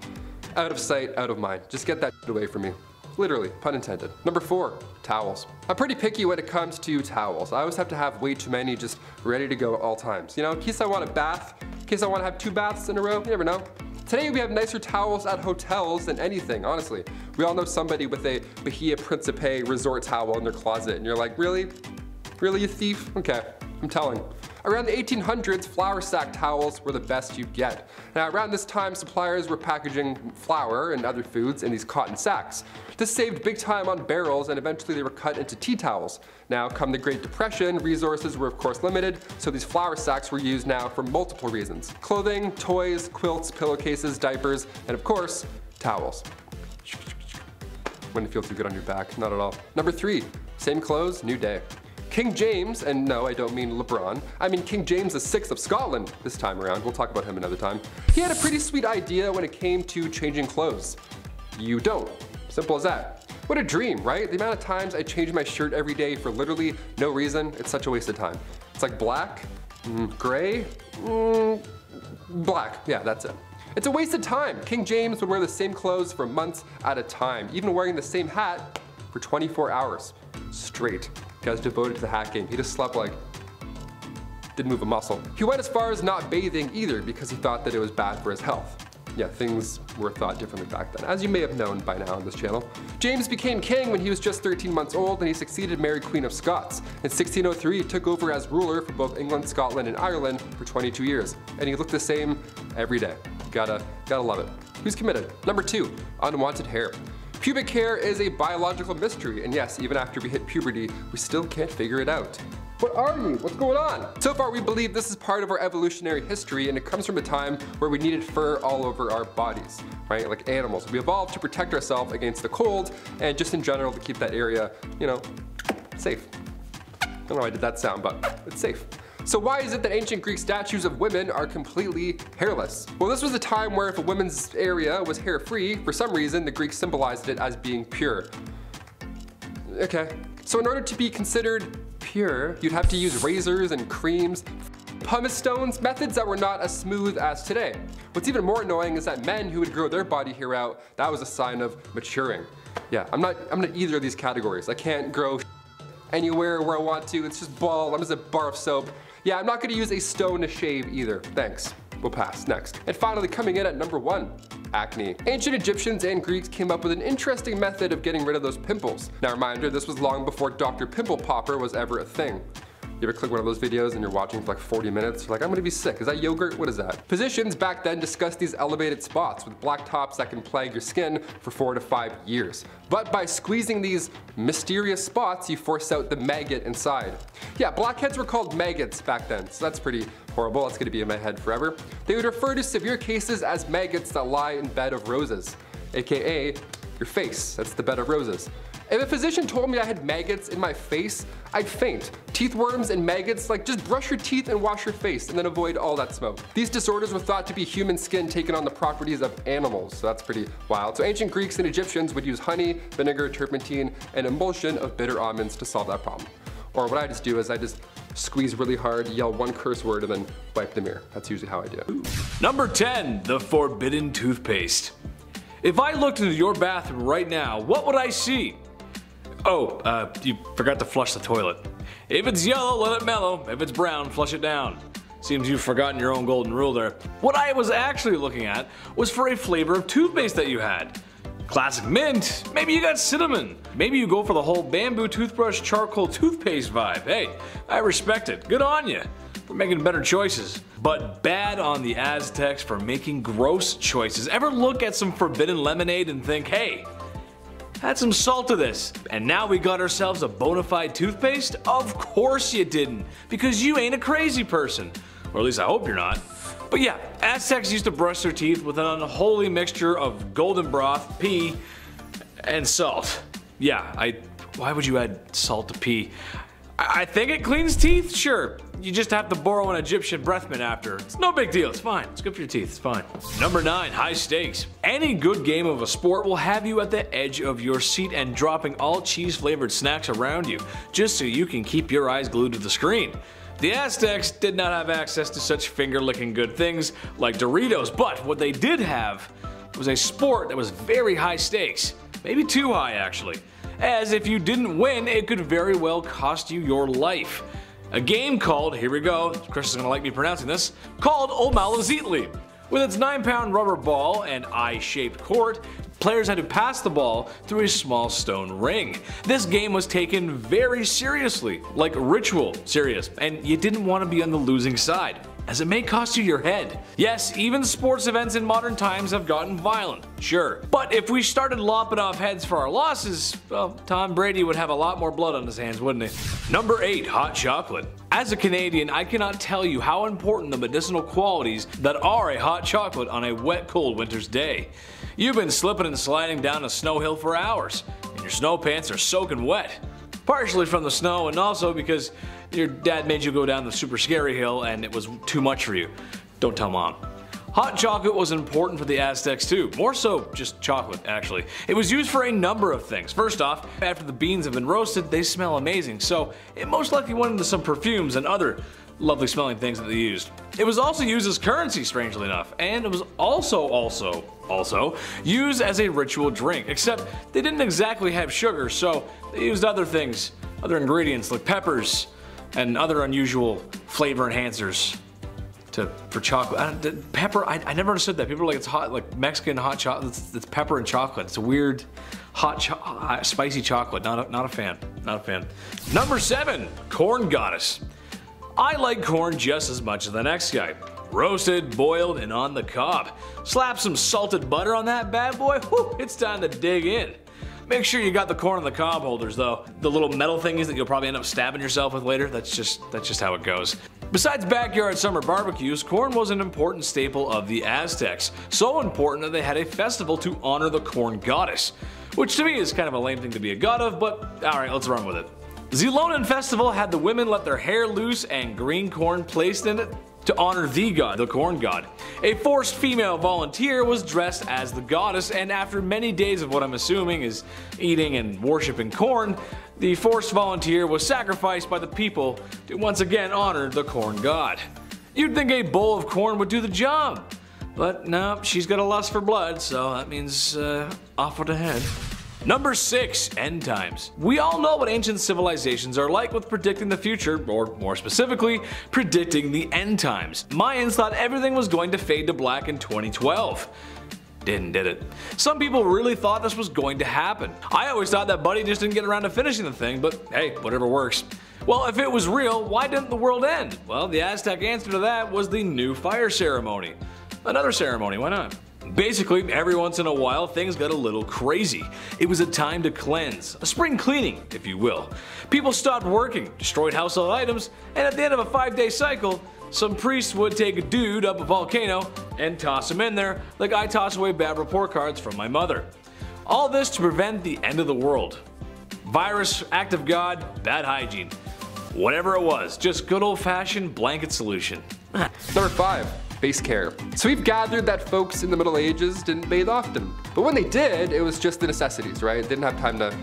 [SPEAKER 1] out of sight, out of mind. Just get that away from me. Literally, pun intended. Number 4, towels. I'm pretty picky when it comes to towels. I always have to have way too many just ready to go at all times. You know, in case I want a bath, in case I want to have 2 baths in a row, you never know. Today we have nicer towels at hotels than anything, honestly. We all know somebody with a Bahia Principe resort towel in their closet, and you're like, really? Really, you thief? Okay, I'm telling. Around the 1800s, flour sack towels were the best you'd get. Now around this time, suppliers were packaging flour and other foods in these cotton sacks. This saved big time on barrels, and eventually they were cut into tea towels. Now come the Great Depression, resources were of course limited, so these flour sacks were used now for multiple reasons. Clothing, toys, quilts, pillowcases, diapers, and of course, towels. Wouldn't feel too good on your back, not at all. Number 3, same clothes, new day. King James, and no, I don't mean LeBron, I mean King James VI of Scotland this time around. We'll talk about him another time. He had a pretty sweet idea when it came to changing clothes. You don't. Simple as that. What a dream, right? The amount of times I change my shirt every day for literally no reason, it's such a waste of time. It's like black, gray, black, yeah, that's it. It's a waste of time. King James would wear the same clothes for months at a time, even wearing the same hat for 24 hours straight. The guy's devoted to the hat game. He just slept like, didn't move a muscle. He went as far as not bathing either because he thought that it was bad for his health. Yeah, things were thought differently back then, as you may have known by now on this channel. James became king when he was just 13 months old, and he succeeded Mary Queen of Scots. In 1603, he took over as ruler for both England, Scotland, and Ireland for 22 years. And he looked the same every day. Gotta love it. Who's committed? Number 2, unwanted hair. Pubic hair is a biological mystery, and yes, even after we hit puberty, we still can't figure it out. What are you? What's going on? So far we believe this is part of our evolutionary history, and it comes from a time where we needed fur all over our bodies, right? Like animals. We evolved to protect ourselves against the cold and just in general to keep that area, you know, safe. I don't know why I did that sound, but it's safe. So why is it that ancient Greek statues of women are completely hairless? Well, this was a time where if a woman's area was hair-free, for some reason the Greeks symbolized it as being pure. Okay, so in order to be considered pure, you'd have to use razors and creams, pumice stones, methods that were not as smooth as today. What's even more annoying is that men who would grow their body hair out, that was a sign of maturing. Yeah, I'm not either of these categories. I can't grow anywhere where I want to. It's just bald. I'm just a bar of soap. Yeah, I'm not gonna use a stone to shave either. Thanks. We'll pass. Next. And finally, coming in at number 1, acne. Ancient Egyptians and Greeks came up with an interesting method of getting rid of those pimples. Now, reminder, this was long before Dr. Pimple Popper was ever a thing. You ever click one of those videos and you're watching for like 40 minutes? You're like, I'm gonna be sick. Is that yogurt? What is that? Physicians back then discussed these elevated spots with black tops that can plague your skin for 4 to 5 years. But by squeezing these mysterious spots, you force out the maggot inside. Yeah, blackheads were called maggots back then, so that's pretty horrible. That's gonna be in my head forever. They would refer to severe cases as maggots that lie in bed of roses, AKA your face. That's the bed of roses. If a physician told me I had maggots in my face, I'd faint. Teeth worms and maggots, like just brush your teeth and wash your face and then avoid all that smoke. These disorders were thought to be human skin taking on the properties of animals, so that's pretty wild. So ancient Greeks and Egyptians would use honey, vinegar, turpentine, and emulsion of bitter almonds to solve that problem. Or what I just do is I just squeeze really hard, yell one curse word, and then wipe the mirror. That's usually how I do it.
[SPEAKER 2] Number 10, the forbidden toothpaste. If I looked into your bathroom right now, what would I see? Oh, you forgot to flush the toilet. If it's yellow, let it mellow. If it's brown, flush it down. Seems you've forgotten your own golden rule there. What I was actually looking at was for a flavor of toothpaste that you had. Classic mint, maybe you got cinnamon. Maybe you go for the whole bamboo toothbrush charcoal toothpaste vibe. Hey, I respect it. Good on you for making better choices. But bad on the Aztecs for making gross choices. Ever look at some forbidden lemonade and think, hey, add some salt to this, and now we got ourselves a bona fide toothpaste? Of course you didn't, because you ain't a crazy person. Or at least I hope you're not. But yeah, Aztecs used to brush their teeth with an unholy mixture of golden broth, pee, and salt. Yeah, why would you add salt to pee? I think it cleans teeth, sure. You just have to borrow an Egyptian breath mint after. It's no big deal, it's fine. It's good for your teeth, it's fine. Number 9, high stakes. Any good game of a sport will have you at the edge of your seat and dropping all cheese-flavored snacks around you, just so you can keep your eyes glued to the screen. The Aztecs did not have access to such finger-licking good things like Doritos, but what they did have was a sport that was very high stakes. Maybe too high, actually. As if you didn't win, it could very well cost you your life. A game called, here we go, Chris is gonna like me pronouncing this, called Unforgettable. With its 9-pound rubber ball and eye-shaped court, players had to pass the ball through a small stone ring. This game was taken very seriously, like ritual serious, and you didn't want to be on the losing side, as it may cost you your head. Yes, even sports events in modern times have gotten violent, sure. But if we started lopping off heads for our losses, well, Tom Brady would have a lot more blood on his hands, wouldn't he? Number 8, hot chocolate. As a Canadian, I cannot tell you how important the medicinal qualities that are a hot chocolate on a wet, cold winter's day. You've been slipping and sliding down a snow hill for hours, and your snow pants are soaking wet. Partially from the snow, and also because your dad made you go down the super scary hill and it was too much for you. Don't tell mom. Hot chocolate was important for the Aztecs too, more so just chocolate actually. It was used for a number of things. First off, after the beans have been roasted, they smell amazing, so it most likely went into some perfumes and other lovely smelling things that they used. It was also used as currency, strangely enough, and it was also used as a ritual drink, except they didn't exactly have sugar, so they used other things, other ingredients like peppers and other unusual flavor enhancers for chocolate. Pepper, I never understood that. People are like, it's hot, like Mexican hot chocolate, it's pepper and chocolate. It's a weird hot spicy chocolate. Not a fan. Not a fan. Number 7, corn goddess. I like corn just as much as the next guy. Roasted, boiled, and on the cob. Slap some salted butter on that bad boy, whew, it's time to dig in. Make sure you got the corn on the cob holders though. The little metal thingies that you'll probably end up stabbing yourself with later, that's just how it goes. Besides backyard summer barbecues, corn was an important staple of the Aztecs. So important that they had a festival to honor the corn goddess. Which to me is kind of a lame thing to be a god of, but alright, let's run with it. The Zilonan festival had the women let their hair loose and green corn placed in it to honor the god, the corn god. A forced female volunteer was dressed as the goddess, and after many days of what I'm assuming is eating and worshipping corn, the forced volunteer was sacrificed by the people to once again honor the corn god. You'd think a bowl of corn would do the job, but no, she's got a lust for blood, so that means off with the head. Number 6, end times. We all know what ancient civilizations are like with predicting the future, or more specifically, predicting the end times. Mayans thought everything was going to fade to black in 2012. Did it? Some people really thought this was going to happen. I always thought that Buddy just didn't get around to finishing the thing, but hey, whatever works. Well, if it was real, why didn't the world end? Well, the Aztec answer to that was the new fire ceremony. Another ceremony, why not? Basically, every once in a while, things got a little crazy. It was a time to cleanse, a spring cleaning, if you will. People stopped working, destroyed household items, and at the end of a 5-day cycle, some priests would take a dude up a volcano and toss him in there like I toss away bad report cards from my mother. All this to prevent the end of the world. Virus, act of God, bad hygiene. Whatever it was, just good old-fashioned blanket solution.
[SPEAKER 1] Number 5. Face care. So we've gathered that folks in the Middle Ages didn't bathe often. But when they did, it was just the necessities, right? They didn't have time to,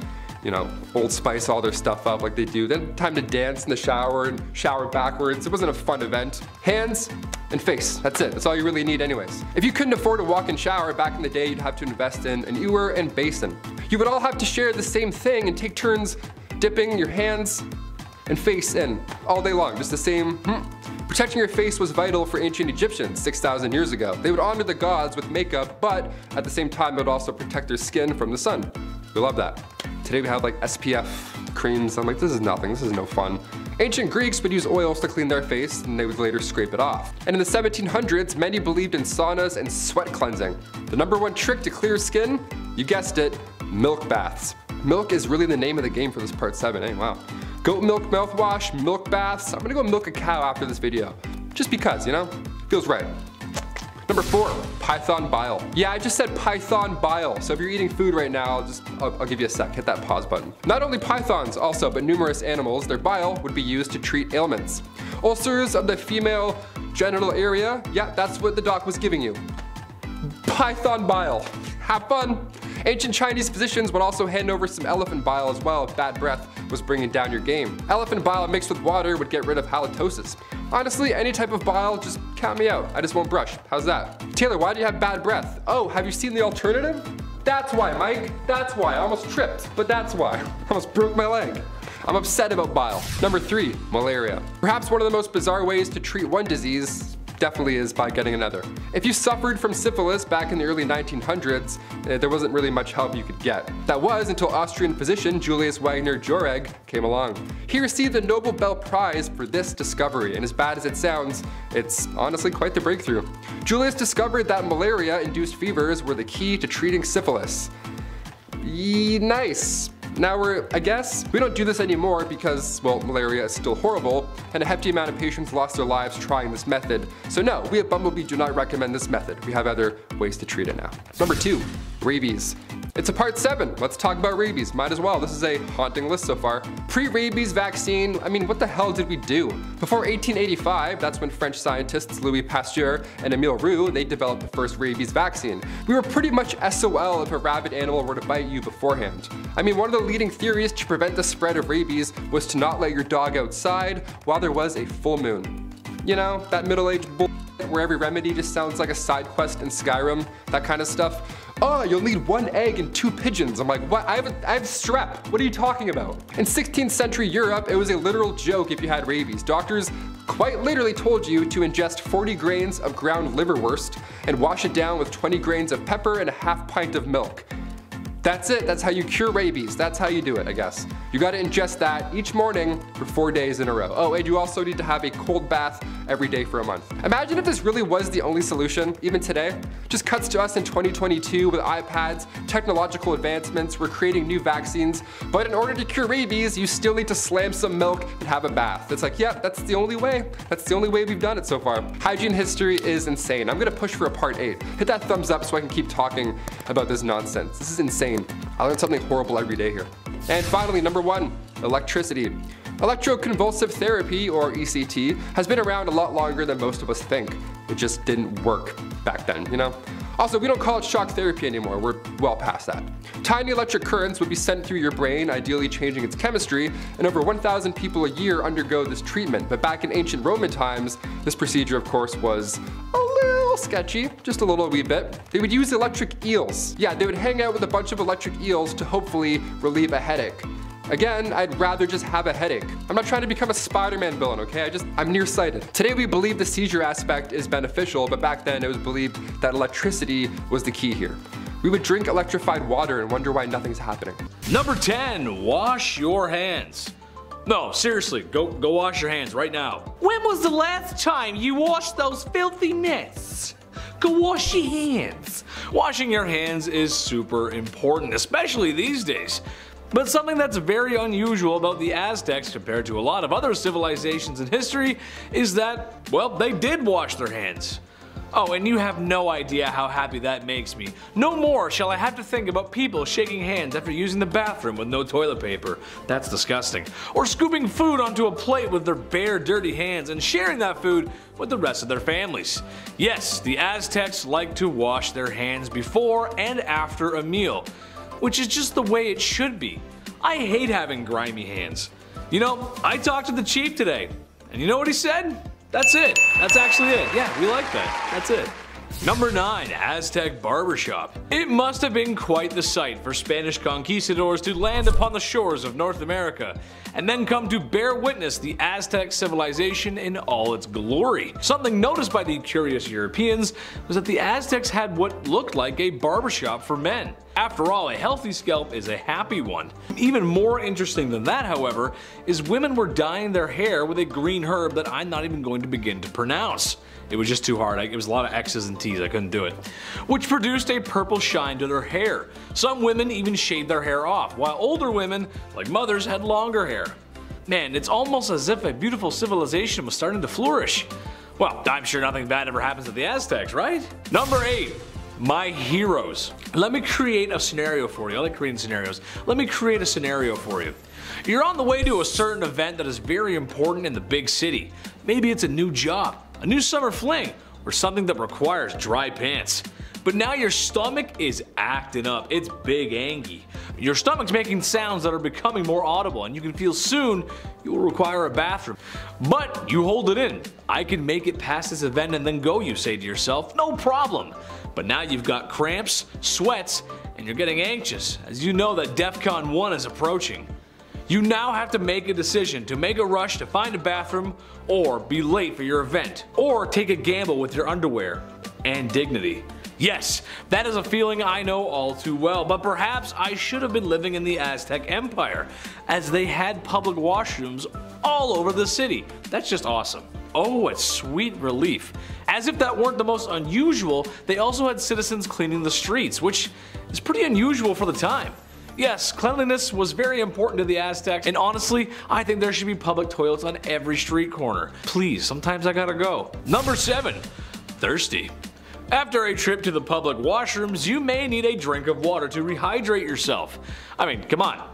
[SPEAKER 1] Old Spice all their stuff up like they do. They didn't have time to dance in the shower and shower backwards. It wasn't a fun event. Hands and face, that's it. That's all you really need anyways. If you couldn't afford a walk-in shower back in the day, you'd have to invest in an ewer and basin. You would all have to share the same thing and take turns dipping your hands and face in all day long, just the same. Protecting your face was vital for ancient Egyptians 6,000 years ago. They would honor the gods with makeup, but at the same time, they would also protect their skin from the sun. We love that. Today we have like SPF creams. I'm like, this is nothing, this is no fun. Ancient Greeks would use oils to clean their face, and they would later scrape it off. And in the 1700s, many believed in saunas and sweat cleansing. The #1 trick to clear skin, you guessed it, milk baths. Milk is really the name of the game for this part 7, eh? Wow. Goat milk mouthwash, milk baths. I'm gonna go milk a cow after this video. Just because, feels right. Number 4, python bile. Yeah, I just said python bile. So if you're eating food right now, I'll give you a sec, hit that pause button. Not only pythons also, but numerous animals, their bile would be used to treat ailments. Ulcers of the female genital area, yeah, that's what the doc was giving you. Python bile. Have fun. Ancient Chinese physicians would also hand over some elephant bile as well if bad breath was bringing down your game. Elephant bile mixed with water would get rid of halitosis. Honestly, any type of bile, just count me out. I just won't brush. How's that? Taylor, why do you have bad breath? Oh, have you seen the alternative? That's why, Mike. That's why. I almost tripped, but that's why. I almost broke my leg. I'm upset about bile. Number 3, malaria. Perhaps one of the most bizarre ways to treat one disease definitely is by getting another. If you suffered from syphilis back in the early 1900s, there wasn't really much help you could get. That was until Austrian physician Julius Wagner Jauregg came along. He received the Nobel Prize for this discovery, and as bad as it sounds, it's honestly quite the breakthrough. Julius discovered that malaria-induced fevers were the key to treating syphilis. Nice. Now I guess, we don't do this anymore because, well, malaria is still horrible, and a hefty amount of patients lost their lives trying this method. So no, we at Bumblebee do not recommend this method. We have other ways to treat it now. Number 2, rabies. It's a part 7. Let's talk about rabies. Might as well. This is a haunting list so far. Pre-rabies vaccine, I mean, what the hell did we do? Before 1885, that's when French scientists Louis Pasteur and Emile Roux, they developed the first rabies vaccine. We were pretty much SOL if a rabid animal were to bite you beforehand. I mean, one of the leading theories to prevent the spread of rabies was to not let your dog outside while there was a full moon. You know, that middle-aged bull where every remedy just sounds like a side quest in Skyrim, that kind of stuff. Oh, you'll need 1 egg and 2 pigeons. I'm like, what? I have strep. What are you talking about? In 16th century Europe, it was a literal joke if you had rabies. Doctors quite literally told you to ingest 40 grains of ground liverwurst and wash it down with 20 grains of pepper and a half pint of milk. That's it. That's how you cure rabies. That's how you do it, I guess. You gotta ingest that each morning for 4 days in a row. Oh, and you also need to have a cold bath every day for a month. Imagine if this really was the only solution, even today. Just cuts to us in 2022 with iPads, technological advancements, we're creating new vaccines, but in order to cure rabies, you still need to slam some milk and have a bath. It's like, yeah, that's the only way. That's the only way we've done it so far. Hygiene history is insane. I'm gonna push for a part 8. Hit that thumbs up so I can keep talking about this nonsense. This is insane. I learn something horrible every day here. And finally, number 1, electricity. Electroconvulsive therapy, or ECT, has been around a lot longer than most of us think. It just didn't work back then, you know? Also, we don't call it shock therapy anymore, we're well past that. Tiny electric currents would be sent through your brain, ideally changing its chemistry, and over 1,000 people a year undergo this treatment. But back in ancient Roman times, this procedure of course was a little sketchy, just a little wee bit. They would use electric eels. Yeah, they would hang out with a bunch of electric eels to hopefully relieve a headache. Again, I'd rather just have a headache. I'm not trying to become a Spider-Man villain, okay? I'm nearsighted. Today we believe the seizure aspect is beneficial, but back then it was believed that electricity was the key here. We would drink electrified water and wonder why nothing's happening.
[SPEAKER 2] Number 10, wash your hands. No, seriously, go wash your hands right now. When was the last time you washed those filthy mitts? Go wash your hands. Washing your hands is super important, especially these days. But something that's very unusual about the Aztecs compared to a lot of other civilizations in history is that, well, they did wash their hands. Oh, and you have no idea how happy that makes me. No more shall I have to think about people shaking hands after using the bathroom with no toilet paper. That's disgusting. Or scooping food onto a plate with their bare, dirty hands and sharing that food with the rest of their families. Yes, the Aztecs like to wash their hands before and after a meal, which is just the way it should be. I hate having grimy hands. You know, I talked to the chief today, and you know what he said? That's it. That's actually it. Yeah, we like that. That's it. Number 9, Aztec barbershop. It must have been quite the sight for Spanish conquistadors to land upon the shores of North America and then come to bear witness the Aztec civilization in all its glory. Something noticed by the curious Europeans was that the Aztecs had what looked like a barbershop for men. After all, a healthy scalp is a happy one. Even more interesting than that, however, is women were dyeing their hair with a green herb that I'm not even going to begin to pronounce. It was just too hard. It was a lot of X's and T's. I couldn't do it. Which produced a purple shine to their hair. Some women even shaved their hair off, while older women, like mothers, had longer hair. Man, it's almost as if a beautiful civilization was starting to flourish. Well, I'm sure nothing bad ever happens to the Aztecs, right? Number 8. My heroes. Let me create a scenario for you. I like creating scenarios. Let me create a scenario for you. You're on the way to a certain event that is very important in the big city. Maybe it's a new job, a new summer fling, or something that requires dry pants. But now your stomach is acting up. It's big angy. Your stomach's making sounds that are becoming more audible, and you can feel soon you will require a bathroom. But you hold it in. I can make it past this event and then go, you say to yourself. No problem. But now you've got cramps, sweats, and you're getting anxious as you know that DEFCON 1 is approaching. You now have to make a decision to make a rush to find a bathroom or be late for your event, or take a gamble with your underwear and dignity. Yes, that is a feeling I know all too well, but perhaps I should have been living in the Aztec Empire, as they had public washrooms all over the city. That's just awesome. Oh, what sweet relief. As if that weren't the most unusual, they also had citizens cleaning the streets, which is pretty unusual for the time. Yes, cleanliness was very important to the Aztecs, and honestly, I think there should be public toilets on every street corner. Please, sometimes I gotta go. Number 7. Thirsty. After a trip to the public washrooms, you may need a drink of water to rehydrate yourself. I mean, come on.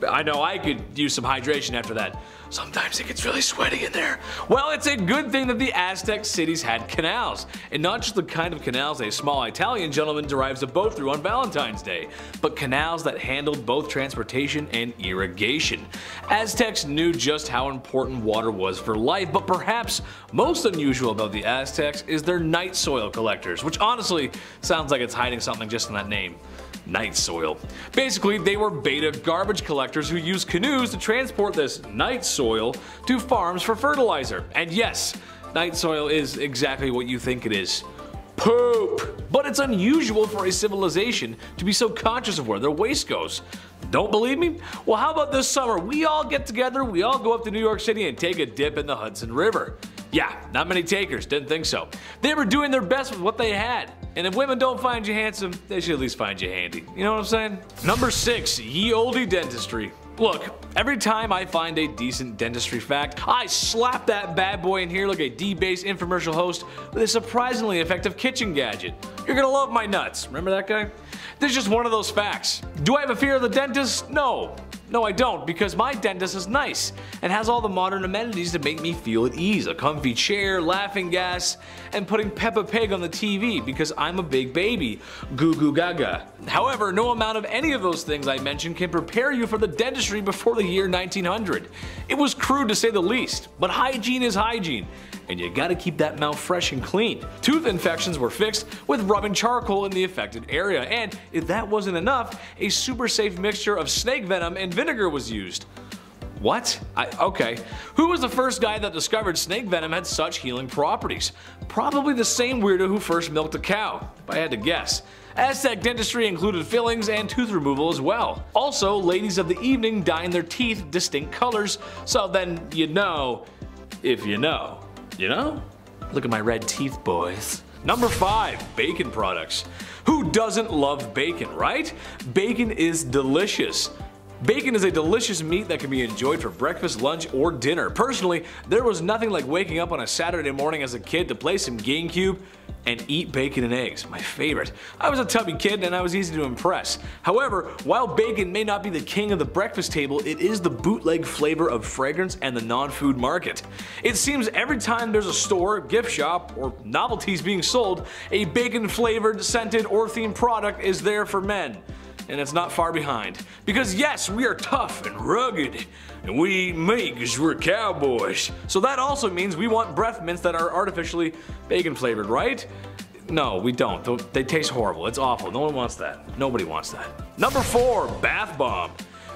[SPEAKER 2] I know I could use some hydration after that. Sometimes it gets really sweaty in there. Well, it's a good thing that the Aztec cities had canals, and not just the kind of canals a small Italian gentleman drives a boat through on Valentine's Day, but canals that handled both transportation and irrigation. Aztecs knew just how important water was for life, but perhaps most unusual about the Aztecs is their night soil collectors, which honestly sounds like it's hiding something just in that name. Night soil. Basically, they were beta garbage collectors who used canoes to transport this night soil to farms for fertilizer. And yes, night soil is exactly what you think it is. Poop! But it's unusual for a civilization to be so conscious of where their waste goes. Don't believe me? Well, how about this summer we all get together, we all go up to New York City and take a dip in the Hudson River. Yeah, not many takers, didn't think so. They were doing their best with what they had. And if women don't find you handsome, they should at least find you handy. You know what I'm saying? Number 6, ye olde dentistry. Look, every time I find a decent dentistry fact, I slap that bad boy in here like a D-based infomercial host with a surprisingly effective kitchen gadget. You're gonna love my nuts. Remember that guy? This is just one of those facts. Do I have a fear of the dentist? No. No, I don't, because my dentist is nice and has all the modern amenities to make me feel at ease. A comfy chair, laughing gas, and putting Peppa Pig on the TV because I'm a big baby. Goo goo gaga. However, no amount of any of those things I mentioned can prepare you for the dentistry before the year 1900. It was crude to say the least, but hygiene is hygiene, and you gotta keep that mouth fresh and clean. Tooth infections were fixed with rubbing charcoal in the affected area, and if that wasn't enough, a super safe mixture of snake venom and vinegar was used. What? Okay. Who was the first guy that discovered snake venom had such healing properties? Probably the same weirdo who first milked a cow, if I had to guess. Aztec dentistry included fillings and tooth removal as well. Also, ladies of the evening dyeing their teeth distinct colors, so then you know, if you know. You know? Look at my red teeth, boys. Number 5, bacon products. Who doesn't love bacon, right? Bacon is delicious. Bacon is a delicious meat that can be enjoyed for breakfast, lunch, or dinner. Personally, there was nothing like waking up on a Saturday morning as a kid to play some GameCube and eat bacon and eggs, my favorite. I was a tubby kid and I was easy to impress. However, while bacon may not be the king of the breakfast table, it is the bootleg flavor of fragrance and the non-food market. It seems every time there's a store, gift shop, or novelties being sold, a bacon flavored, scented, or themed product is there for men. And it's not far behind. Because yes, we are tough and rugged, and we eat meat because we're cowboys. So that also means we want breath mints that are artificially bacon flavored, right? No, we don't. They taste horrible. It's awful. No one wants that. Nobody wants that. Number 4, bath bomb.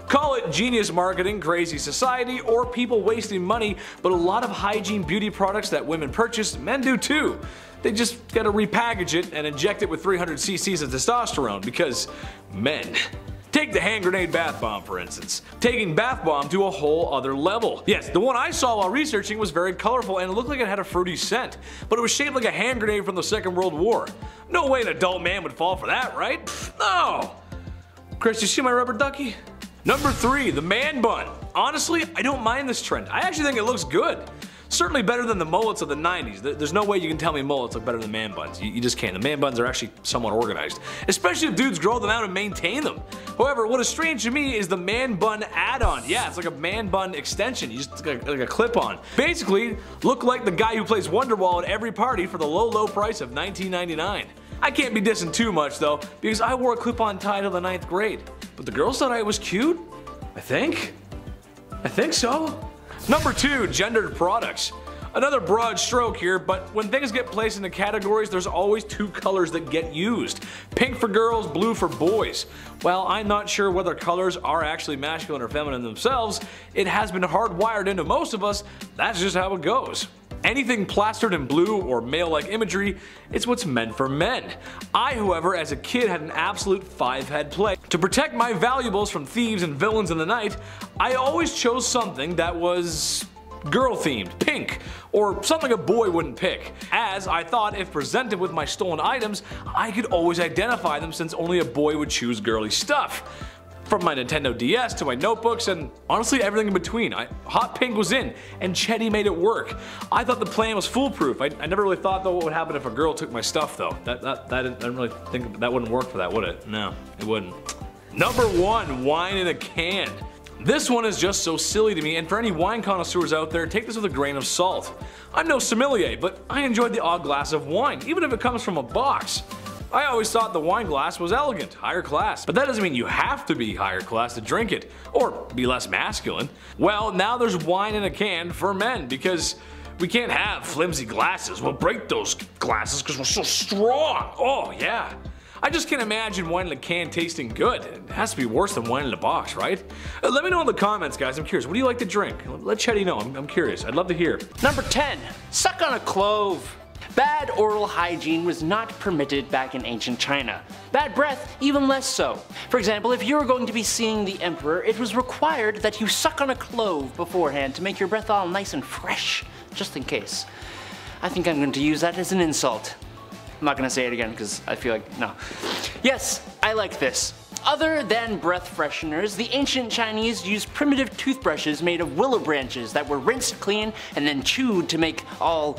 [SPEAKER 2] Call it genius marketing, crazy society, or people wasting money, but a lot of hygiene beauty products that women purchase, men do too. They just gotta repackage it and inject it with 300 cc's of testosterone because men. Take the hand grenade bath bomb for instance. Taking bath bomb to a whole other level. Yes, the one I saw while researching was very colorful and it looked like it had a fruity scent, but it was shaped like a hand grenade from the Second World War. No way an adult man would fall for that, right? Pfft, no! Chris, you see my rubber ducky? Number 3, the man bun. Honestly, I don't mind this trend. I actually think it looks good. Certainly better than the mullets of the 90s. There's no way you can tell me mullets look better than man buns. You just can't. The man buns are actually somewhat organized. Especially if dudes grow them out and maintain them. However, what is strange to me is the man bun add-on. Yeah, it's like a man bun extension. You just like a clip-on. Basically, look like the guy who plays Wonderwall at every party for the low price of $19.99. I can't be dissing too much though, because I wore a clip-on tie till the 9th grade. But the girls thought I was cute? I think so. Number 2, gendered products. Another broad stroke here, but when things get placed into categories, there's always 2 colors that get used. Pink for girls, blue for boys. While I'm not sure whether colors are actually masculine or feminine themselves, it has been hardwired into most of us, that's just how it goes. Anything plastered in blue or male-like imagery, it's what's meant for men. I, however, as a kid had an absolute 5-head play. To protect my valuables from thieves and villains in the night, I always chose something that was girl-themed, pink, or something a boy wouldn't pick, as I thought if presented with my stolen items, I could always identify them since only a boy would choose girly stuff. From my Nintendo DS to my notebooks and honestly everything in between. Hot pink was in, and Chetty made it work. I thought the plan was foolproof. I never really thought though what would happen if a girl took my stuff though. I didn't really think that wouldn't work for that, would it? No, it wouldn't. Number 1, wine in a can. This one is just so silly to me, and for any wine connoisseurs out there, take this with a grain of salt. I'm no sommelier, but I enjoyed the odd glass of wine, even if it comes from a box. I always thought the wine glass was elegant, higher class, but that doesn't mean you have to be higher class to drink it, or be less masculine. Well, now there's wine in a can for men, because we can't have flimsy glasses. We'll break those glasses because we're so strong. Oh yeah. I just can't imagine wine in a can tasting good. It has to be worse than wine in a box, right? Let me know in the comments, guys. I'm curious. What do you like to drink? Let Chetty know. I'm curious. I'd love to hear.
[SPEAKER 5] Number 10. Suck on a clove. Bad oral hygiene was not permitted back in ancient China. Bad breath, even less so. For example, if you were going to be seeing the emperor, it was required that you suck on a clove beforehand to make your breath all nice and fresh, just in case. I think I'm going to use that as an insult. I'm not going to say it again because I feel like, no. Yes, I like this. Other than breath fresheners, the ancient Chinese used primitive toothbrushes made of willow branches that were rinsed clean and then chewed to make all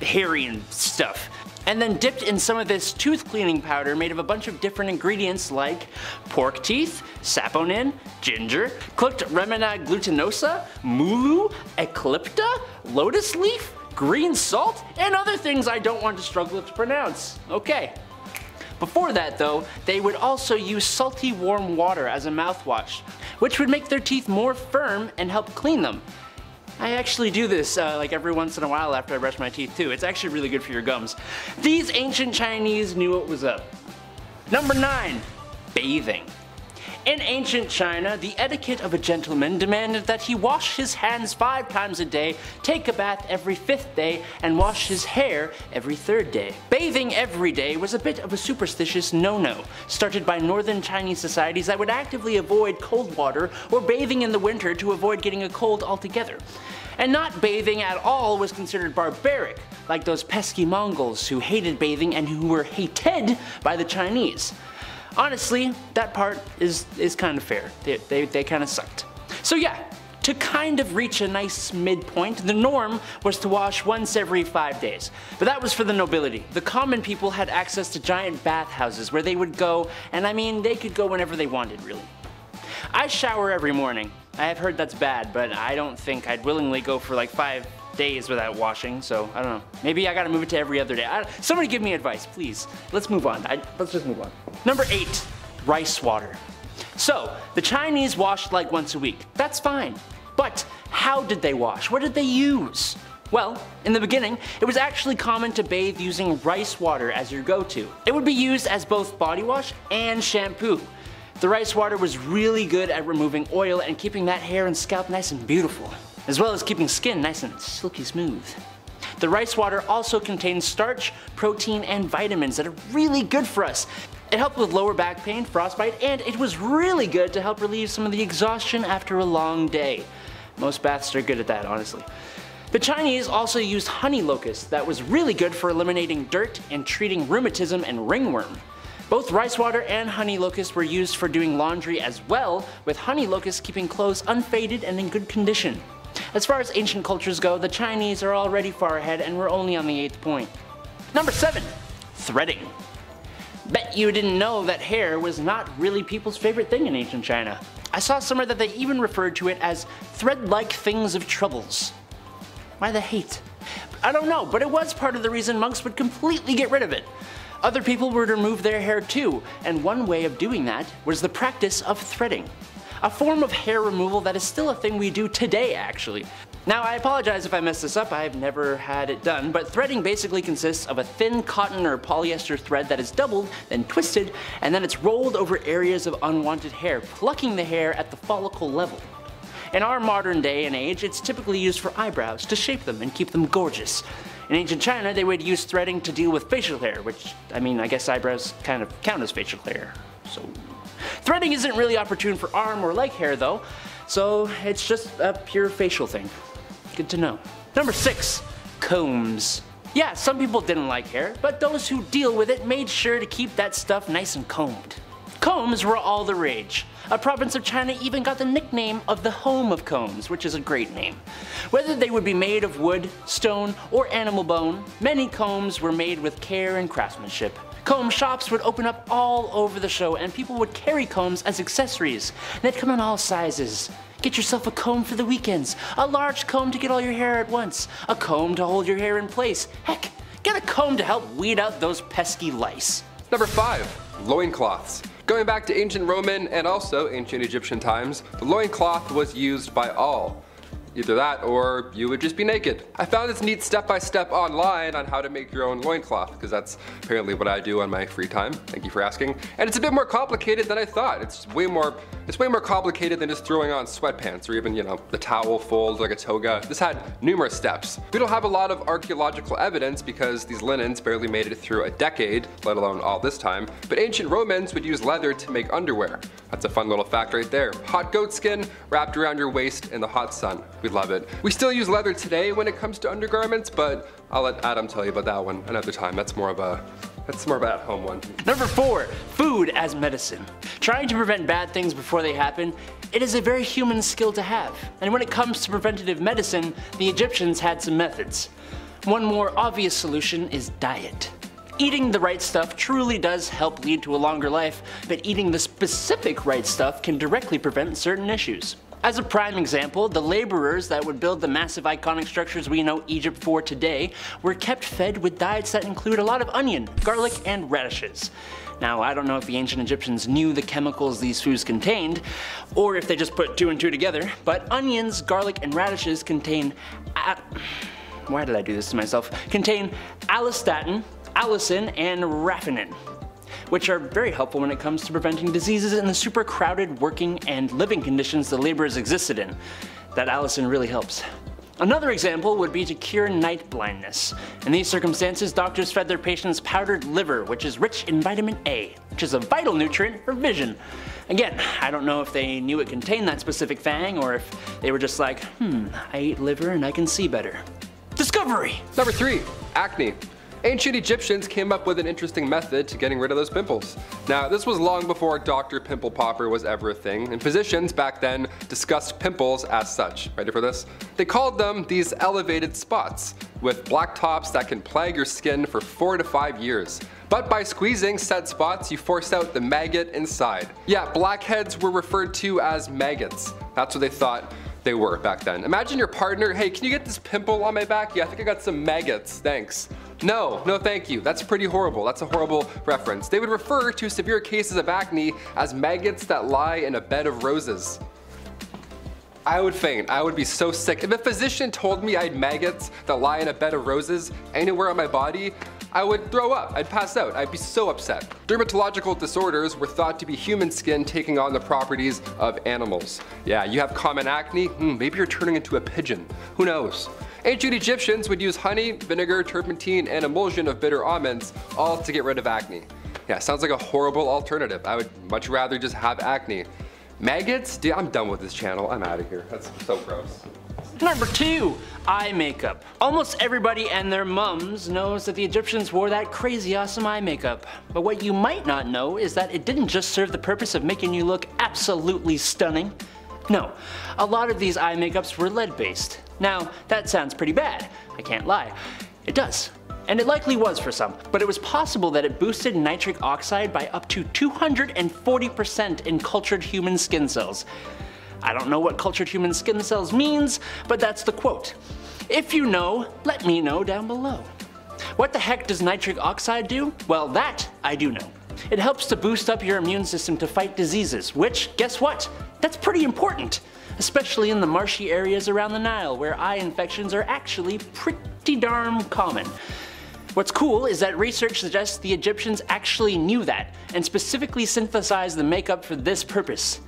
[SPEAKER 5] hairy and stuff. And then dipped in some of this tooth cleaning powder made of a bunch of different ingredients like pork teeth, saponin, ginger, cooked Remina glutinosa, mulu, eclipta, lotus leaf, green salt, and other things I don't want to struggle to pronounce. Okay. Before that though, they would also use salty warm water as a mouthwash, which would make their teeth more firm and help clean them. I actually do this like every once in a while after I brush my teeth too. It's actually really good for your gums. These ancient Chinese knew what was up. Number 9. Bathing. In ancient China, the etiquette of a gentleman demanded that he wash his hands 5 times a day, take a bath every 5th day, and wash his hair every 3rd day. Bathing every day was a bit of a superstitious no-no, started by northern Chinese societies that would actively avoid cold water or bathing in the winter to avoid getting a cold altogether. And not bathing at all was considered barbaric, like those pesky Mongols who hated bathing and who were hated by the Chinese. Honestly, that part is kind of fair. They kind of sucked. So yeah, to kind of reach a nice midpoint, the norm was to wash once every 5 days. But that was for the nobility. The common people had access to giant bathhouses where they would go, and I mean, they could go whenever they wanted, really. I shower every morning. I have heard that's bad, but I don't think I'd willingly go for like 5 days without washing, so I don't know. Maybe I gotta move it to every other day. Somebody give me advice, please. Let's move on. Let's just move on. Number 8. Rice water. So, the Chinese washed like once a week. That's fine. But how did they wash? What did they use? Well, in the beginning, it was actually common to bathe using rice water as your go-to. It would be used as both body wash and shampoo. The rice water was really good at removing oil and keeping that hair and scalp nice and beautiful, as well as keeping skin nice and silky smooth. The rice water also contains starch, protein, and vitamins that are really good for us. It helped with lower back pain, frostbite, and it was really good to help relieve some of the exhaustion after a long day. Most baths are good at that, honestly. The Chinese also used honey locust that was really good for eliminating dirt and treating rheumatism and ringworm. Both rice water and honey locust were used for doing laundry as well, with honey locust keeping clothes unfaded and in good condition. As far as ancient cultures go, the Chinese are already far ahead and we're only on the 8th point. Number 7. Threading. Bet you didn't know that hair was not really people's favorite thing in ancient China. I saw somewhere that they even referred to it as thread-like things of troubles. Why the hate? I don't know, but it was part of the reason monks would completely get rid of it. Other people would remove their hair too, and one way of doing that was the practice of threading. A form of hair removal that is still a thing we do today, actually. Now, I apologize if I messed this up, I've never had it done, but threading basically consists of a thin cotton or polyester thread that is doubled, then twisted, and then it's rolled over areas of unwanted hair, plucking the hair at the follicle level. In our modern day and age, it's typically used for eyebrows, to shape them and keep them gorgeous. In ancient China, they would use threading to deal with facial hair, which, I mean, I guess eyebrows kind of count as facial hair, so. Threading isn't really opportune for arm or leg hair though, so it's just a pure facial thing. Good to know. Number 6. Combs. Yeah, some people didn't like hair, but those who deal with it made sure to keep that stuff nice and combed. Combs were all the rage. A province of China even got the nickname of the home of combs, which is a great name. Whether they would be made of wood, stone, or animal bone, many combs were made with care and craftsmanship. Comb shops would open up all over the show, and people would carry combs as accessories. They'd come in all sizes. Get yourself a comb for the weekends, a large comb to get all your hair at once, a comb to hold your hair in place. Heck, get a comb to help weed out those pesky lice.
[SPEAKER 1] Number 5. Loincloths. Going back to ancient Roman and also ancient Egyptian times, the loincloth was used by all. Either that or you would just be naked. I found this neat step-by-step online on how to make your own loincloth, because that's apparently what I do on my free time. Thank you for asking. And it's a bit more complicated than I thought. It's way more complicated than just throwing on sweatpants or even, you know, the towel folds like a toga. This had numerous steps. We don't have a lot of archaeological evidence because these linens barely made it through a decade, let alone all this time, but ancient Romans would use leather to make underwear. That's a fun little fact right there. Hot goat skin wrapped around your waist in the hot sun. We love it. We still use leather today when it comes to undergarments, but I'll let Adam tell you about that one another time. That's more of an at-home one.
[SPEAKER 5] Number 4. Food as medicine. Trying to prevent bad things before they happen, it is a very human skill to have. And when it comes to preventative medicine, the Egyptians had some methods. One more obvious solution is diet. Eating the right stuff truly does help lead to a longer life, but eating the specific right stuff can directly prevent certain issues. As a prime example, the laborers that would build the massive iconic structures we know Egypt for today were kept fed with diets that include a lot of onion, garlic, and radishes. Now, I don't know if the ancient Egyptians knew the chemicals these foods contained, or if they just put 2 and 2 together, but onions, garlic, and radishes contain why did I do this to myself? Contain allistatin, allicin, and raffinine, which are very helpful when it comes to preventing diseases in the super crowded working and living conditions the laborers existed in. That allicin really helps. Another example would be to cure night blindness. In these circumstances, doctors fed their patients powdered liver, which is rich in vitamin A, which is a vital nutrient for vision. Again, I don't know if they knew it contained that specific thing, or if they were just like, I eat liver and I can see better. Discovery!
[SPEAKER 1] Number 3. Acne. Ancient Egyptians came up with an interesting method to getting rid of those pimples. Now, this was long before Dr. Pimple Popper was ever a thing, and physicians back then discussed pimples as such. Ready for this? They called them these elevated spots, with black tops that can plague your skin for 4 to 5 years. But by squeezing said spots, you force out the maggot inside. Yeah, blackheads were referred to as maggots. That's what they thought they were back then. Imagine your partner, hey, can you get this pimple on my back? Yeah, I think I got some maggots, thanks. No thank you. That's pretty horrible. That's a horrible reference. They would refer to severe cases of acne as maggots that lie in a bed of roses. I would faint. I would be so sick. If a physician told me I had maggots that lie in a bed of roses anywhere on my body, I would throw up. I'd pass out. I'd be so upset. Dermatological disorders were thought to be human skin taking on the properties of animals. Yeah, you have common acne? Maybe you're turning into a pigeon. Who knows? Ancient Egyptians would use honey, vinegar, turpentine, and emulsion of bitter almonds, all to get rid of acne. Yeah, sounds like a horrible alternative. I would much rather just have acne. Maggots? Dude, I'm done with this channel. I'm out of here. That's so gross.
[SPEAKER 5] Number 2. Eye makeup. Almost everybody and their mums knows that the Egyptians wore that crazy awesome eye makeup. But what you might not know is that it didn't just serve the purpose of making you look absolutely stunning. No, a lot of these eye makeups were lead-based. Now, that sounds pretty bad. I can't lie. It does. And it likely was for some, but it was possible that it boosted nitric oxide by up to 240% in cultured human skin cells. I don't know what cultured human skin cells means, but that's the quote. If you know, let me know down below. What the heck does nitric oxide do? Well, that I do know. It helps to boost up your immune system to fight diseases, which, guess what? That's pretty important, especially in the marshy areas around the Nile where eye infections are actually pretty darn common. What's cool is that research suggests the Egyptians actually knew that and specifically synthesized the makeup for this purpose.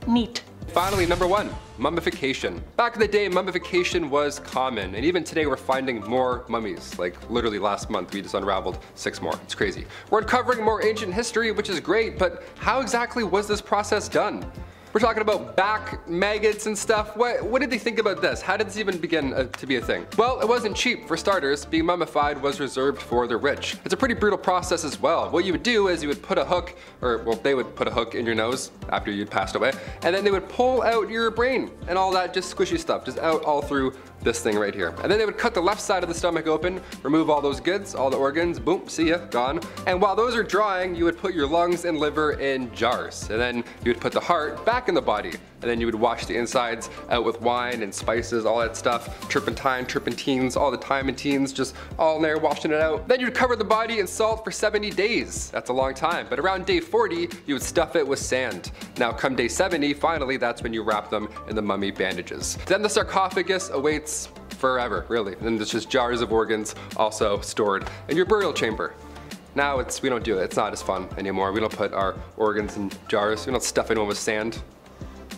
[SPEAKER 5] Neat.
[SPEAKER 1] Finally, number 1, mummification. Back in the day, mummification was common, and even today we're finding more mummies. Like literally last month we just unraveled 6 more. It's crazy. We're uncovering more ancient history, which is great, but how exactly was this process done? We're talking about back maggots and stuff. What did they think about this? How did this even begin to be a thing? Well, it wasn't cheap. For starters, being mummified was reserved for the rich. It's a pretty brutal process as well. What you would do is you would put a hook, or well, they would put a hook in your nose after you'd passed away, and then they would pull out your brain and all that just squishy stuff, just out all through this thing right here. And then they would cut the left side of the stomach open, remove all those goods, all the organs, boom, see ya, gone. And while those are drying, you would put your lungs and liver in jars. And then you would put the heart back in the body. And then you would wash the insides out with wine and spices, all that stuff, turpentine, turpentines, all the timantines, just all in there, washing it out. Then you'd cover the body in salt for 70 days. That's a long time. But around day 40, you would stuff it with sand. Now come day 70, finally, that's when you wrap them in the mummy bandages. Then the sarcophagus awaits forever, really. And there's just jars of organs also stored in your burial chamber. Now we don't do it. It's not as fun anymore. We don't put our organs in jars. We don't stuff anyone with sand.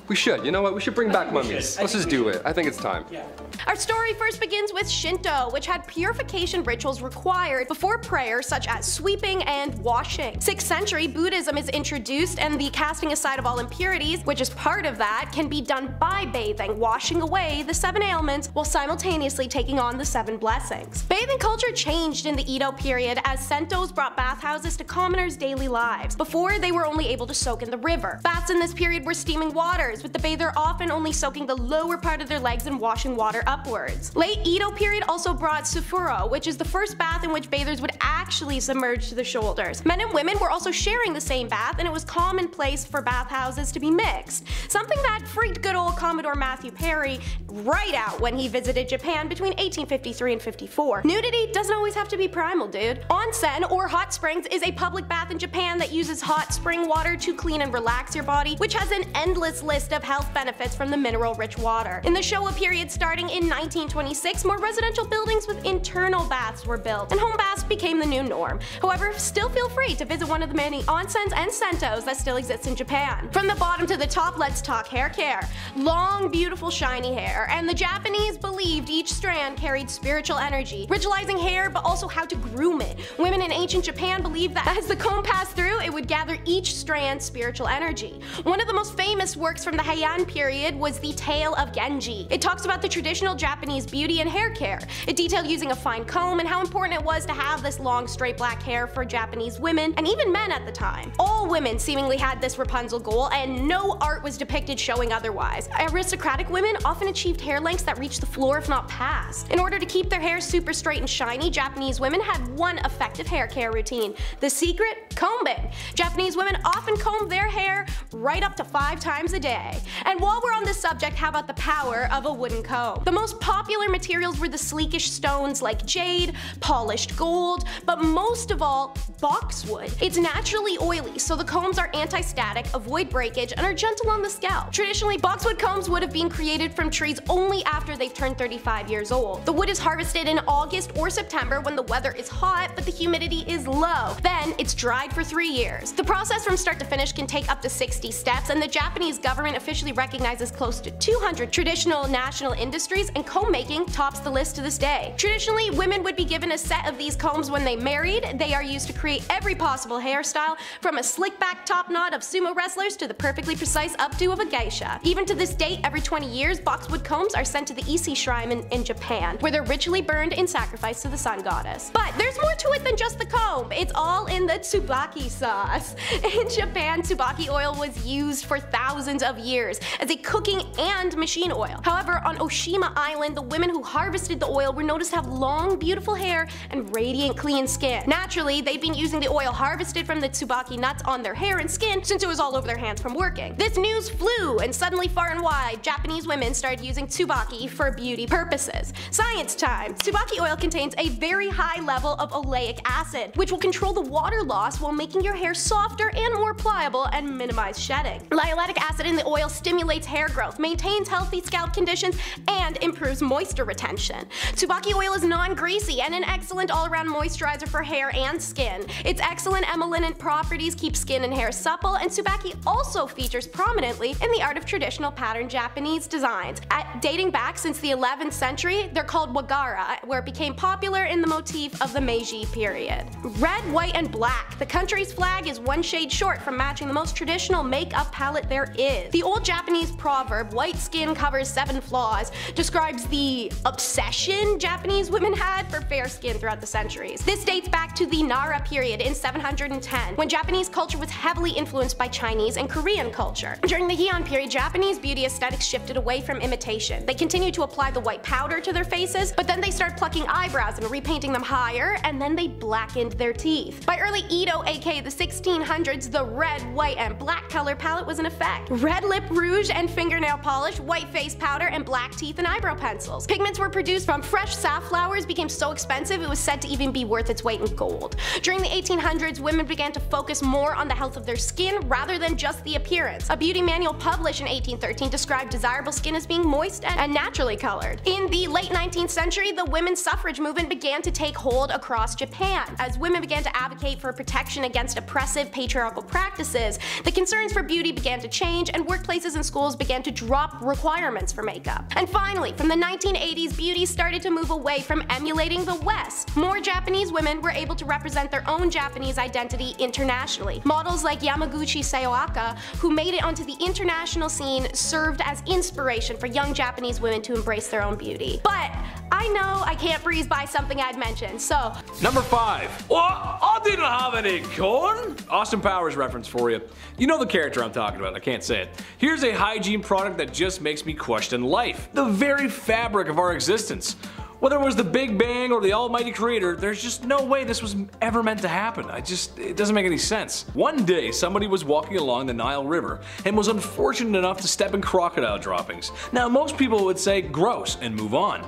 [SPEAKER 1] We should. You know what? We should bring back mummies. Let's just do it. I think it's time.
[SPEAKER 5] Yeah.
[SPEAKER 4] Our story first begins with Shinto, which had purification rituals required before prayer, such as sweeping and washing. 6th century, Buddhism is introduced, and the casting aside of all impurities, which is part of that, can be done by bathing, washing away the 7 ailments while simultaneously taking on the 7 blessings. Bathing culture changed in the Edo period as Sentos brought bathhouses to commoners' daily lives. Before, they were only able to soak in the river. Baths in this period were steaming waters, with the bather often only soaking the lower part of their legs and washing water upwards. Late Edo period also brought Sufuro, which is the first bath in which bathers would actually submerge to the shoulders. Men and women were also sharing the same bath, and it was commonplace for bathhouses to be mixed, something that freaked good old Commodore Matthew Perry right out when he visited Japan between 1853 and 54. Nudity doesn't always have to be primal, dude. Onsen, or hot springs, is a public bath in Japan that uses hot spring water to clean and relax your body, which has an endless list of health benefits from the mineral-rich water. In the Showa period starting in 1926, more residential buildings with internal baths were built, and home baths became the new norm. However, still feel free to visit one of the many onsens and sentos that still exist in Japan. From the bottom to the top, let's talk hair care. Long, beautiful, shiny hair, and the Japanese believed each strand carried spiritual energy, ritualizing hair but also how to groom it. Women in ancient Japan believed that as the comb passed through, it would gather each strand's spiritual energy. One of the most famous works from the Heian period was the Tale of Genji. It talks about the traditional Japanese beauty and hair care. It detailed using a fine comb and how important it was to have this long, straight black hair for Japanese women, and even men at the time. All women seemingly had this Rapunzel goal, and no art was depicted showing otherwise. Aristocratic women often achieved hair lengths that reached the floor if not past. In order to keep their hair super straight and shiny, Japanese women had one effective hair care routine. The secret? Combing. Japanese women often combed their hair right up to 5 times a day. And while we're on this subject, how about the power of a wooden comb? The most popular materials were the sleekish stones like jade, polished gold, but most of all, boxwood. It's naturally oily, so the combs are anti-static, avoid breakage, and are gentle on the scalp. Traditionally, boxwood combs would have been created from trees only after they've turned 35 years old. The wood is harvested in August or September when the weather is hot but the humidity is low. Then it's dried for 3 years. The process from start to finish can take up to 60 steps, and the Japanese government officially recognizes close to 200 traditional national industries, and comb making tops the list to this day. Traditionally, women would be given a set of these combs when they married. They are used to create every possible hairstyle, from a slick back top knot of sumo wrestlers to the perfectly precise updo of a geisha. Even to this date, every 20 years, boxwood combs are sent to the Ise Shrine in Japan, where they're ritually burned in sacrifice to the sun goddess. But there's more to it than just the comb. It's all in the tsubaki sauce. In Japan, tsubaki oil was used for thousands of years as a cooking and machine oil. However, on Oshima Island, the women who harvested the oil were noticed to have long, beautiful hair and radiant, clean skin. Naturally, they'd been using the oil harvested from the tsubaki nuts on their hair and skin since it was all over their hands from working. This news flew, and suddenly far and wide, Japanese women started using tsubaki for beauty purposes. Science time! Tsubaki oil contains a very high level of oleic acid, which will control the water loss while making your hair softer and more pliable and minimize shedding. Linoleic acid in the oil stimulates hair growth, maintains healthy scalp conditions, and improves moisture retention. Tsubaki oil is non-greasy and an excellent all-around moisturizer for hair and skin. Its excellent emollient properties keep skin and hair supple, and tsubaki also features prominently in the art of traditional pattern Japanese designs. Dating back since the 11th century, they're called wagara, where it became popular in the motif of the Meiji period. Red, white, and black. The country's flag is one shade short from matching the most traditional Meiji makeup palette there is. The old Japanese proverb, white skin covers 7 flaws, describes the obsession Japanese women had for fair skin throughout the centuries. This dates back to the Nara period in 710, when Japanese culture was heavily influenced by Chinese and Korean culture. During the Heian period, Japanese beauty aesthetics shifted away from imitation. They continued to apply the white powder to their faces, but then they started plucking eyebrows and repainting them higher, and then they blackened their teeth. By early Edo, aka the 1600s, the red, white, and black color palette was in effect. Red lip rouge and fingernail polish, white face powder, and black teeth and eyebrow pencils. Pigments were produced from fresh safflowers, became so expensive it was said to even be worth its weight in gold. During the 1800s, women began to focus more on the health of their skin rather than just the appearance. A beauty manual published in 1813 described desirable skin as being moist and naturally colored. In the late 19th century, the women's suffrage movement began to take hold across Japan. As women began to advocate for protection against oppressive patriarchal practices, the concerns for beauty began to change, and workplaces and schools began to drop requirements for makeup. And finally, from the 1980s, beauty started to move away from emulating the West. More Japanese women were able to represent their own Japanese identity internationally. Models like Yamaguchi Sayoaka, who made it onto the international scene, served as inspiration for young Japanese women to embrace their own beauty. But I know I can't breeze by something I'd mentioned, so.
[SPEAKER 2] Number 5. What? I didn't have any corn! Austin Powers reference for you. You know the character I'm talking about, I can't say it. Here's a hygiene product that just makes me question life. The very fabric of our existence. Whether it was the Big Bang or the almighty creator, there's just no way this was ever meant to happen. It doesn't make any sense. One day, somebody was walking along the Nile River and was unfortunate enough to step in crocodile droppings. Now, most people would say gross and move on.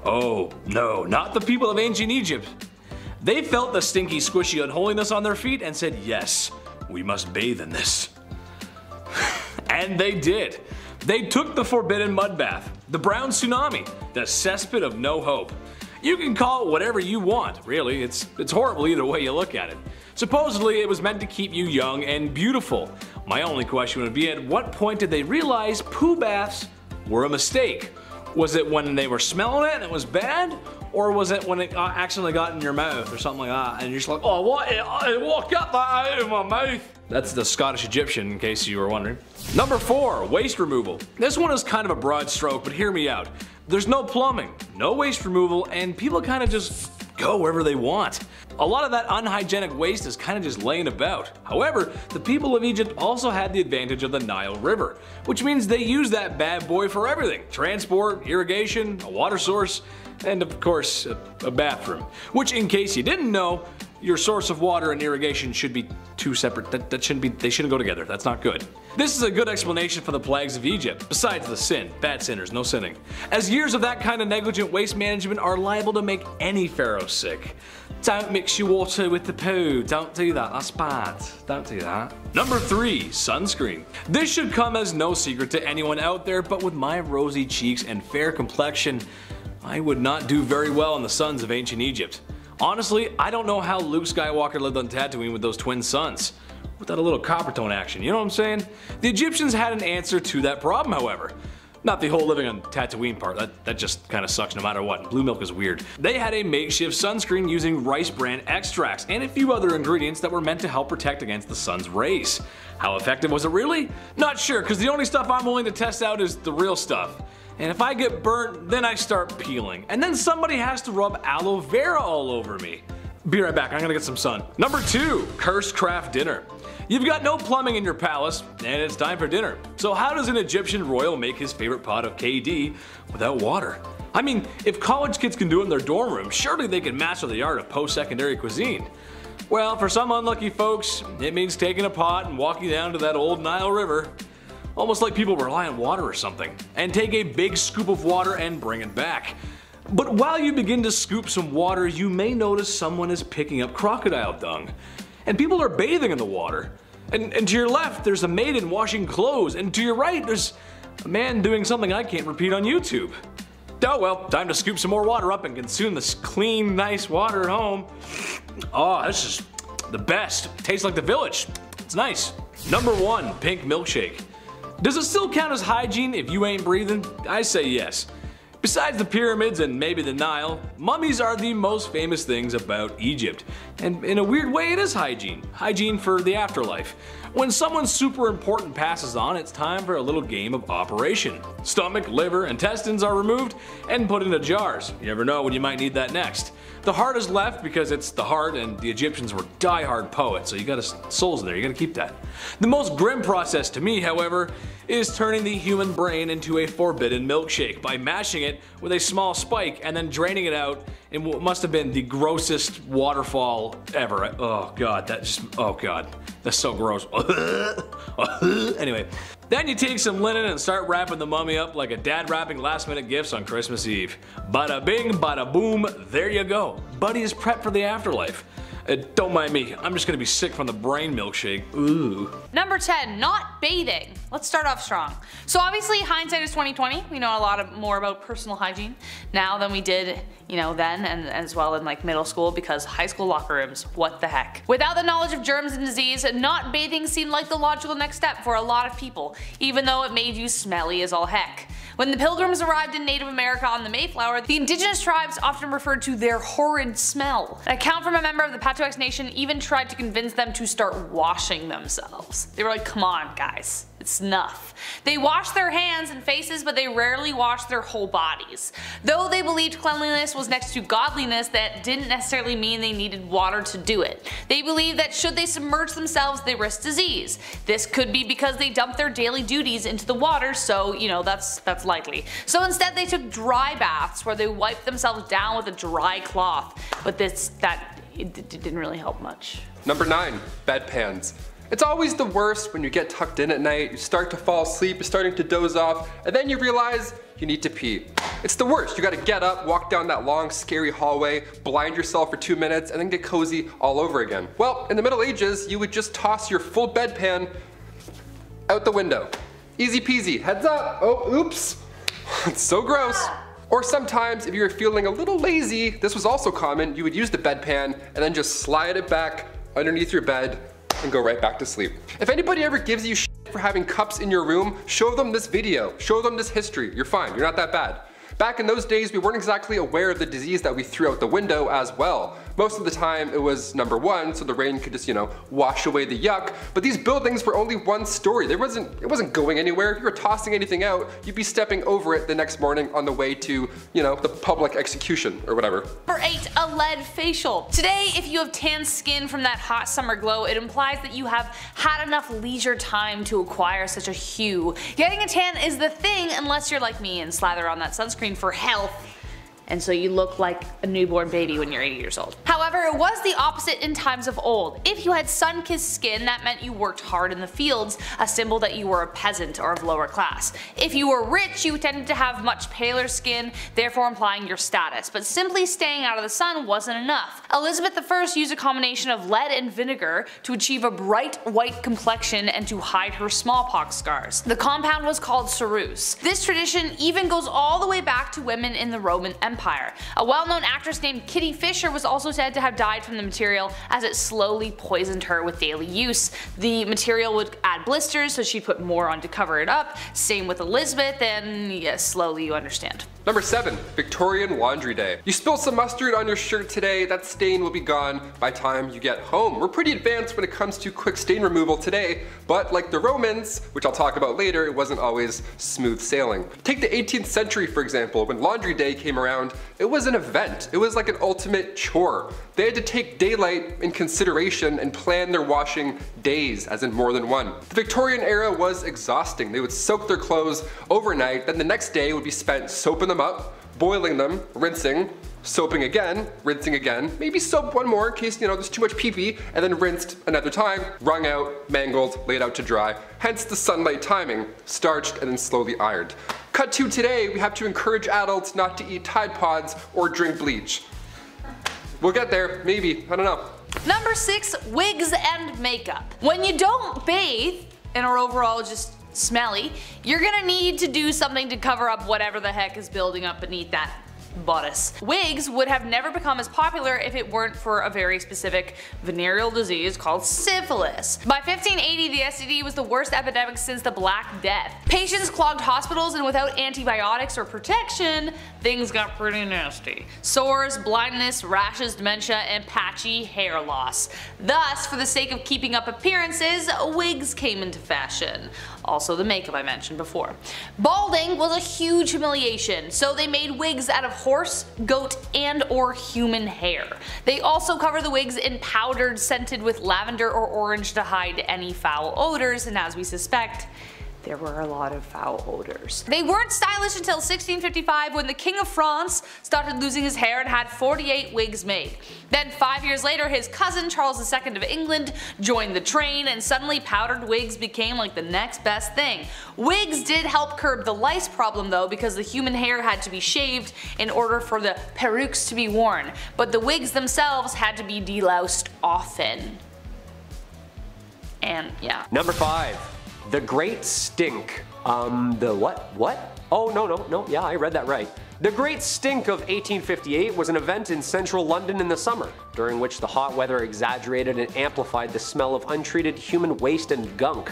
[SPEAKER 2] Oh, no, not the people of ancient Egypt. They felt the stinky, squishy unholiness on their feet and said, yes, we must bathe in this. And they did. They took the forbidden mud bath, the brown tsunami, the cesspit of no hope. You can call it whatever you want, really, it's horrible either way you look at it. Supposedly it was meant to keep you young and beautiful. My only question would be, at what point did they realize poo baths were a mistake? Was it when they were smelling it and it was bad? Or was it when it accidentally got in your mouth or something like that and you're just like, oh what got that out of my mouth? That's the Scottish Egyptian, in case you were wondering. Number 4, waste removal. This one is kind of a broad stroke, but hear me out. There's no plumbing, no waste removal, and people kind of just go wherever they want. A lot of that unhygienic waste is kind of just laying about. However, the people of Egypt also had the advantage of the Nile River, which means they use that bad boy for everything. Transport, irrigation, a water source, and of course, a bathroom. Which, in case you didn't know, your source of water and irrigation should be two separate, they shouldn't go together, that's not good. This is a good explanation for the plagues of Egypt, besides the sin, bad sinners, no sinning. As years of that kind of negligent waste management are liable to make any pharaoh sick. Don't mix your water with the poo, don't do that, that's bad, don't do that. Number 3, sunscreen. This should come as no secret to anyone out there, but with my rosy cheeks and fair complexion, I would not do very well in the suns of ancient Egypt. Honestly, I don't know how Luke Skywalker lived on Tatooine with those twin suns. Without a little copper tone action, you know what I'm saying? The Egyptians had an answer to that problem, however. Not the whole living on Tatooine part, that just kinda sucks no matter what. Blue milk is weird. They had a makeshift sunscreen using rice bran extracts and a few other ingredients that were meant to help protect against the sun's rays. How effective was it really? Not sure, because the only stuff I'm willing to test out is the real stuff. And if I get burnt, then I start peeling. And then somebody has to rub aloe vera all over me. Be right back, I'm gonna get some sun. Number 2, cursed craft dinner. You've got no plumbing in your palace, and it's time for dinner. So how does an Egyptian royal make his favorite pot of KD without water? I mean, if college kids can do it in their dorm room, surely they can master the art of post-secondary cuisine. Well, for some unlucky folks, it means taking a pot and walking down to that old Nile River. Almost like people rely on water or something, and take a big scoop of water and bring it back. But while you begin to scoop some water, you may notice someone is picking up crocodile dung. And people are bathing in the water. And to your left, there's a maiden washing clothes, and to your right, there's a man doing something I can't repeat on YouTube. Oh well, time to scoop some more water up and consume this clean, nice water at home. Oh, this is the best. Tastes like the village. It's nice. Number 1, pink milkshake. Does it still count as hygiene if you ain't breathing? I say yes. Besides the pyramids and maybe the Nile, mummies are the most famous things about Egypt. And in a weird way, it is hygiene. Hygiene for the afterlife. When someone super important passes on, it's time for a little game of operation. Stomach, liver, intestines are removed and put into jars. You never know when you might need that next. The heart is left because it's the heart, and the Egyptians were die-hard poets, so you got souls in there, you gotta keep that. The most grim process to me, however, is turning the human brain into a forbidden milkshake by mashing it with a small spike and then draining it out in what must have been the grossest waterfall ever. Oh god, that's so gross. Anyway, then you take some linen and start wrapping the mummy up like a dad wrapping last minute gifts on Christmas Eve. Bada bing, bada boom, there you go. Buddy is prepped for the afterlife. Don't mind me, I'm just gonna be sick from the brain milkshake. Ooh.
[SPEAKER 3] Number 10, not bathing. Let's start off strong. So obviously hindsight is 2020. We know a lot more about personal hygiene now than we did, then and as well in like middle school, because high school locker rooms, what the heck. Without the knowledge of germs and disease, not bathing seemed like the logical next step for a lot of people, even though it made you smelly as all heck. When the Pilgrims arrived in Native America on the Mayflower, the indigenous tribes often referred to their horrid smell. An account from a member of the Patuxet Nation even tried to convince them to start washing themselves. They were like, come on guys, it's enough. They washed their hands and faces, but they rarely washed their whole bodies. Though they believed cleanliness was next to godliness, that didn't necessarily mean they needed water to do it. They believed that should they submerge themselves, they risked disease. This could be because they dumped their daily duties into the water, so that's likely. So instead they took dry baths where they wiped themselves down with a dry cloth, but it didn't really help much.
[SPEAKER 1] Number 9, bedpans. It's always the worst when you get tucked in at night, you start to fall asleep, you're starting to doze off, and then you realize you need to pee. It's the worst. You gotta get up, walk down that long, scary hallway, blind yourself for 2 minutes, and then get cozy all over again. Well, in the Middle Ages, you would just toss your full bedpan out the window. Easy peasy, heads up, oh, oops. It's so gross. Or sometimes, if you were feeling a little lazy, this was also common, you would use the bedpan and then just slide it back underneath your bed and go right back to sleep. If anybody ever gives you shit for having cups in your room, show them this video, show them this history, you're fine, you're not that bad. Back in those days, we weren't exactly aware of the disease that we threw out the window as well. Most of the time it was number 1, so the rain could just, wash away the yuck, but these buildings were only one story. It wasn't going anywhere. If you were tossing anything out, you'd be stepping over it the next morning on the way to, the public execution or whatever.
[SPEAKER 3] Number 8, a lead facial. Today, if you have tan skin from that hot summer glow, it implies that you have had enough leisure time to acquire such a hue. Getting a tan is the thing unless you're like me and slather on that sunscreen for health, and so you look like a newborn baby when you're 80 years old. However, it was the opposite in times of old. If you had sun-kissed skin, that meant you worked hard in the fields, a symbol that you were a peasant or of lower class. If you were rich, you tended to have much paler skin, therefore implying your status, but simply staying out of the sun wasn't enough. Elizabeth I used a combination of lead and vinegar to achieve a bright white complexion and to hide her smallpox scars. The compound was called ceruse. This tradition even goes all the way back to women in the Roman Empire. A well-known actress named Kitty Fisher was also said to have died from the material as it slowly poisoned her with daily use. The material would add blisters, so she'd put more on to cover it up. Same with Elizabeth, and yes, slowly you understand.
[SPEAKER 1] Number 7, Victorian Laundry Day. You spill some mustard on your shirt today, that stain will be gone by the time you get home. We're pretty advanced when it comes to quick stain removal today, but like the Romans, which I'll talk about later, it wasn't always smooth sailing. Take the 18th century for example. When Laundry Day came around, it was an event. It was like an ultimate chore. They had to take daylight in consideration and plan their washing days, as in more than one. The Victorian era was exhausting. They would soak their clothes overnight, then the next day would be spent soaping them up, boiling them, rinsing, soaping again, rinsing again, maybe soap one more in case there's too much pee-pee, and then rinsed another time, wrung out, mangled, laid out to dry. Hence the sunlight timing, starched and then slowly ironed. Cut to today, we have to encourage adults not to eat Tide Pods or drink bleach. We'll get there, maybe, I don't know.
[SPEAKER 3] Number 6, wigs and makeup. When you don't bathe and are overall just smelly, you're gonna need to do something to cover up whatever the heck is building up beneath that bodice. Wigs would have never become as popular if it weren't for a very specific venereal disease called syphilis. By 1580, the STD was the worst epidemic since the Black Death. Patients clogged hospitals, and without antibiotics or protection, things got pretty nasty. Sores, blindness, rashes, dementia, and patchy hair loss. Thus, for the sake of keeping up appearances, wigs came into fashion. Also the makeup I mentioned before. Balding was a huge humiliation, so they made wigs out of horse, goat, and or human hair. They also cover the wigs in powdered scented with lavender or orange to hide any foul odors, and as we suspect, there were a lot of foul odors. They weren't stylish until 1655 when the King of France started losing his hair and had 48 wigs made. Then 5 years later, his cousin Charles II of England joined the train, and suddenly powdered wigs became like the next best thing. Wigs did help curb the lice problem though, because the human hair had to be shaved in order for the perukes to be worn, but the wigs themselves had to be deloused often. And yeah.
[SPEAKER 6] Number 5. The Great Stink. The what? Oh, no, yeah, I read that right. The Great Stink of 1858 was an event in central London in the summer, during which the hot weather exaggerated and amplified the smell of untreated human waste and gunk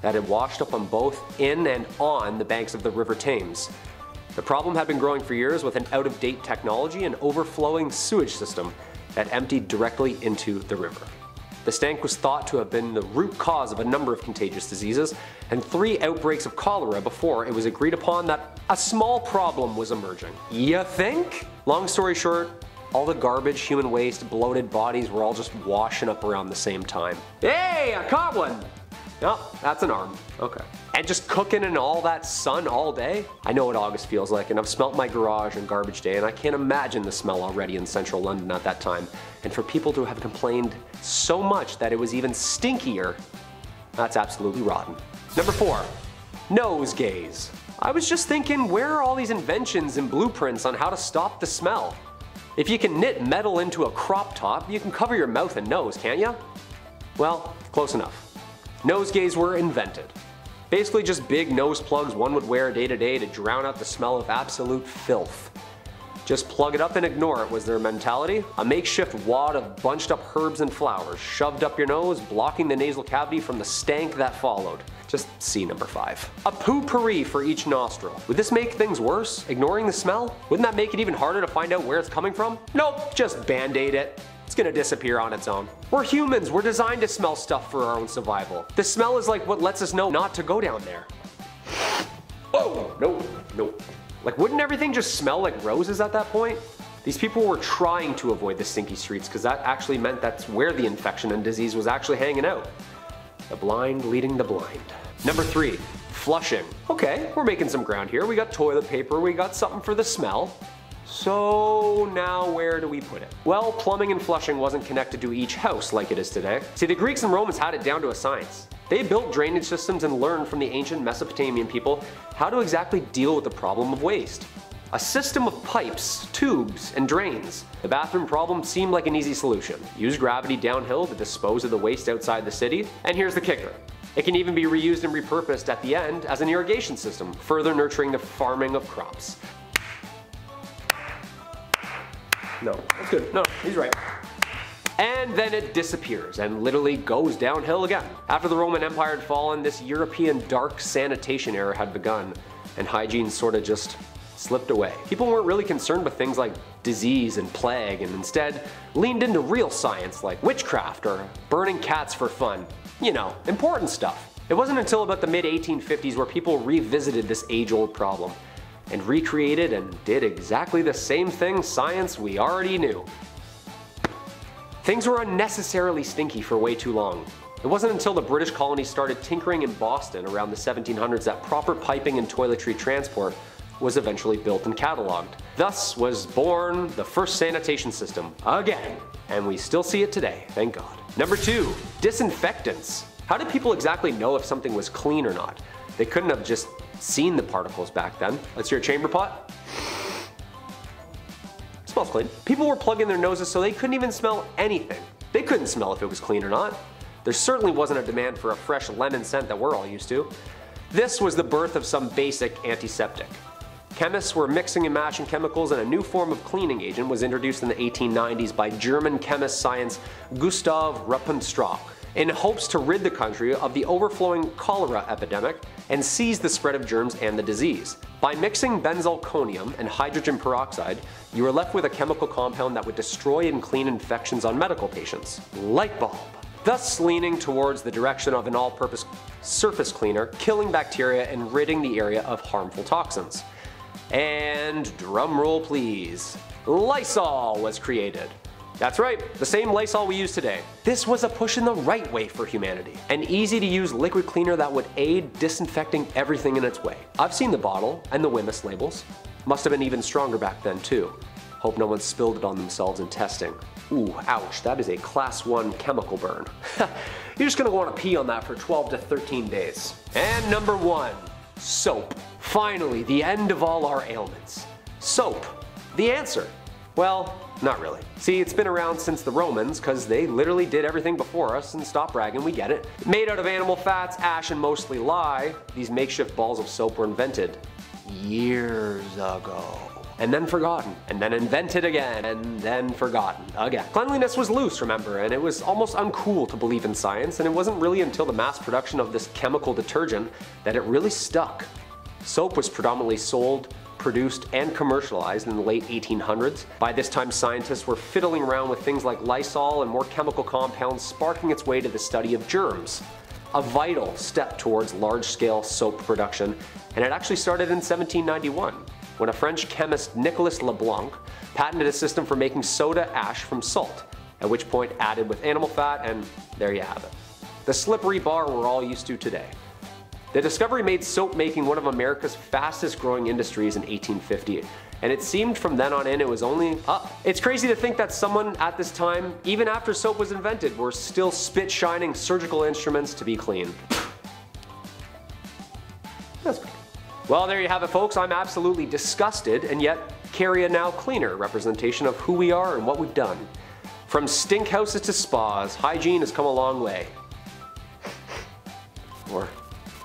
[SPEAKER 6] that had washed up on both in and on the banks of the River Thames. The problem had been growing for years with an out-of-date technology and overflowing sewage system that emptied directly into the river. The stank was thought to have been the root cause of a number of contagious diseases and 3 outbreaks of cholera before it was agreed upon that a small problem was emerging. You think? Long story short, all the garbage, human waste, bloated bodies were all just washing up around the same time. Hey, I caught one! Oh, that's an arm. Okay. And just cooking in all that sun all day? I know what August feels like, and I've smelt my garage on garbage day, and I can't imagine the smell already in central London at that time. And for people to have complained so much that it was even stinkier, that's absolutely rotten. Number 4. Nosegays. I was just thinking, where are all these inventions and blueprints on how to stop the smell? If you can knit metal into a crop top, you can cover your mouth and nose, can't you? Well, close enough. Nosegays were invented. Basically just big nose plugs one would wear day to day to drown out the smell of absolute filth. Just plug it up and ignore it was their mentality. A makeshift wad of bunched up herbs and flowers shoved up your nose, blocking the nasal cavity from the stank that followed. Just see number 5. A potpourri for each nostril. Would this make things worse? Ignoring the smell? Wouldn't that make it even harder to find out where it's coming from? Nope, just band-aid it. It's gonna disappear on its own. We're humans, we're designed to smell stuff for our own survival. The smell is like what lets us know not to go down there. Oh, no. Like, wouldn't everything just smell like roses at that point? These people were trying to avoid the stinky streets because that actually meant that's where the infection and disease was actually hanging out. The blind leading the blind. Number 3, flushing. Okay, we're making some ground here. We got toilet paper, we got something for the smell. So now where do we put it? Well, plumbing and flushing wasn't connected to each house like it is today. See, the Greeks and Romans had it down to a science. They built drainage systems and learned from the ancient Mesopotamian people how to exactly deal with the problem of waste. A system of pipes, tubes, and drains. The bathroom problem seemed like an easy solution. Use gravity downhill to dispose of the waste outside the city. And here's the kicker. It can even be reused and repurposed at the end as an irrigation system, further nurturing the farming of crops. No, that's good. No, he's right. And then it disappears and literally goes downhill again. After the Roman Empire had fallen, this European dark sanitation era had begun, and hygiene sort of just slipped away. People weren't really concerned with things like disease and plague, and instead leaned into real science like witchcraft or burning cats for fun. You know, important stuff. It wasn't until about the mid-1850s where people revisited this age-old problem and recreated and did exactly the same thing science we already knew. Things were unnecessarily stinky for way too long. It wasn't until the British colonies started tinkering in Boston around the 1700s that proper piping and toiletry transport was eventually built and cataloged. Thus was born the first sanitation system, again, and we still see it today, thank God. Number 2, disinfectants. How did people exactly know if something was clean or not? They couldn't have just seen the particles back then. Let's hear a chamber pot. Smells clean. People were plugging their noses so they couldn't even smell anything. They couldn't smell if it was clean or not. There certainly wasn't a demand for a fresh lemon scent that we're all used to. This was the birth of some basic antiseptic. Chemists were mixing and matching chemicals, and a new form of cleaning agent was introduced in the 1890s by German chemist science Gustav Ruppenstroh, in hopes to rid the country of the overflowing cholera epidemic and seize the spread of germs and the disease. By mixing benzalkonium and hydrogen peroxide, you were left with a chemical compound that would destroy and clean infections on medical patients. Light bulb. Thus leaning towards the direction of an all-purpose surface cleaner, killing bacteria and ridding the area of harmful toxins. And drumroll please, Lysol was created. That's right, the same Lysol we use today. This was a push in the right way for humanity. An easy to use liquid cleaner that would aid disinfecting everything in its way. I've seen the bottle and the Wemyss labels. Must have been even stronger back then too. Hope no one spilled it on themselves in testing. Ooh, ouch, that is a class 1 chemical burn. You're just gonna want to pee on that for 12 to 13 days. And number 1, soap. Finally, the end of all our ailments. Soap. The answer. Well, not really. See, it's been around since the Romans, cause they literally did everything before us, and stop bragging, we get it. Made out of animal fats, ash, and mostly lye, these makeshift balls of soap were invented years ago. And then forgotten, and then invented again, and then forgotten again. Cleanliness was loose, remember, and it was almost uncool to believe in science, and it wasn't really until the mass production of this chemical detergent that it really stuck. Soap was predominantly sold, produced, and commercialized in the late 1800s. By this time, scientists were fiddling around with things like Lysol and more chemical compounds, sparking its way to the study of germs. A vital step towards large-scale soap production, and it actually started in 1791. When a French chemist, Nicolas Leblanc, patented a system for making soda ash from salt, at which point added with animal fat, and there you have it. The slippery bar we're all used to today. The discovery made soap making one of America's fastest growing industries in 1850, and it seemed from then on in it was only up. It's crazy to think that someone at this time, even after soap was invented, were still spit-shining surgical instruments to be clean. That's good. Well, there you have it, folks. I'm absolutely disgusted, and yet carry a now cleaner representation of who we are and what we've done. From stink houses to spas, hygiene has come a long way. Or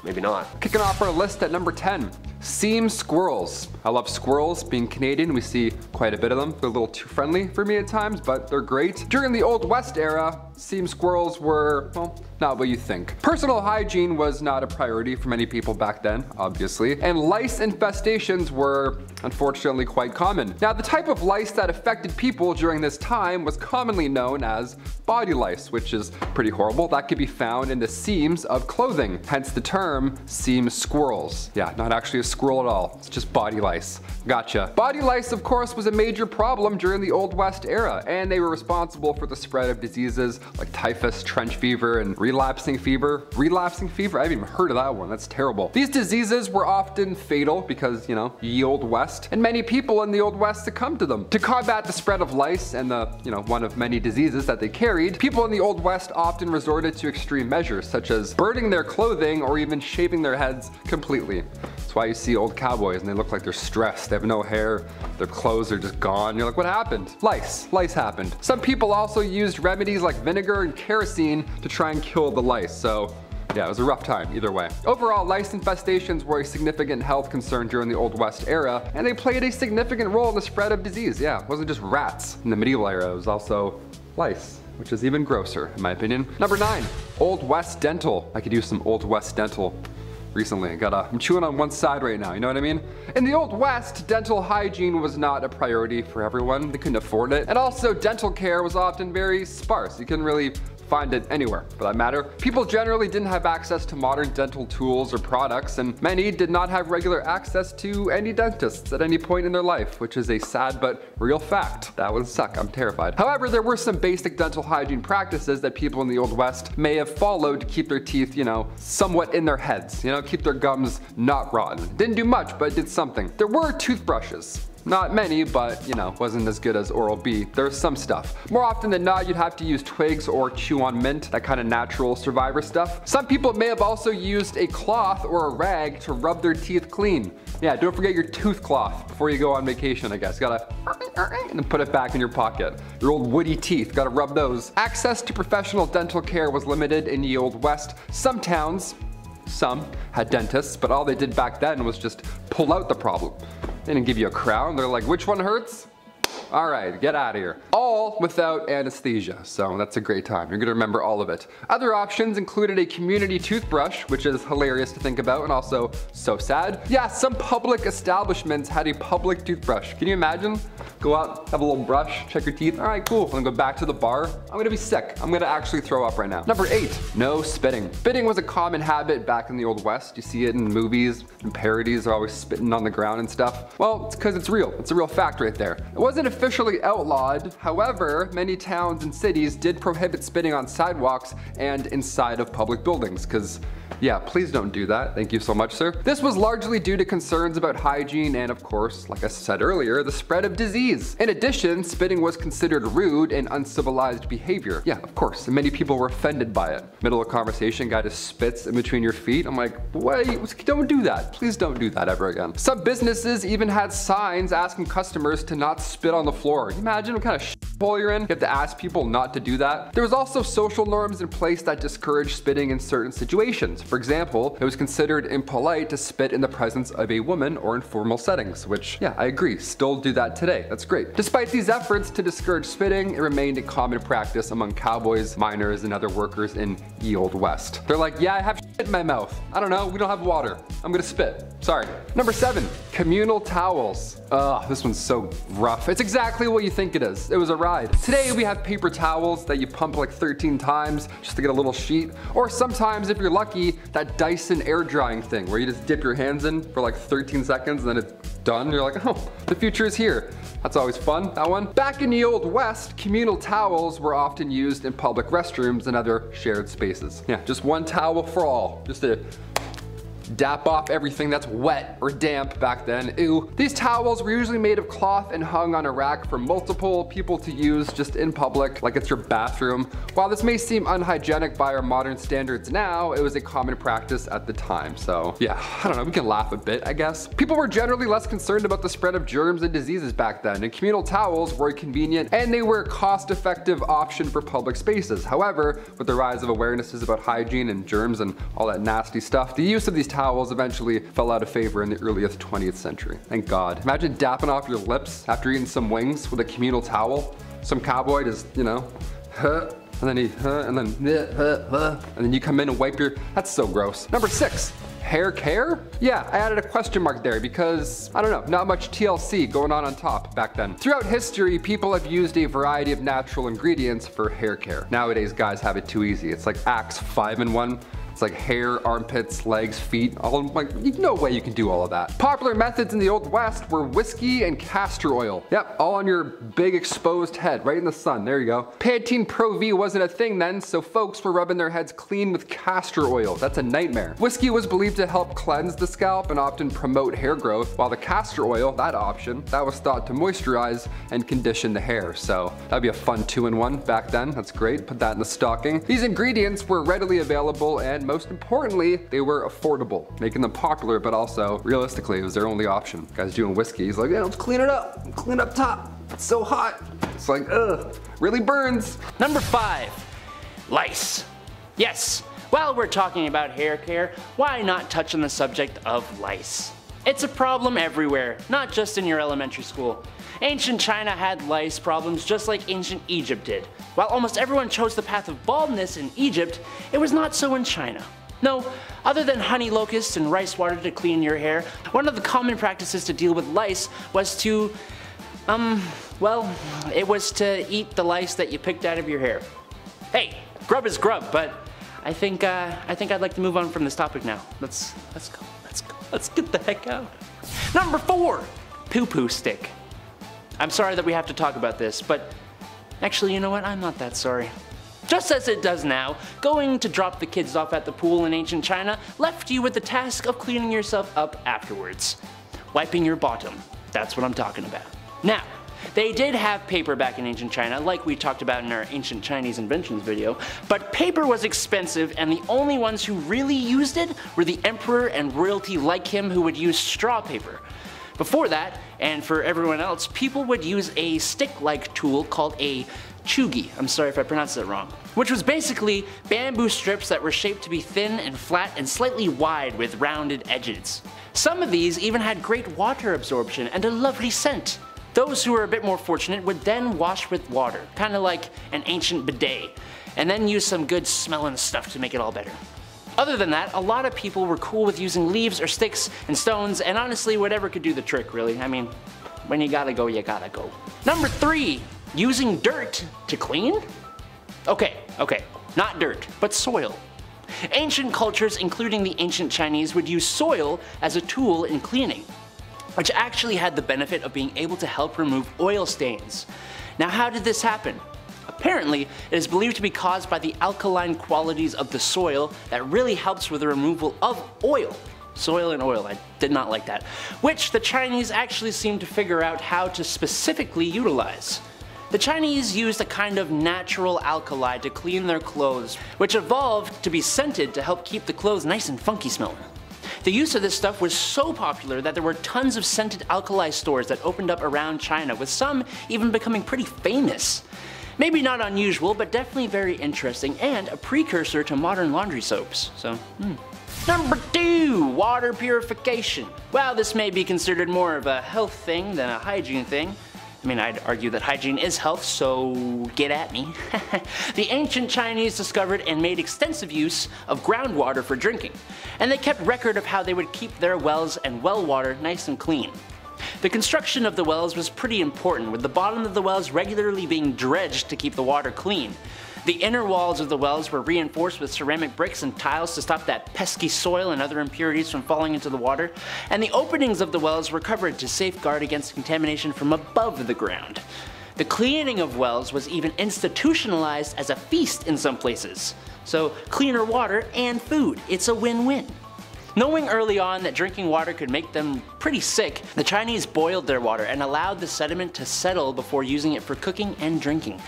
[SPEAKER 6] maybe not.
[SPEAKER 1] Kicking off our list at number 10, seam squirrels. I love squirrels. Being Canadian, we see quite a bit of them. They're a little too friendly for me at times, but they're great. During the Old West era, seam squirrels were, well, not what you think. Personal hygiene was not a priority for many people back then, obviously, and lice infestations were unfortunately quite common. Now, the type of lice that affected people during this time was commonly known as body lice, which is pretty horrible. That could be found in the seams of clothing, hence the term seam squirrels. Yeah, not actually a squirrel at all, it's just body lice. Gotcha. Body lice, of course, was a major problem during the Old West era, and they were responsible for the spread of diseases like typhus, trench fever, and relapsing fever. Relapsing fever? I haven't even heard of that one. That's terrible. These diseases were often fatal because, you know, ye Old West, and many people in the Old West succumbed to them. To combat the spread of lice and the, one of many diseases that they carried, people in the Old West often resorted to extreme measures, such as burning their clothing or even shaving their heads completely. That's why you see old cowboys and they look like they're stressed. They have no hair, their clothes are just gone. You're like, what happened? Lice. Lice happened. Some people also used remedies like vinegar and kerosene to try and kill the lice, so yeah, it was a rough time either way. Overall, lice infestations were a significant health concern during the Old West era, and they played a significant role in the spread of disease. Yeah, it wasn't just rats in the medieval era, it was also lice, which is even grosser in my opinion. Number 9, Old West dental. I could use some Old West dental recently. I'm chewing on one side right now, you know what I mean? In the Old West, dental hygiene was not a priority for everyone. They couldn't afford it. And also, dental care was often very sparse. You couldn't really find it anywhere for that matter. People generally didn't have access to modern dental tools or products, and many did not have regular access to any dentists at any point in their life, which is a sad but real fact. That would suck, I'm terrified. However, there were some basic dental hygiene practices that people in the Old West may have followed to keep their teeth, somewhat in their heads, keep their gums not rotten. Didn't do much, but it did something. There were toothbrushes. Not many, but wasn't as good as Oral-B. There was some stuff. More often than not, you'd have to use twigs or chew on mint, that kind of natural survivor stuff. Some people may have also used a cloth or a rag to rub their teeth clean. Yeah, don't forget your tooth cloth before you go on vacation, I guess. Gotta and then put it back in your pocket. Your old woody teeth, gotta rub those. Access to professional dental care was limited in the Old West. Some towns, some had dentists, but all they did back then was just pull out the problem. They didn't give you a crown. They're like, which one hurts? All right, get out of here. All without anesthesia, so that's a great time. You're gonna remember all of it. Other options included a community toothbrush, which is hilarious to think about and also so sad. Yeah, some public establishments had a public toothbrush. Can you imagine? Go out, have a little brush, check your teeth. All right, cool. I'm gonna go back to the bar. I'm gonna be sick. I'm gonna actually throw up right now. Number 8, no spitting. Spitting was a common habit back in the Old West. You see it in movies and parodies. They're always spitting on the ground and stuff. Well, it's because it's real. It's a real fact right there. It wasn't officially outlawed. However, many towns and cities did prohibit spitting on sidewalks and inside of public buildings, because yeah, please don't do that. Thank you so much, sir. This was largely due to concerns about hygiene and, of course, like I said earlier, the spread of disease. In addition, spitting was considered rude and uncivilized behavior. Yeah, of course, and many people were offended by it. Middle of conversation, guy just spits in between your feet. I'm like, wait, don't do that. Please don't do that ever again. Some businesses even had signs asking customers to not spit on the floor. Can you imagine what kind of shithole you're in? You have to ask people not to do that. There was also social norms in place that discouraged spitting in certain situations. For example, it was considered impolite to spit in the presence of a woman or in formal settings, which, yeah, I agree, still do that today. That's great. Despite these efforts to discourage spitting, it remained a common practice among cowboys, miners, and other workers in ye Old West. They're like, yeah, I have shit in my mouth. I don't know, we don't have water. I'm gonna spit. Sorry. Number 7, communal towels. Ugh, this one's so rough. It's exactly what you think it is. It was a ride. Today we have paper towels that you pump like 13 times just to get a little sheet. Or sometimes, if you're lucky, that Dyson air drying thing where you just dip your hands in for like 13 seconds and then it's done. You're like, oh, the future is here. That's always fun, that one. Back in the Old West, communal towels were often used in public restrooms and other shared spaces. Yeah, just one towel for all. Just to dap off everything that's wet or damp back then. Ew. These towels were usually made of cloth and hung on a rack for multiple people to use just in public, like it's your bathroom. While this may seem unhygienic by our modern standards now, it was a common practice at the time. So yeah, I don't know, we can laugh a bit, I guess. People were generally less concerned about the spread of germs and diseases back then, and communal towels were convenient and they were a cost-effective option for public spaces. However, with the rise of awarenesses about hygiene and germs and all that nasty stuff, the use of these towels eventually fell out of favor in the earliest 20th century. Thank God. Imagine dapping off your lips after eating some wings with a communal towel. Some cowboy just, you know, and then he, and then you come in and wipe your, that's so gross. Number 6. Hair care? Yeah, I added a question mark there because, I don't know, not much TLC going on top back then. Throughout history, people have used a variety of natural ingredients for hair care. Nowadays, guys have it too easy. It's like Axe 5-in-1. It's like hair, armpits, legs, feet, all like, no way you can do all of that. Popular methods in the Old West were whiskey and castor oil. Yep, all on your big exposed head, right in the sun, there you go. Pantene Pro V wasn't a thing then, so folks were rubbing their heads clean with castor oil. That's a nightmare. Whiskey was believed to help cleanse the scalp and often promote hair growth, while the castor oil, that option, that was thought to moisturize and condition the hair. So that'd be a fun 2-in-1 back then, that's great, put that in the stocking. These ingredients were readily available and most importantly, they were affordable, making them popular, but also, realistically, it was their only option. Guys doing whiskey, he's like, yeah, let's clean it up, clean up top. It's so hot. It's like, ugh, really burns.
[SPEAKER 5] Number 5, lice. Yes, while we're talking about hair care, why not touch on the subject of lice? It's a problem everywhere, not just in your elementary school. Ancient China had lice problems just like ancient Egypt did. While almost everyone chose the path of baldness in Egypt, it was not so in China. No, other than honey locusts and rice water to clean your hair, one of the common practices to deal with lice was to, well, it was to eat the lice that you picked out of your hair. Hey, grub is grub, but I think I'd like to move on from this topic now. Let's get the heck out. Number 4, poo-poo stick. I'm sorry that we have to talk about this, but actually, you know what? I'm not that sorry. Just as it does now, going to drop the kids off at the pool in ancient China left you with the task of cleaning yourself up afterwards. Wiping your bottom. That's what I'm talking about. Now, they did have paper back in ancient China, like we talked about in our ancient Chinese inventions video, but paper was expensive and the only ones who really used it were the emperor and royalty like him who would use straw paper. Before that, and for everyone else, people would use a stick-like tool called a chugi, I'm sorry if I pronounced that wrong, which was basically bamboo strips that were shaped to be thin and flat and slightly wide with rounded edges. Some of these even had great water absorption and a lovely scent. Those who were a bit more fortunate would then wash with water, kind of like an ancient bidet, and then use some good smelling stuff to make it all better. Other than that, a lot of people were cool with using leaves or sticks and stones, and honestly whatever could do the trick really. I mean, when you gotta go, you gotta go. Number 3, using dirt to clean? Okay, not dirt, but soil. Ancient cultures, including the ancient Chinese, would use soil as a tool in cleaning, which actually had the benefit of being able to help remove oil stains. Now how did this happen? Apparently, it is believed to be caused by the alkaline qualities of the soil that really helps with the removal of oil. Soil and oil, I did not like that. Which the Chinese actually seemed to figure out how to specifically utilize. The Chinese used a kind of natural alkali to clean their clothes, which evolved to be scented to help keep the clothes nice and funky smelling. The use of this stuff was so popular that there were tons of scented alkali stores that opened up around China, with some even becoming pretty famous. Maybe not unusual, but definitely very interesting and a precursor to modern laundry soaps, so Number 2, water purification. While this may be considered more of a health thing than a hygiene thing, I mean, I'd argue that hygiene is health, so get at me. The ancient Chinese discovered and made extensive use of groundwater for drinking, and they kept record of how they would keep their wells and well water nice and clean. The construction of the wells was pretty important, with the bottom of the wells regularly being dredged to keep the water clean. The inner walls of the wells were reinforced with ceramic bricks and tiles to stop that pesky soil and other impurities from falling into the water, and the openings of the wells were covered to safeguard against contamination from above the ground. The cleaning of wells was even institutionalized as a feast in some places. So cleaner water and food, it's a win-win. Knowing early on that drinking water could make them pretty sick, the Chinese boiled their water and allowed the sediment to settle before using it for cooking and drinking.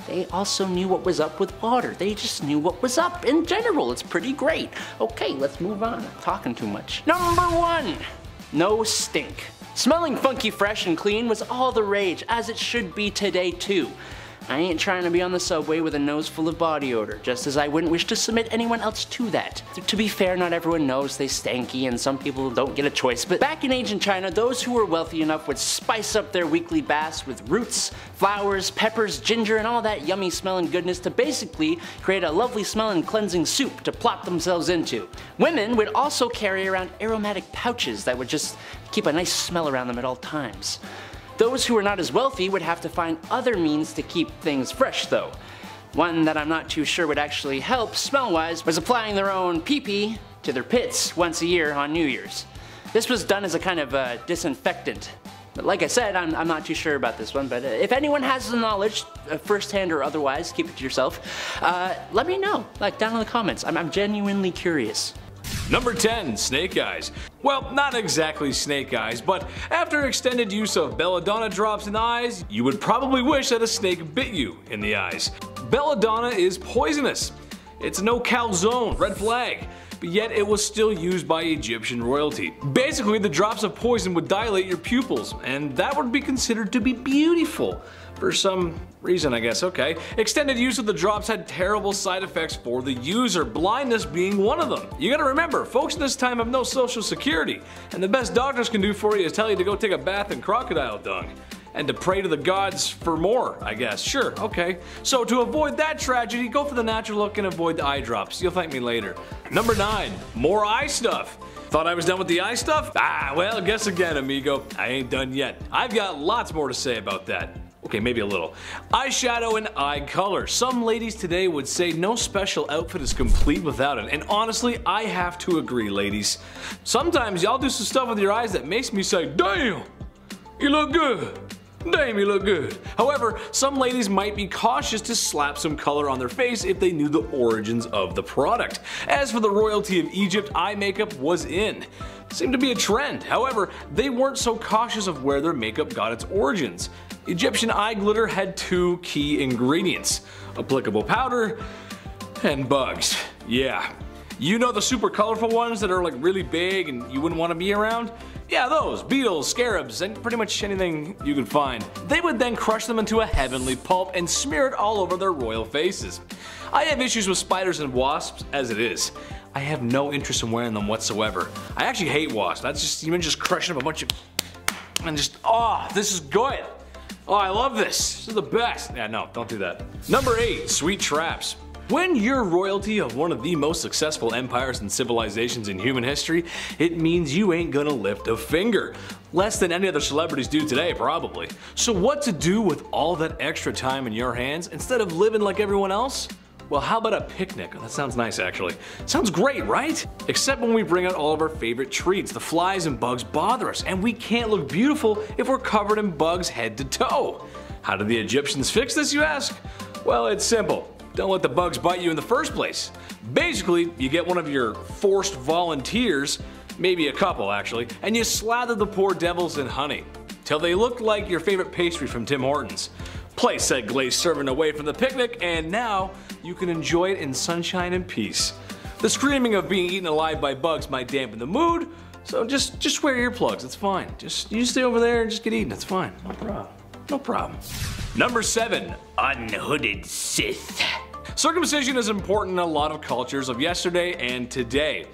[SPEAKER 5] They also knew what was up with water. They just knew what was up in general. It's pretty great. Okay, let's move on. I'm talking too much. Number 1, no stink. Smelling funky, fresh, and clean was all the rage, as it should be today too. I ain't trying to be on the subway with a nose full of body odor, just as I wouldn't wish to submit anyone else to that. To be fair, not everyone knows they stanky and some people don't get a choice, but back in ancient China, those who were wealthy enough would spice up their weekly baths with roots, flowers, peppers, ginger, and all that yummy smelling goodness to basically create a lovely smelling cleansing soup to plop themselves into. Women would also carry around aromatic pouches that would just keep a nice smell around them at all times. Those who were not as wealthy would have to find other means to keep things fresh though. One that I'm not too sure would actually help smell-wise was applying their own pee-pee to their pits once a year on New Year's. This was done as a kind of disinfectant. But like I said, I'm not too sure about this one, but if anyone has the knowledge, firsthand or otherwise, keep it to yourself, let me know, like down in the comments. I'm genuinely curious.
[SPEAKER 2] Number 10, snake eyes. Well, not exactly snake eyes, but after extended use of belladonna drops in the eyes, you would probably wish that a snake bit you in the eyes. Belladonna is poisonous. It's a no-cal zone, red flag. But yet it was still used by Egyptian royalty. Basically, the drops of poison would dilate your pupils, and that would be considered to be beautiful. For some reason, I guess, okay. Extended use of the drops had terrible side effects for the user, blindness being one of them. You gotta remember, folks in this time have no social security, and the best doctors can do for you is tell you to go take a bath in crocodile dung. And to pray to the gods for more, I guess. Sure, okay. So to avoid that tragedy, go for the natural look and avoid the eye drops. You'll thank me later. Number 9, more eye stuff. Thought I was done with the eye stuff? Well, guess again, amigo. I ain't done yet. I've got lots more to say about that. Okay, maybe a little. Eyeshadow and eye color. Some ladies today would say no special outfit is complete without it, and honestly, I have to agree, ladies. Sometimes y'all do some stuff with your eyes that makes me say, damn, you look good. Damn, you look good. However, some ladies might be cautious to slap some color on their face if they knew the origins of the product. As for the royalty of Egypt, eye makeup was in. Seemed to be a trend. However, they weren't so cautious of where their makeup got its origins. Egyptian eye glitter had 2 key ingredients: applicable powder and bugs. Yeah. You know the super colorful ones that are like really big and you wouldn't want to be around? Yeah, those, beetles, scarabs, and pretty much anything you could find. They would then crush them into a heavenly pulp and smear it all over their royal faces. I have issues with spiders and wasps as it is. I have no interest in wearing them whatsoever. I actually hate wasps. That's just, even just crushing up a bunch of, and just, oh, this is good. Oh, I love this. This is the best. Yeah, no, don't do that. Number 8, sweet traps. When you're royalty of one of the most successful empires and civilizations in human history, it means you ain't gonna lift a finger. Less than any other celebrities do today, probably. So what to do with all that extra time in your hands instead of living like everyone else? Well, how about a picnic? That sounds nice, actually. Sounds great, right? Except when we bring out all of our favorite treats. The flies and bugs bother us, and we can't look beautiful if we're covered in bugs head to toe. How did the Egyptians fix this, you ask? Well, it's simple. Don't let the bugs bite you in the first place. Basically, you get one of your forced volunteers, maybe a couple actually, and you slather the poor devils in honey, till they look like your favorite pastry from Tim Hortons. Place said glazed serving away from the picnic, and now you can enjoy it in sunshine and peace. The screaming of being eaten alive by bugs might dampen the mood, so just wear earplugs, it's fine. You stay over there and just get eaten, it's fine. No problem. No problem. Number 7, unhooded Sith. Circumcision is important in a lot of cultures of yesterday and today.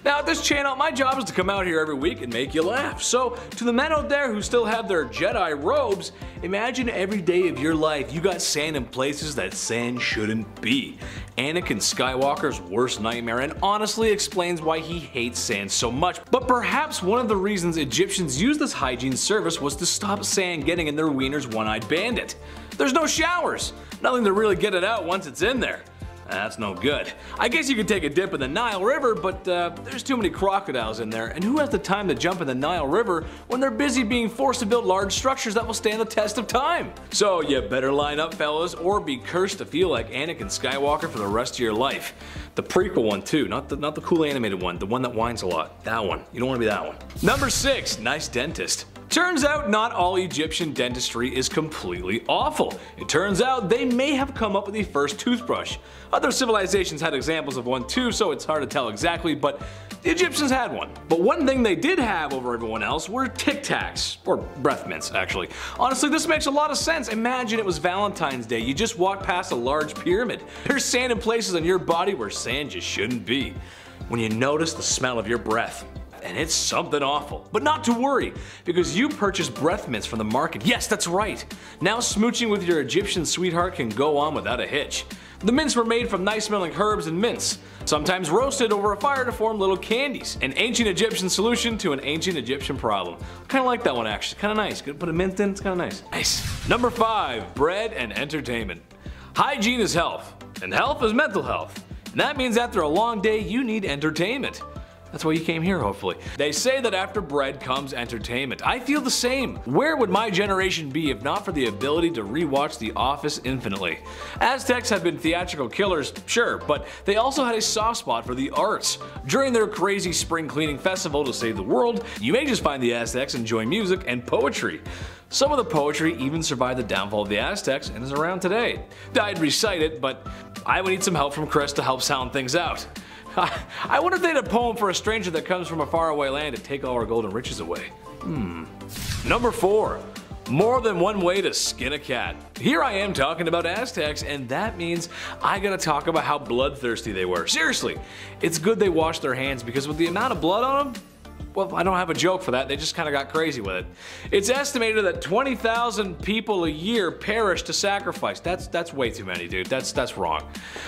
[SPEAKER 2] Now at this channel, my job is to come out here every week and make you laugh. So to the men out there who still have their Jedi robes, imagine every day of your life you got sand in places that sand shouldn't be. Anakin Skywalker's worst nightmare, and honestly explains why he hates sand so much. But perhaps one of the reasons Egyptians used this hygiene service was to stop sand getting in their wiener's one-eyed bandit. There's no showers, nothing to really get it out once it's in there. That's no good. I guess you could take a dip in the Nile River, but there's too many crocodiles in there, and who has the time to jump in the Nile River when they're busy being forced to build large structures that will stand the test of time? So you better line up, fellas, or be cursed to feel like Anakin Skywalker for the rest of your life. The prequel one too, not the cool animated one, the one that whines a lot. That one. You don't want to be that one. Number 6, nice dentist. Turns out not all Egyptian dentistry is completely awful. It turns out they may have come up with the first toothbrush. Other civilizations had examples of one too, so it's hard to tell exactly, but the Egyptians had one. But one thing they did have over everyone else were Tic Tacs, or breath mints actually. Honestly, this makes a lot of sense. Imagine it was Valentine's Day, you just walked past a large pyramid. There's sand in places on your body where sand just shouldn't be. When you notice the smell of your breath, and it's something awful. But not to worry, because you purchased breath mints from the market. Yes, that's right. Now smooching with your Egyptian sweetheart can go on without a hitch. The mints were made from nice smelling herbs and mints, sometimes roasted over a fire to form little candies. An ancient Egyptian solution to an ancient Egyptian problem. Kinda like that one actually, kinda nice. Could put a mint in, it's kinda nice. Nice. Number 5, bread and entertainment. Hygiene is health, and health is mental health. And that means after a long day, you need entertainment. That's why you came here, hopefully. They say that after bread comes entertainment. I feel the same. Where would my generation be if not for the ability to rewatch The Office infinitely? Aztecs had been theatrical killers, sure, but they also had a soft spot for the arts. During their crazy spring cleaning festival to save the world, you may just find the Aztecs enjoy music and poetry. Some of the poetry even survived the downfall of the Aztecs and is around today. I'd recite it, but I would need some help from Chris to help sound things out. I wonder if they had a poem for a stranger that comes from a faraway land to take all our golden riches away. Number 4. More than one way to skin a cat. Here I am talking about Aztecs, and that means I gotta talk about how bloodthirsty they were. Seriously, it's good they washed their hands, because with the amount of blood on them, well, I don't have a joke for that, they just kinda got crazy with it. It's estimated that 20,000 people a year perish to sacrifice. That's way too many, dude. That's wrong.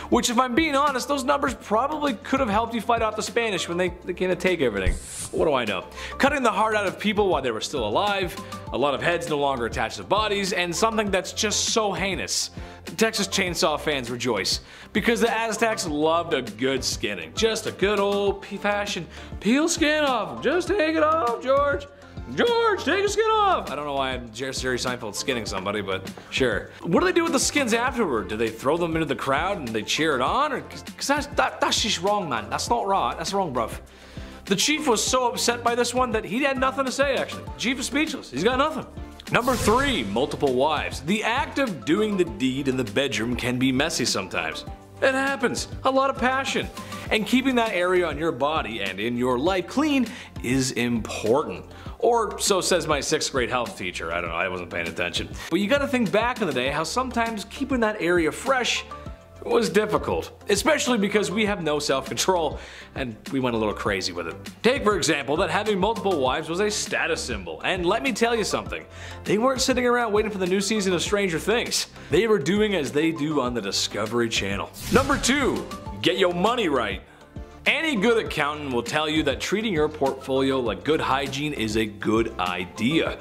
[SPEAKER 2] Which, if I'm being honest, those numbers probably could have helped you fight off the Spanish when they came to take everything. What do I know? Cutting the heart out of people while they were still alive, a lot of heads no longer attached to bodies, and something that's just so heinous. Texas Chainsaw fans rejoice, because the Aztecs loved a good skinning. Just a good old fashioned peel skin off. Just take it off, George. George, take the skin off. I don't know why I'm Jerry Seinfeld skinning somebody, but sure. What do they do with the skins afterward? Do they throw them into the crowd and they cheer it on? Or, cause that's just wrong, man. That's not right. That's wrong, bruv. The chief was so upset by this one that he had nothing to say, actually. The chief is speechless. He's got nothing. Number 3, multiple wives. The act of doing the deed in the bedroom can be messy sometimes. It happens. A lot of passion. And keeping that area on your body and in your life clean is important. Or so says my 6th grade health teacher. I don't know, I wasn't paying attention. But you gotta think back in the day how sometimes keeping that area fresh was difficult, especially because we have no self-control and we went a little crazy with it. Take for example that having multiple wives was a status symbol, and let me tell you something, they weren't sitting around waiting for the new season of Stranger Things. They were doing as they do on the Discovery Channel. Number 2, get your money right. Any good accountant will tell you that treating your portfolio like good hygiene is a good idea.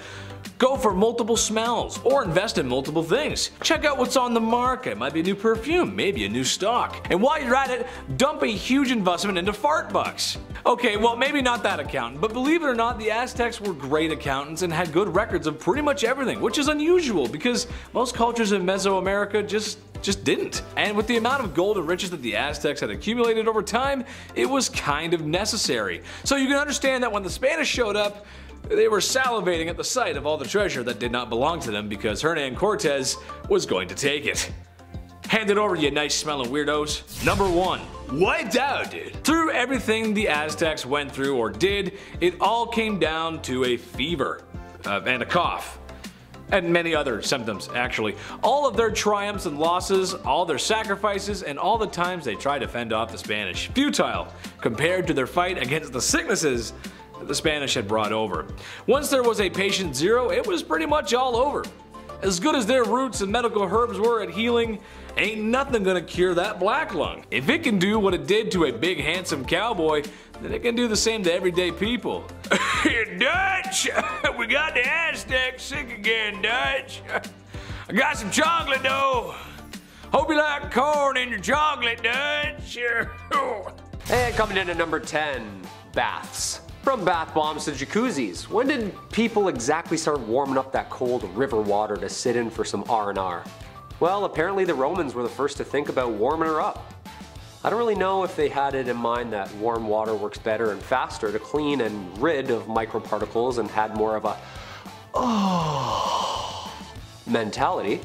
[SPEAKER 2] Go for multiple smells, or invest in multiple things. Check out what's on the market, might be a new perfume, maybe a new stock. And while you're at it, dump a huge investment into fart bucks. Okay, well maybe not that accountant, but believe it or not, the Aztecs were great accountants and had good records of pretty much everything, which is unusual because most cultures in Mesoamerica just didn't. And with the amount of gold and riches that the Aztecs had accumulated over time, it was kind of necessary. So you can understand that when the Spanish showed up, they were salivating at the sight of all the treasure that did not belong to them because Hernan Cortez was going to take it. Hand it over, you nice smelling weirdos. Number 1. Wiped out, dude. Through everything the Aztecs went through or did, it all came down to a fever and a cough. And many other symptoms, actually. All of their triumphs and losses, all their sacrifices, and all the times they tried to fend off the Spanish. Futile, compared to their fight against the sicknesses that the Spanish had brought over. Once there was a patient zero, it was pretty much all over. As good as their roots and medical herbs were at healing, ain't nothing gonna cure that black lung. If it can do what it did to a big handsome cowboy, then it can do the same to everyday people. Dutch! We got the Aztecs sick again, Dutch. I got some chocolate though. Hope you like corn in your chocolate, Dutch.
[SPEAKER 6] And coming in at number 10, baths. From bath bombs to jacuzzis, when did people exactly start warming up that cold river water to sit in for some R&R? Well, apparently the Romans were the first to think about warming her up. I don't really know if they had it in mind that warm water works better and faster to clean and rid of microparticles and had more of a oh mentality,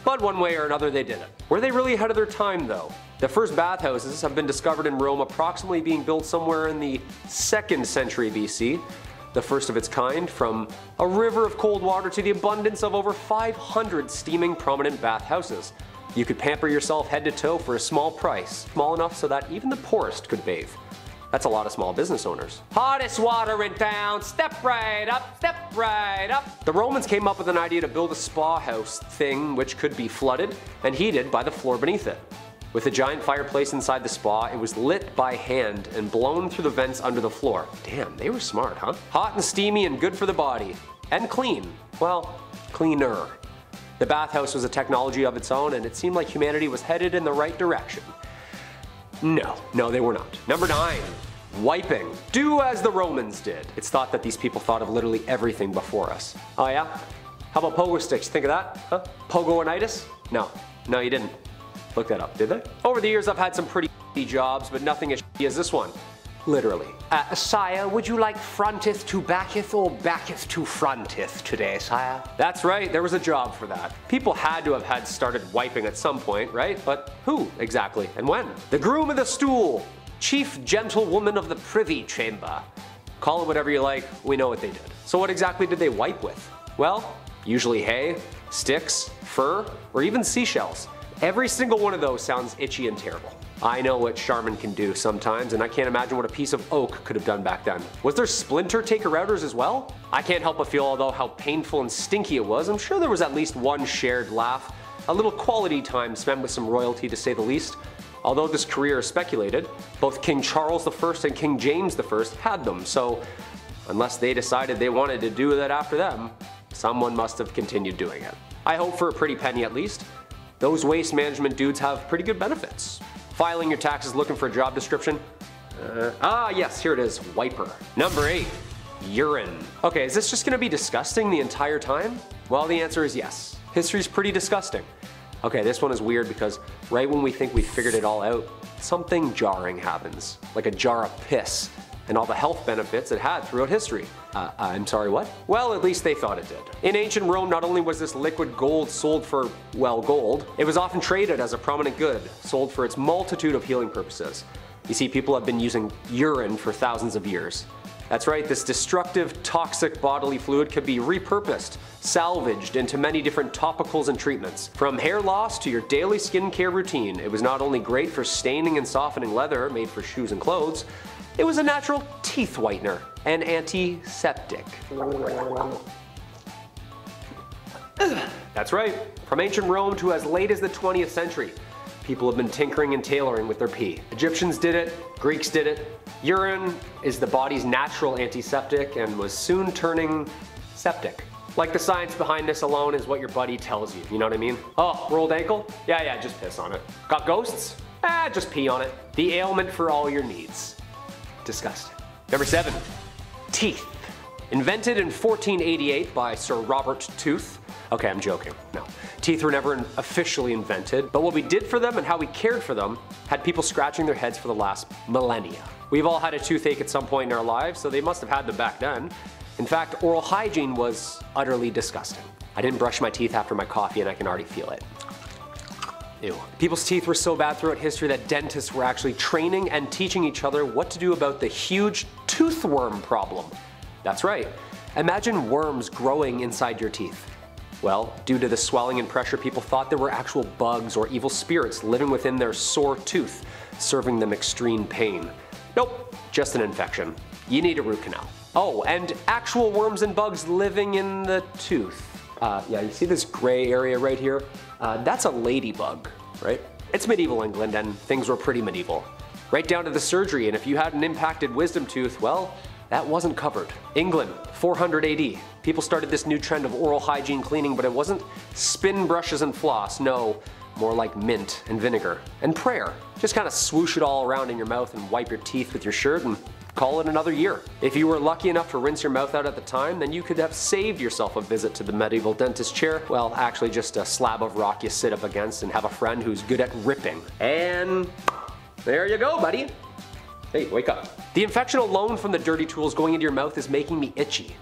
[SPEAKER 6] but one way or another they did it. Were they really ahead of their time though? The first bathhouses have been discovered in Rome approximately being built somewhere in the 2nd century BC. The first of its kind, from a river of cold water to the abundance of over 500 steaming prominent bathhouses. You could pamper yourself head to toe for a small price, small enough so that even the poorest could bathe. That's a lot of small business owners. Hottest water in town, step right up, step right up. The Romans came up with an idea to build a spa house thing which could be flooded and heated by the floor beneath it. With a giant fireplace inside the spa, it was lit by hand and blown through the vents under the floor. Damn, they were smart, huh? Hot and steamy and good for the body. And clean. Well, cleaner. The bathhouse was a technology of its own and it seemed like humanity was headed in the right direction. No, they were not. Number 9. Wiping. Do as the Romans did. It's thought that these people thought of literally everything before us. Oh yeah? How about pogo sticks? Think of that? Huh? Pogo-initis? No, you didn't. Look that up, did they? Over the years I've had some pretty jobs, but nothing as as this one. Literally. Sire, would you like fronteth to backeth or backeth to fronteth today, sire? That's right, there was a job for that. People had to have had started wiping at some point, right? But who exactly and when? The groom of the stool, chief gentlewoman of the privy chamber. Call it whatever you like, we know what they did. So what exactly did they wipe with? Well, usually hay, sticks, fur, or even seashells. Every single one of those sounds itchy and terrible. I know what Charmin can do sometimes, and I can't imagine what a piece of oak could have done back then. Was there splinter taker-outers as well? I can't help but feel, although how painful and stinky it was, I'm sure there was at least one shared laugh, a little quality time spent with some royalty to say the least. Although this career is speculated, both King Charles I and King James I had them, so unless they decided they wanted to do that after them, someone must have continued doing it. I hope for a pretty penny at least. Those waste management dudes have pretty good benefits. Filing your taxes looking for a job description? Yes, here it is, wiper. Number 8, urine. Okay, is this just gonna be disgusting the entire time? Well, the answer is yes. History's pretty disgusting. Okay, this one is weird because right when we think we figured it all out, something jarring happens, like a jar of piss, and all the health benefits it had throughout history. I'm sorry, what? Well, at least they thought it did. In ancient Rome, not only was this liquid gold sold for, well, gold, it was often traded as a prominent good, sold for its multitude of healing purposes. You see, people have been using urine for thousands of years. That's right, this destructive, toxic bodily fluid could be repurposed, salvaged into many different topicals and treatments. From hair loss to your daily skincare routine, it was not only great for staining and softening leather made for shoes and clothes, it was a natural teeth whitener and antiseptic. That's right, from ancient Rome to as late as the 20th century, people have been tinkering and tailoring with their pee. Egyptians did it, Greeks did it. Urine is the body's natural antiseptic and was soon turning septic. Like the science behind this alone is what your buddy tells you, you know what I mean? Oh, rolled ankle? Yeah, just piss on it. Got ghosts? Just pee on it. The ailment for all your needs. Disgusting. Number 7, teeth. Invented in 1488 by Sir Robert Tooth. Okay, I'm joking. No. Teeth were never officially invented, but what we did for them and how we cared for them had people scratching their heads for the last millennia. We've all had a toothache at some point in our lives, so they must have had them back then. In fact, oral hygiene was utterly disgusting. I didn't brush my teeth after my coffee and I can already feel it. Ew. People's teeth were so bad throughout history that dentists were actually training and teaching each other what to do about the huge toothworm problem. That's right. Imagine worms growing inside your teeth. Well, due to the swelling and pressure, people thought there were actual bugs or evil spirits living within their sore tooth, serving them extreme pain. Nope, just an infection. You need a root canal. Oh, and actual worms and bugs living in the tooth. Yeah, you see this gray area right here? That's a ladybug, right? It's medieval England and things were pretty medieval. Right down to the surgery, and if you had an impacted wisdom tooth, well, that wasn't covered. England, 400 AD. People started this new trend of oral hygiene cleaning, but it wasn't spin brushes and floss, no, more like mint and vinegar. And prayer. Just kind of swoosh it all around in your mouth and wipe your teeth with your shirt and call it another year. If you were lucky enough to rinse your mouth out at the time, then you could have saved yourself a visit to the medieval dentist chair. Well, actually just a slab of rock you sit up against and have a friend who's good at ripping. And there you go, buddy. Hey, wake up. The infection alone from the dirty tools going into your mouth is making me itchy.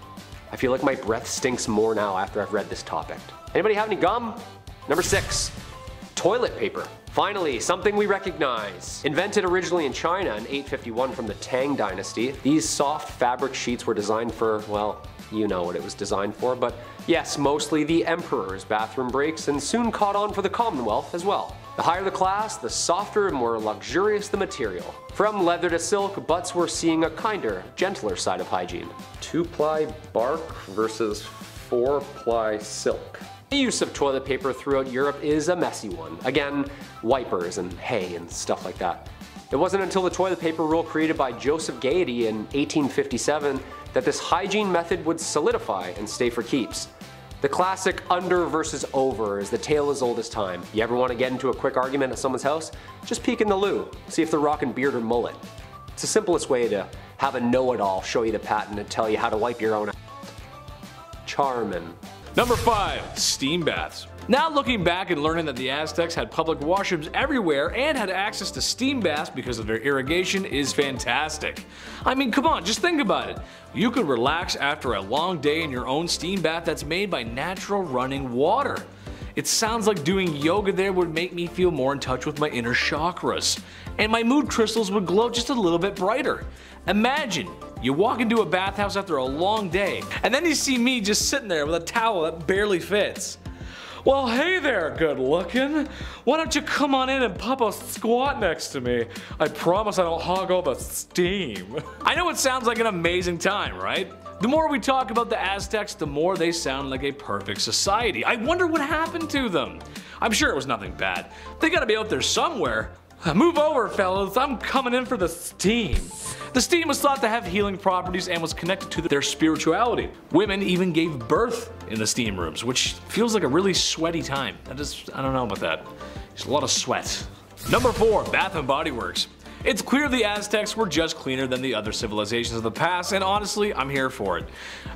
[SPEAKER 6] I feel like my breath stinks more now after I've read this topic. Anybody have any gum? Number 6, toilet paper. Finally, something we recognize. Invented originally in China in 851 from the Tang Dynasty, these soft fabric sheets were designed for, well, you know what it was designed for, but yes, mostly the emperor's bathroom breaks and soon caught on for the Commonwealth as well. The higher the class, the softer and more luxurious the material. From leather to silk, butts were seeing a kinder, gentler side of hygiene. 2-ply bark versus 4-ply silk. The use of toilet paper throughout Europe is a messy one. Again, wipers and hay and stuff like that. It wasn't until the toilet paper rule created by Joseph Gaiety in 1857 that this hygiene method would solidify and stay for keeps. The classic under versus over is the tale as old as time. You ever want to get into a quick argument at someone's house? Just peek in the loo, see if they're rocking beard or mullet. It's the simplest way to have a know-it-all show you the patent and tell you how to wipe your own ass. Charmin'.
[SPEAKER 2] Number 5, steam baths. Now looking back and learning that the Aztecs had public washrooms everywhere and had access to steam baths because of their irrigation is fantastic. I mean, come on, just think about it. You could relax after a long day in your own steam bath that's made by natural running water. It sounds like doing yoga there would make me feel more in touch with my inner chakras, and my mood crystals would glow just a little bit brighter. Imagine you walk into a bathhouse after a long day, and then you see me just sitting there with a towel that barely fits. Well, hey there, good looking. Why don't you come on in and pop a squat next to me? I promise I don't hog all the steam. I know it sounds like an amazing time, right? The more we talk about the Aztecs, the more they sound like a perfect society. I wonder what happened to them. I'm sure it was nothing bad. They gotta be out there somewhere. Move over, fellas, I'm coming in for the steam. The steam was thought to have healing properties and was connected to their spirituality. Women even gave birth in the steam rooms, which feels like a really sweaty time. I don't know about that. There's a lot of sweat. Number 4, Bath and Body Works. It's clear the Aztecs were just cleaner than the other civilizations of the past, and honestly, I'm here for it.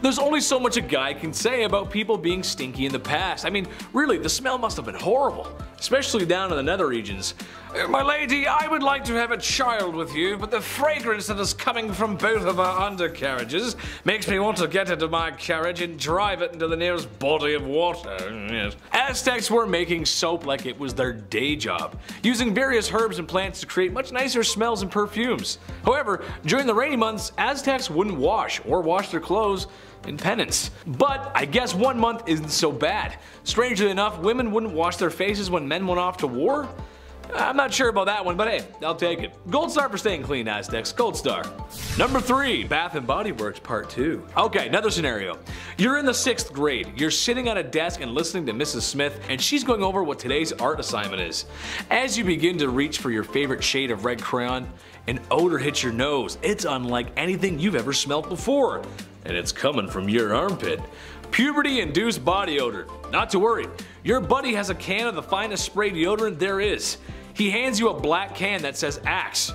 [SPEAKER 2] There's only so much a guy can say about people being stinky in the past. I mean, really, the smell must have been horrible, especially down in the nether regions. My lady, I would like to have a child with you, but the fragrance that is coming from both of our undercarriages makes me want to get into my carriage and drive it into the nearest body of water. Yes. Aztecs were making soap like it was their day job, using various herbs and plants to create much nicer smells and perfumes. However, during the rainy months, Aztecs wouldn't wash or wash their clothes in penance. But I guess 1 month isn't so bad. Strangely enough, women wouldn't wash their faces when men went off to war. I'm not sure about that one, but hey, I'll take it. Gold star for staying clean, Aztecs. Gold star. Number 3, Bath and Body Works Part 2. Okay, another scenario. You're in the 6th grade. You're sitting at a desk and listening to Mrs. Smith, and she's going over what today's art assignment is. As you begin to reach for your favorite shade of red crayon, an odor hits your nose. It's unlike anything you've ever smelled before. And it's coming from your armpit. Puberty-induced body odor. Not to worry. Your buddy has a can of the finest spray deodorant there is. He hands you a black can that says Axe.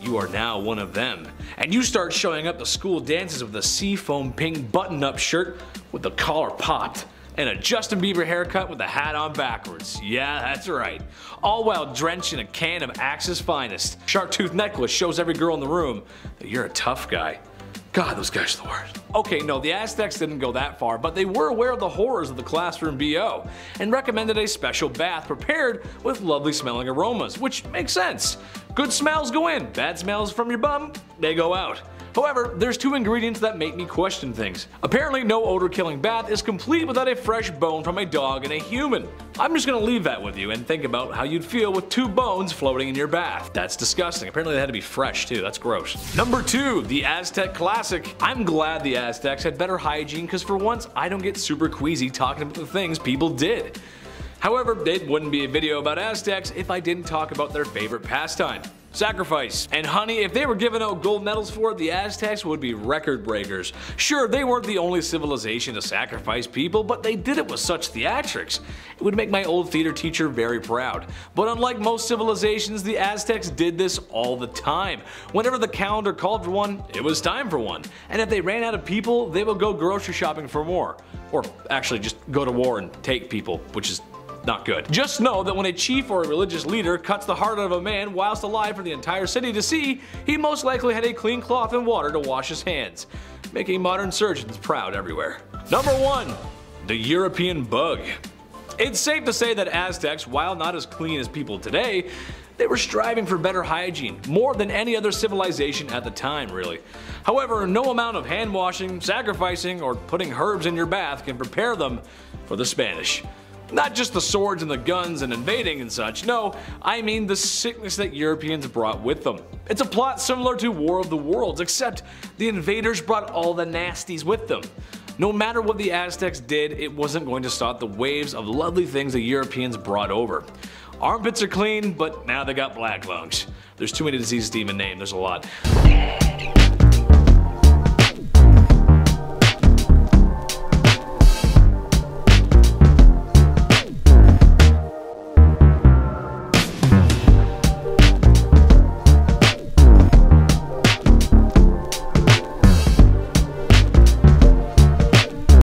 [SPEAKER 2] You are now one of them. And you start showing up to school dances with a seafoam pink button-up shirt with the collar popped. And a Justin Bieber haircut with the hat on backwards. Yeah, that's right. All while drenched in a can of Axe's finest. Shark tooth necklace shows every girl in the room that you're a tough guy. God, those guys are the worst. Okay, no, the Aztecs didn't go that far, but they were aware of the horrors of the classroom BO and recommended a special bath prepared with lovely smelling aromas, which makes sense. Good smells go in, bad smells from your bum, they go out. However, there's 2 ingredients that make me question things. Apparently, no odor-killing bath is complete without a fresh bone from a dog and a human. I'm just gonna leave that with you and think about how you'd feel with 2 bones floating in your bath. That's disgusting. Apparently they had to be fresh too, that's gross. Number 2, the Aztec Classic. I'm glad the Aztecs had better hygiene because for once I don't get super queasy talking about the things people did. However, it wouldn't be a video about Aztecs if I didn't talk about their favorite pastime. Sacrifice. And honey, if they were giving out gold medals for it, the Aztecs would be record breakers. Sure, they weren't the only civilization to sacrifice people, but they did it with such theatrics. It would make my old theater teacher very proud. But unlike most civilizations, the Aztecs did this all the time. Whenever the calendar called for one, it was time for one. And if they ran out of people, they would go grocery shopping for more. Or actually just go to war and take people, which is not good. Just know that when a chief or a religious leader cuts the heart out of a man whilst alive for the entire city to see, he most likely had a clean cloth and water to wash his hands, making modern surgeons proud everywhere. Number 1, the European bug. It's safe to say that Aztecs, while not as clean as people today, they were striving for better hygiene, more than any other civilization at the time, really. However, no amount of hand washing, sacrificing, or putting herbs in your bath can prepare them for the Spanish. Not just the swords and the guns and invading and such, no, I mean the sickness that Europeans brought with them. It's a plot similar to War of the Worlds, except the invaders brought all the nasties with them. No matter what the Aztecs did, it wasn't going to stop the waves of lovely things the Europeans brought over. Armpits are clean, but now they got black lungs. There's too many diseases to even name, there's a lot.